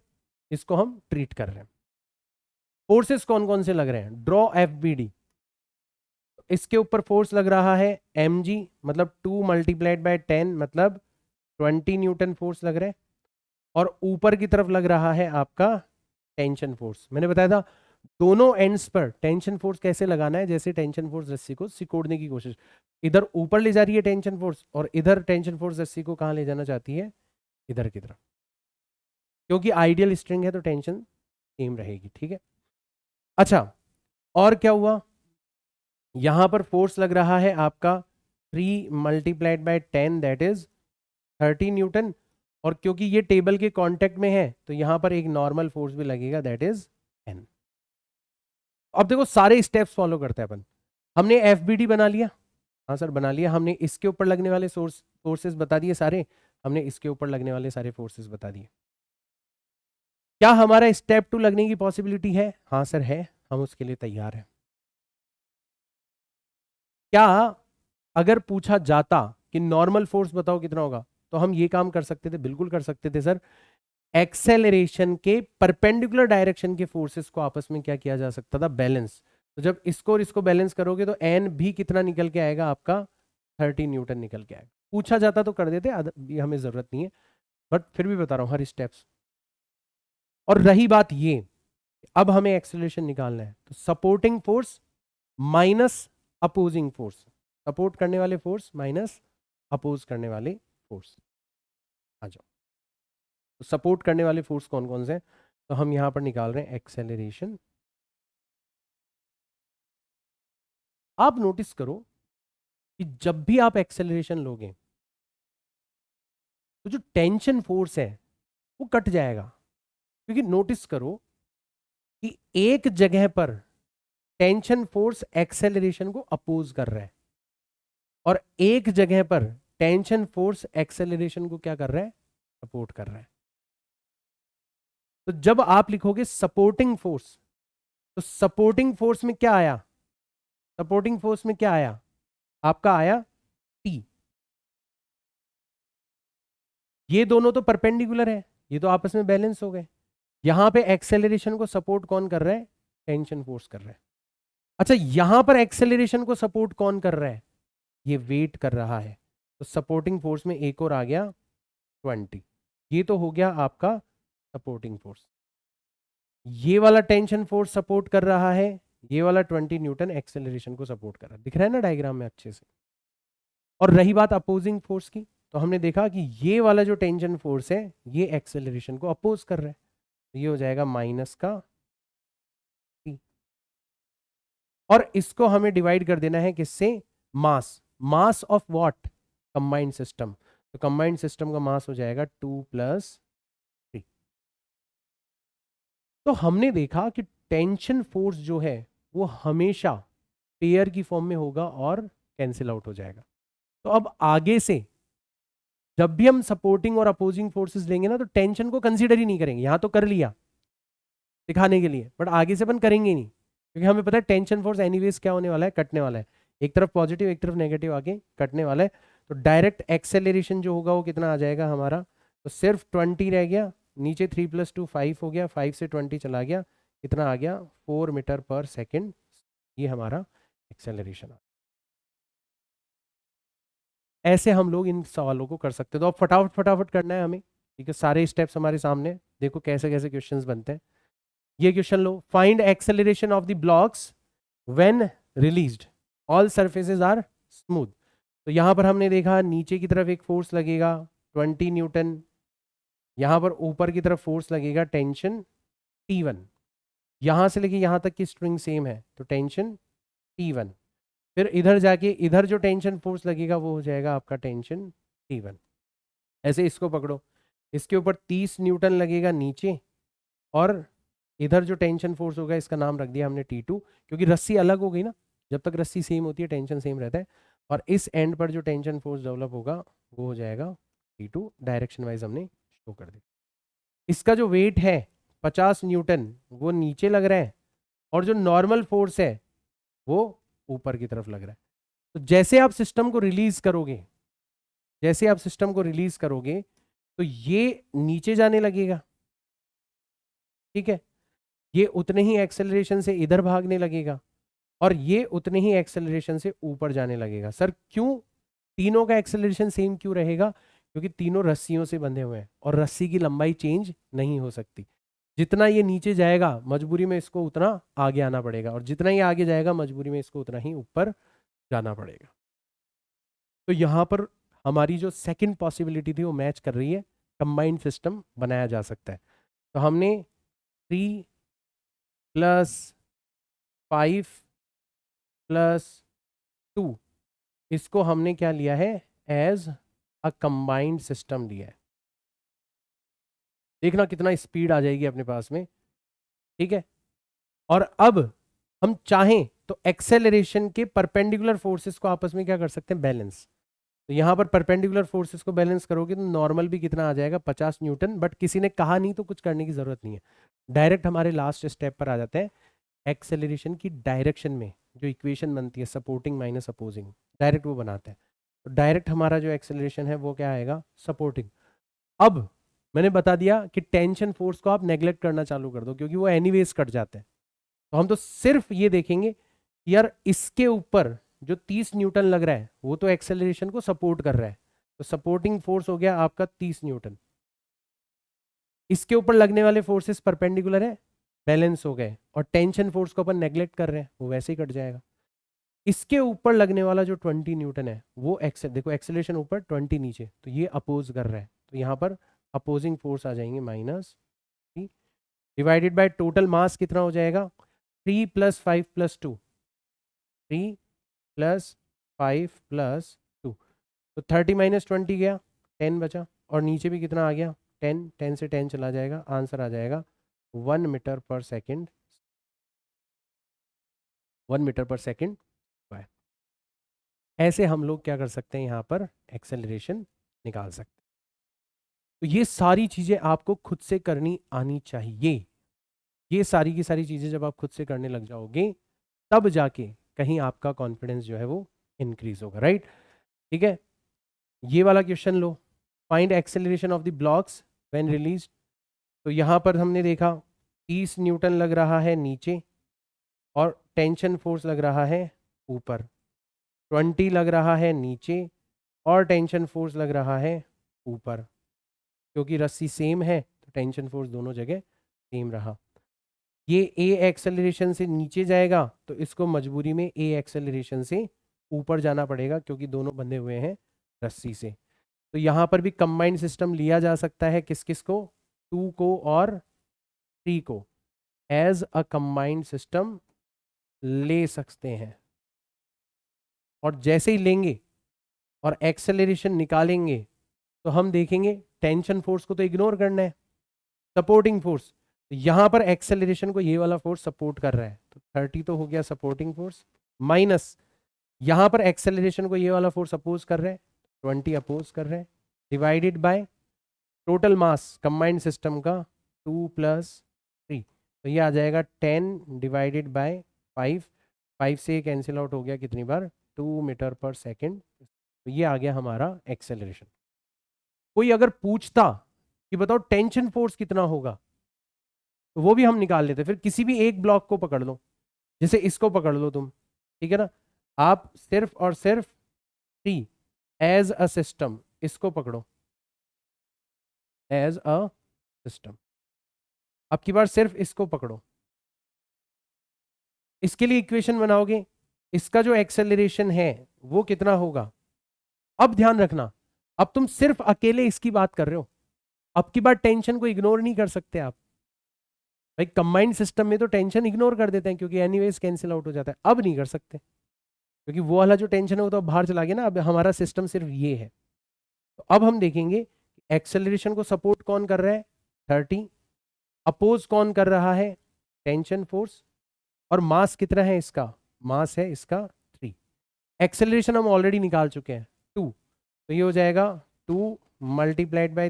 Speaker 1: इसको हम ट्रीट कर रहे हैं। फोर्सेस कौन कौन से लग रहे हैं, ड्रॉ FBD। इसके ऊपर फोर्स लग रहा है mg, मतलब 2 × 10 मतलब 20 न्यूटन फोर्स लग रहा है। और ऊपर की तरफ लग रहा है आपका टेंशन फोर्स। मैंने बताया था दोनों एंड्स पर टेंशन फोर्स कैसे लगाना है, जैसे टेंशन फोर्स रस्सी को सिकोड़ने की कोशिश, इधर ऊपर ले जा रही है टेंशन फोर्स, और इधर टेंशन फोर्स रस्सी को कहां ले जाना चाहती है, इधर की तरफ। क्योंकि आइडियल स्ट्रिंग है तो टेंशन सेम रहेगी। ठीक है, अच्छा और क्या हुआ, यहां पर फोर्स लग रहा है आपका 3 multiplied by 10 that is 30 Newton. और क्योंकि ये टेबल के कांटेक्ट में है तो यहां पर एक नॉर्मल फोर्स भी लगेगा दैट इज n। अब देखो सारे स्टेप्स फॉलो करते हैं अपन। हमने एफबीडी बना लिया, हाँ सर बना लिया। हमने इसके ऊपर लगने वाले फोर्सेस बता दिए सारे, हमने इसके ऊपर लगने वाले सारे फोर्सेस बता दिए। क्या हमारा स्टेप 2 लगने की पॉसिबिलिटी है? हाँ सर है, हम उसके लिए तैयार हैं। क्या अगर पूछा जाता कि नॉर्मल फोर्स बताओ कितना होगा, तो हम ये काम कर सकते थे? बिल्कुल कर सकते थे सर। एक्सेलरेशन के परपेंडिकुलर डायरेक्शन के फोर्सेस को आपस में क्या किया जा सकता था? बैलेंस। तो जब इसको और इसको बैलेंस करोगे तो एन भी कितना निकल के आएगा आपका? 30 न्यूटन निकल के आएगा। पूछा जाता तो कर देते, ये हमें जरूरत नहीं है, बट फिर भी बता रहा हूं हर स्टेप्स। और रही बात ये, अब हमें एक्सेलरेशन निकालना है, तो supporting force minus opposing force, support करने वाले फोर्स माइनस अपोज करने वाले फोर्स। आ जाओ, तो सपोर्ट करने वाले फोर्स कौन कौन से हैं? तो हम यहां पर निकाल रहे हैं एक्सेलरेशन। आप नोटिस करो कि जब भी आप एक्सेलरेशन लोगे तो जो टेंशन फोर्स है वो कट जाएगा। क्योंकि नोटिस करो कि एक जगह पर टेंशन फोर्स एक्सेलरेशन को अपोज कर रहा है और एक जगह पर टेंशन फोर्स एक्सेलरेशन को क्या कर रहा है? सपोर्ट कर रहा है। तो जब आप लिखोगे सपोर्टिंग फोर्स, तो सपोर्टिंग फोर्स में क्या आया? सपोर्टिंग फोर्स में क्या आया? आपका आया टी। ये दोनों तो परपेंडिकुलर है, ये तो आपस में बैलेंस हो गए। यहां पे एक्सेलरेशन को सपोर्ट कौन कर रहा है? टेंशन फोर्स कर रहा है। अच्छा, यहां पर एक्सेलरेशन को सपोर्ट कौन कर रहा है? ये वेट कर रहा है। तो सपोर्टिंग फोर्स में एक और आ गया 20। ये तो हो गया आपका सपोर्टिंग फोर्स। ये वाला टेंशन फोर्स सपोर्ट कर रहा है, ये वाला 20 न्यूटन एक्सेलरेशन को सपोर्ट कर रहा है। दिख रहा है ना डायग्राम में अच्छे से? और रही बात अपोजिंग फोर्स की, तो हमने देखा कि ये वाला जो टेंशन फोर्स है ये एक्सेलरेशन को अपोज कर रहा है। तो ये हो जाएगा माइनस का T। और इसको हमें डिवाइड कर देना है किससे? Mass. Mass of what? Combined system. तो कंबाइंड सिस्टम का मास हो जाएगा 2+3। तो हमने देखा कि टेंशन फोर्स जो है वो हमेशा पेयर की फॉर्म में होगा और कैंसिल आउट हो जाएगा। तो अब आगे से जब भी हम सपोर्टिंग और अपोजिंग फोर्सेस लेंगे ना, तो टेंशन को कंसीडर ही नहीं करेंगे। यहां तो कर लिया दिखाने के लिए, बट आगे से अपन करेंगे नहीं, क्योंकि हमें पता है टेंशन फोर्स एनीवेज क्या होने वाला है? कटने वाला है। एक तरफ पॉजिटिव एक तरफ नेगेटिव आके कटने वाला है। तो डायरेक्ट एक्सेलरेशन जो होगा वो कितना आ जाएगा हमारा? तो सिर्फ 20 रह गया, नीचे 3+2 5 हो गया, 5 से 20 चला गया, कितना आ गया? 4 मीटर पर सेकेंड। ये हमारा एक्सेलरेशन। ऐसे हम लोग इन सवालों को कर सकते हैं। तो अब फटाफट फटाफट करना है हमें, ठीक है? सारे स्टेप्स हमारे सामने, देखो कैसे कैसे क्वेश्चंस बनते हैं। ये क्वेश्चन लो, find acceleration of the blocks when released, all surfaces are smooth. तो यहां पर हमने देखा नीचे की तरफ एक फोर्स लगेगा 20 न्यूटन, यहां पर ऊपर की तरफ फोर्स लगेगा टेंशन T1। यहां से लेके यहां तक की स्ट्रिंग सेम है तो टेंशन T1। फिर इधर जाके इधर जो टेंशन फोर्स लगेगा वो हो जाएगा आपका टेंशन T1। ऐसे इसको पकड़ो, इसके ऊपर 30 न्यूटन लगेगा नीचे, और इधर जो टेंशन फोर्स होगा इसका नाम रख दिया हमने T2, क्योंकि रस्सी अलग हो गई ना। जब तक रस्सी सेम होती है टेंशन सेम रहता है। और इस एंड पर जो टेंशन फोर्स डेवलप होगा वो हो जाएगा T2। डायरेक्शन वाइज हमने शो कर दिया। इसका जो वेट है 50 न्यूटन वो नीचे लग रहा है, और जो नॉर्मल फोर्स है वो ऊपर की तरफ लग रहा है। तो जैसे आप सिस्टम को रिलीज करोगे, जैसे आप सिस्टम को रिलीज करोगे तो ये नीचे जाने लगेगा, ठीक है? ये उतने ही एक्सेलरेशन से इधर भागने लगेगा, और ये उतने ही एक्सेलरेशन से ऊपर जाने लगेगा। सर क्यों? तीनों का एक्सेलरेशन सेम क्यों रहेगा? क्योंकि तीनों रस्सियों से बंधे हुए हैं और रस्सी की लंबाई चेंज नहीं हो सकती। जितना ये नीचे जाएगा मजबूरी में इसको उतना आगे आना पड़ेगा, और जितना ही आगे जाएगा मजबूरी में इसको उतना ही ऊपर जाना पड़ेगा। तो यहां पर हमारी जो सेकंड पॉसिबिलिटी थी वो मैच कर रही है, कंबाइंड सिस्टम बनाया जा सकता है। तो हमने 3+5 प्लस 2, इसको हमने क्या लिया है, एज अ कंबाइंड सिस्टम लिया है। देखना कितना स्पीड आ जाएगी अपने पास में, ठीक है। और अब हम चाहें तो एक्सेलरेशन के परपेंडिकुलर फोर्सेस को आपस में क्या कर सकते हैं, बैलेंस। तो यहां पर परपेंडिकुलर फोर्सेस को बैलेंस करोगे तो नॉर्मल भी कितना आ जाएगा, 50 न्यूटन। बट किसी ने कहा नहीं तो कुछ करने की जरूरत नहीं है, डायरेक्ट हमारे लास्ट स्टेप पर आ जाते हैं। एक्सेलरेशन की डायरेक्शन में जो इक्वेशन बनती है, सपोर्टिंग माइनस अपोजिंग, डायरेक्ट वो बनाते हैं। तो डायरेक्ट हमारा जो एक्सेलरेशन है वो क्या आएगा, सपोर्टिंग। अब मैंने बता दिया कि टेंशन फोर्स को आप नेग्लेक्ट करना चालू कर दो, क्योंकि वो एनीवेज कट जाते हैं। तो हम तो सिर्फ ये देखेंगे कि यार इसके ऊपर जो 30 न्यूटन लग रहा है वो तो एक्सेलरेशन को सपोर्ट कर रहा है, तो सपोर्टिंग फोर्स हो गया आपका 30 न्यूटन। इसके ऊपर लगने वाले फोर्सेस परपेंडिकुलर है, बैलेंस हो गए, और टेंशन फोर्स को अपन नेग्लेक्ट कर रहे हैं, वो वैसे ही कट जाएगा। इसके ऊपर लगने वाला जो 20 न्यूटन है वो देखो एक्सेलरेशन ऊपर 20 नीचे, तो ये अपोज कर रहा है, तो यहाँ पर अपोजिंग फोर्स आ जाएंगे minus, divided by total mass कितना हो जाएगा, 3 + 5 + 2, 3 + 5 + 2, तो 30 - 20 गया, 10 बचा, और नीचे भी कितना आ गया, 10, 10 से 10 चला जाएगा, आंसर आ जाएगा 1 मीटर पर सेकेंड, 1 मीटर पर सेकेंड स्क्वायर। ऐसे हम लोग क्या कर सकते हैं, यहाँ पर एक्सेलरेशन निकाल सकते हैं। तो ये सारी चीजें आपको खुद से करनी आनी चाहिए। ये सारी की सारी चीजें जब आप खुद से करने लग जाओगे तब जाके कहीं आपका कॉन्फिडेंस जो है वो इंक्रीज होगा, राइट। ठीक है, ये वाला क्वेश्चन लो, find acceleration of the blocks when release. तो यहां पर हमने देखा 30 न्यूटन लग रहा है नीचे, और टेंशन फोर्स लग रहा है ऊपर, 20 लग रहा है नीचे, और टेंशन फोर्स लग रहा है ऊपर। क्योंकि रस्सी सेम है तो टेंशन फोर्स दोनों जगह सेम रहा। ये ए एक्सेलरेशन से नीचे जाएगा तो इसको मजबूरी में ए एक्सेलरेशन से ऊपर जाना पड़ेगा, क्योंकि दोनों बंधे हुए हैं रस्सी से। तो यहां पर भी कंबाइंड सिस्टम लिया जा सकता है, किस किस को, 2 को और 3 को एज अ कंबाइंड सिस्टम ले सकते हैं। और जैसे ही लेंगे और एक्सेलरेशन निकालेंगे तो हम देखेंगे टेंशन फोर्स को तो इग्नोर करना है, सपोर्टिंग फोर्स, यहां पर एक्सेलरेशन को ये वाला फोर्स सपोर्ट कर रहा है, तो 30 तो हो गया सपोर्टिंग फोर्स, माइनस यहां पर एक्सेलरेशन को ये वाला फोर्स अपोज कर रहे हैं, 20 अपोज कर रहे हैं, divided by total mass combined system का 2 + 3, तो ये आ जाएगा 10 डिवाइडेड बाय 5, 5 से कैंसिल आउट हो गया कितनी बार, 2 मीटर पर सेकेंड। तो ये आ गया हमारा एक्सेलरेशन। कोई अगर पूछता कि बताओ टेंशन फोर्स कितना होगा, तो वो भी हम निकाल लेते। फिर किसी भी एक ब्लॉक को पकड़ लो, जैसे इसको पकड़ लो तुम, ठीक है ना, आप सिर्फ और सिर्फ टी एज अ सिस्टम इसको पकड़ो, एज अ सिस्टम। अब की बार सिर्फ इसको पकड़ो, इसके लिए इक्वेशन बनाओगे, इसका जो एक्सेलरेशन है वो कितना होगा। अब ध्यान रखना, अब तुम सिर्फ अकेले इसकी बात कर रहे हो, अब की बार टेंशन को इग्नोर नहीं कर सकते आप। भाई कंबाइंड सिस्टम में तो टेंशन इग्नोर कर देते हैं, क्योंकि एनीवेज कैंसिल आउट हो जाता है, अब नहीं कर सकते, क्योंकि वो वाला जो टेंशन है वो तो बाहर चला गया ना, अब हमारा सिस्टम सिर्फ ये है। तो अब हम देखेंगे एक्सेलरेशन को सपोर्ट कौन कर रहा है, 30, अपोज कौन कर रहा है, टेंशन फोर्स, और मास कितना है इसका, मास है इसका 3। एक्सेलरेशन हम ऑलरेडी निकाल चुके हैं 2, तो ये हो जाएगा 2 ×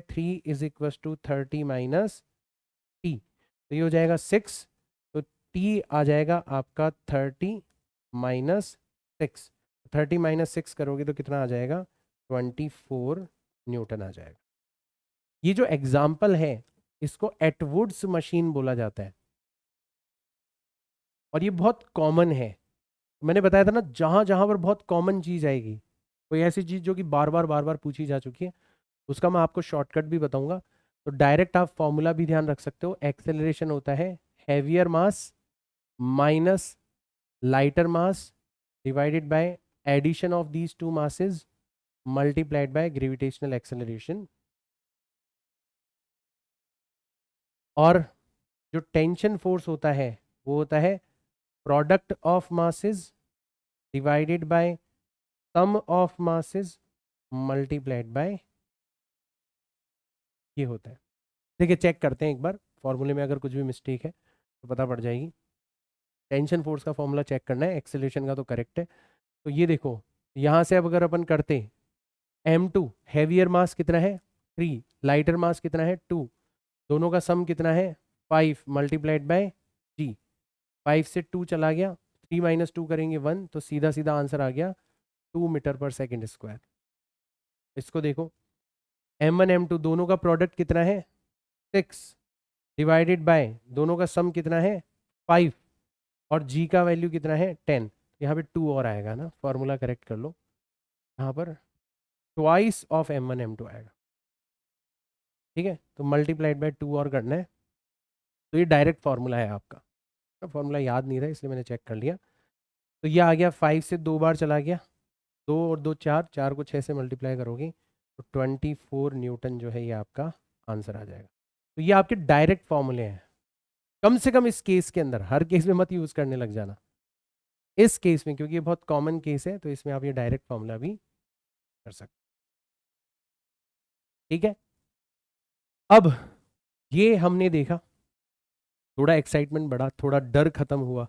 Speaker 1: 3 = 30 - t, तो ये हो जाएगा 6, तो t आ जाएगा आपका 30 - 6, 30 - 6 करोगे तो कितना आ जाएगा, 24 न्यूटन आ जाएगा। ये जो एग्जाम्पल है इसको एटवुड्स मशीन बोला जाता है, और ये बहुत कॉमन है। मैंने बताया था ना, जहां जहां पर बहुत कॉमन चीज आएगी, कोई ऐसी चीज जो कि बार बार पूछी जा चुकी है, उसका मैं आपको शॉर्टकट भी बताऊंगा। तो डायरेक्ट आप फॉर्मूला भी ध्यान रख सकते हो, एक्सेलरेशन होता है heavier mass minus lighter mass divided by addition of these two masses multiplied by gravitational acceleration. और जो टेंशन फोर्स होता है वो होता है product of masses divided by sum of masses multiplied by, ये होता है। देखिए चेक करते हैं एक बार, फॉर्मूले में अगर कुछ भी मिस्टेक है तो पता पड़ जाएगी। टेंशन फोर्स का फॉर्मूला चेक करना है, एक्सेलरेशन का तो करेक्ट है। तो ये देखो, यहाँ से अब अगर अपन करते m2, हैवियर मास कितना है 3, लाइटर मास कितना है 2, दोनों का सम कितना है 5 मल्टीप्लाइड बाय g, 5 से 2 चला गया, 3 माइनस 2 करेंगे 1, तो सीधा सीधा आंसर आ गया 2 मीटर पर सेकेंड स्क्वायर। इसको देखो, m1 m2 दोनों का प्रोडक्ट कितना है 6, डिवाइडेड बाय दोनों का सम कितना है 5, और g का वैल्यू कितना है 10, यहाँ पे 2 और आएगा ना, फॉर्मूला करेक्ट कर लो, यहाँ पर ट्वाइस ऑफ m1 m2 आएगा। ठीक है, तो मल्टीप्लाइड बाय 2 और करना है, तो ये डायरेक्ट फॉर्मूला है आपका। फॉर्मूला याद नहीं रहा इसलिए मैंने चेक कर लिया। तो ये आ गया 5 से 2 बार चला गया, 2 और 2 4, 4 को 6 से मल्टीप्लाई करोगे तो 24 न्यूटन जो है ये आपका आंसर आ जाएगा। तो ये आपके डायरेक्ट फॉर्मूले हैं, कम से कम इस केस के अंदर, हर केस में मत यूज करने लग जाना, इस केस में, क्योंकि ये बहुत कॉमन केस है, तो इसमें आप ये डायरेक्ट फॉर्मूला भी कर सकते। ठीक है, अब ये हमने देखा, थोड़ा एक्साइटमेंट बढ़ा, थोड़ा डर खत्म हुआ,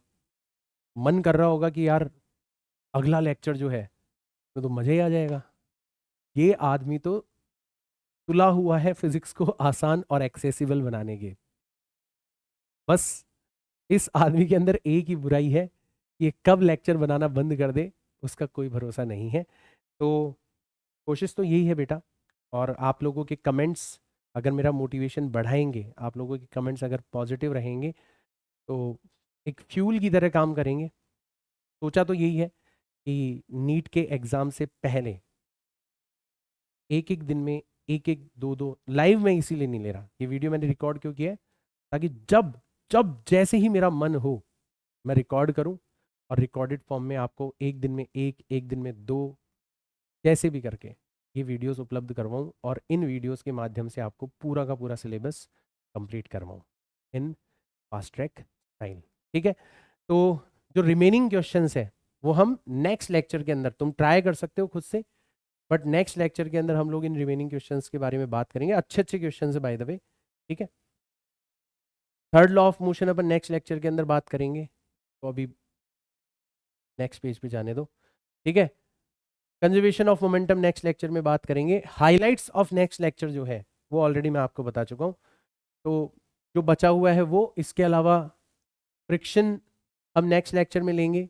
Speaker 1: मन कर रहा होगा कि यार अगला लेक्चर जो है तो मजा ही आ जाएगा, ये आदमी तो तुला हुआ है फिजिक्स को आसान और एक्सेसिबल बनाने के। बस इस आदमी के अंदर एक ही बुराई है, ये कब लेक्चर बनाना बंद कर दे उसका कोई भरोसा नहीं है। तो कोशिश तो यही है बेटा, और आप लोगों के कमेंट्स अगर मेरा मोटिवेशन बढ़ाएंगे, आप लोगों के कमेंट्स अगर पॉजिटिव रहेंगे तो एक फ्यूल की तरह काम करेंगे। सोचा तो यही है कि नीट के एग्ज़ाम से पहले एक एक दिन में एक एक दो दो लाइव में, इसीलिए नहीं ले रहा, ये वीडियो मैंने रिकॉर्ड क्यों किया है, ताकि जब जब जैसे ही मेरा मन हो मैं रिकॉर्ड करूं, और रिकॉर्डेड फॉर्म में आपको एक दिन में एक दिन में 2, जैसे भी करके ये वीडियोस उपलब्ध करवाऊं, और इन वीडियोस के माध्यम से आपको पूरा का पूरा सिलेबस कंप्लीट करवाऊं इन फास्ट ट्रैक स्टाइल। ठीक है, तो जो रिमेनिंग क्वेश्चंस है वो हम नेक्स्ट लेक्चर के अंदर, तुम ट्राई कर सकते हो खुद से, बट नेक्स्ट लेक्चर के अंदर हम लोग इन रिमेनिंग क्वेश्चंस के बारे में बात करेंगे, अच्छे अच्छे क्वेश्चंस है बाय द वे। ठीक है, third law of motion upon next lecture के अंदर बात करेंगे, तो अभी नेक्स्ट पेज पे जाने दो। ठीक है, conservation of momentum next lecture में बात करेंगे। हाइलाइट्स ऑफ नेक्स्ट लेक्चर जो है वो ऑलरेडी मैं आपको बता चुका हूँ, तो जो बचा हुआ है वो, इसके अलावा फ्रिक्शन हम नेक्स्ट लेक्चर में लेंगे,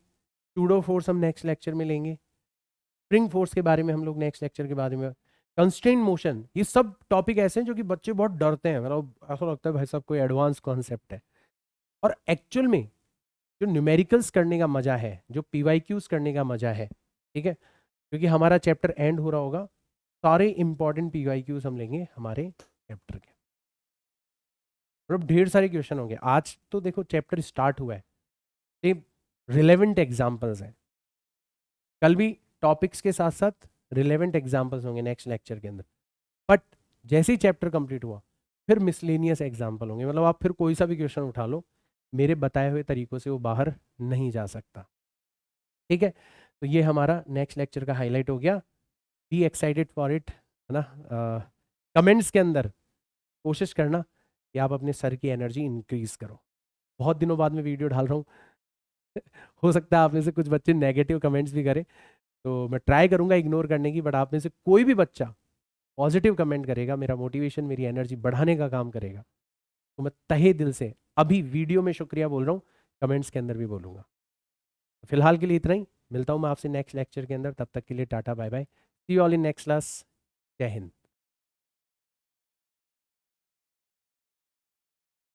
Speaker 1: सूडो फोर्स हम नेक्स्ट लेक्चर में लेंगे, स्प्रिंग फोर्स के बारे में हम लोग नेक्स्ट लेक्चर के बारे में, कंस्ट्रेंट मोशन, ये सब टॉपिक ऐसे हैं जो कि बच्चे बहुत डरते हैं, मतलब ऐसा लगता है भाई साहब कोई एडवांस कॉन्सेप्ट है, और एक्चुअल में जो न्यूमेरिकल्स करने का मजा है, जो पीवाईक्यूज करने का मजा है, ठीक है, क्योंकि हमारा चैप्टर एंड हो रहा होगा, सारे इंपॉर्टेंट पीवाईक्यूज हम लेंगे हमारे चैप्टर के, मतलब ढेर सारे क्वेश्चन होंगे। आज तो देखो चैप्टर स्टार्ट हुआ है, ये रिलेवेंट एग्जाम्पल्स हैं, कल भी टॉपिक्स के साथ साथ रिलेवेंट एग्जाम्पल्स होंगे नेक्स्ट लेक्चर के अंदर, बट जैसे ही चैप्टर कंप्लीट हुआ फिर मिसलेनियस एग्जाम्पल होंगे, मतलब आप फिर कोई सा भी क्वेश्चन उठा लो, मेरे बताए हुए तरीकों से वो बाहर नहीं जा सकता। ठीक है, तो ये हमारा नेक्स्ट लेक्चर का हाईलाइट हो गया, बी एक्साइटेड फॉर इट, है ना। कमेंट्स के अंदर कोशिश करना कि आप अपने सर की एनर्जी इंक्रीज करो। बहुत दिनों बाद मैं वीडियो डाल रहा हूँ हो सकता है आप में से कुछ बच्चे नेगेटिव कमेंट्स भी करें, तो मैं ट्राई करूंगा इग्नोर करने की, बट आप में से कोई भी बच्चा पॉजिटिव कमेंट करेगा, मेरा मोटिवेशन, मेरी एनर्जी बढ़ाने का काम करेगा, तो मैं तहे दिल से अभी वीडियो में शुक्रिया बोल रहा हूँ, कमेंट्स के अंदर भी बोलूँगा। फिलहाल के लिए इतना ही, मिलता हूँ मैं आपसे नेक्स्ट लेक्चर के अंदर, तब तक के लिए tata bye bye, see you all in next class, जय हिंद।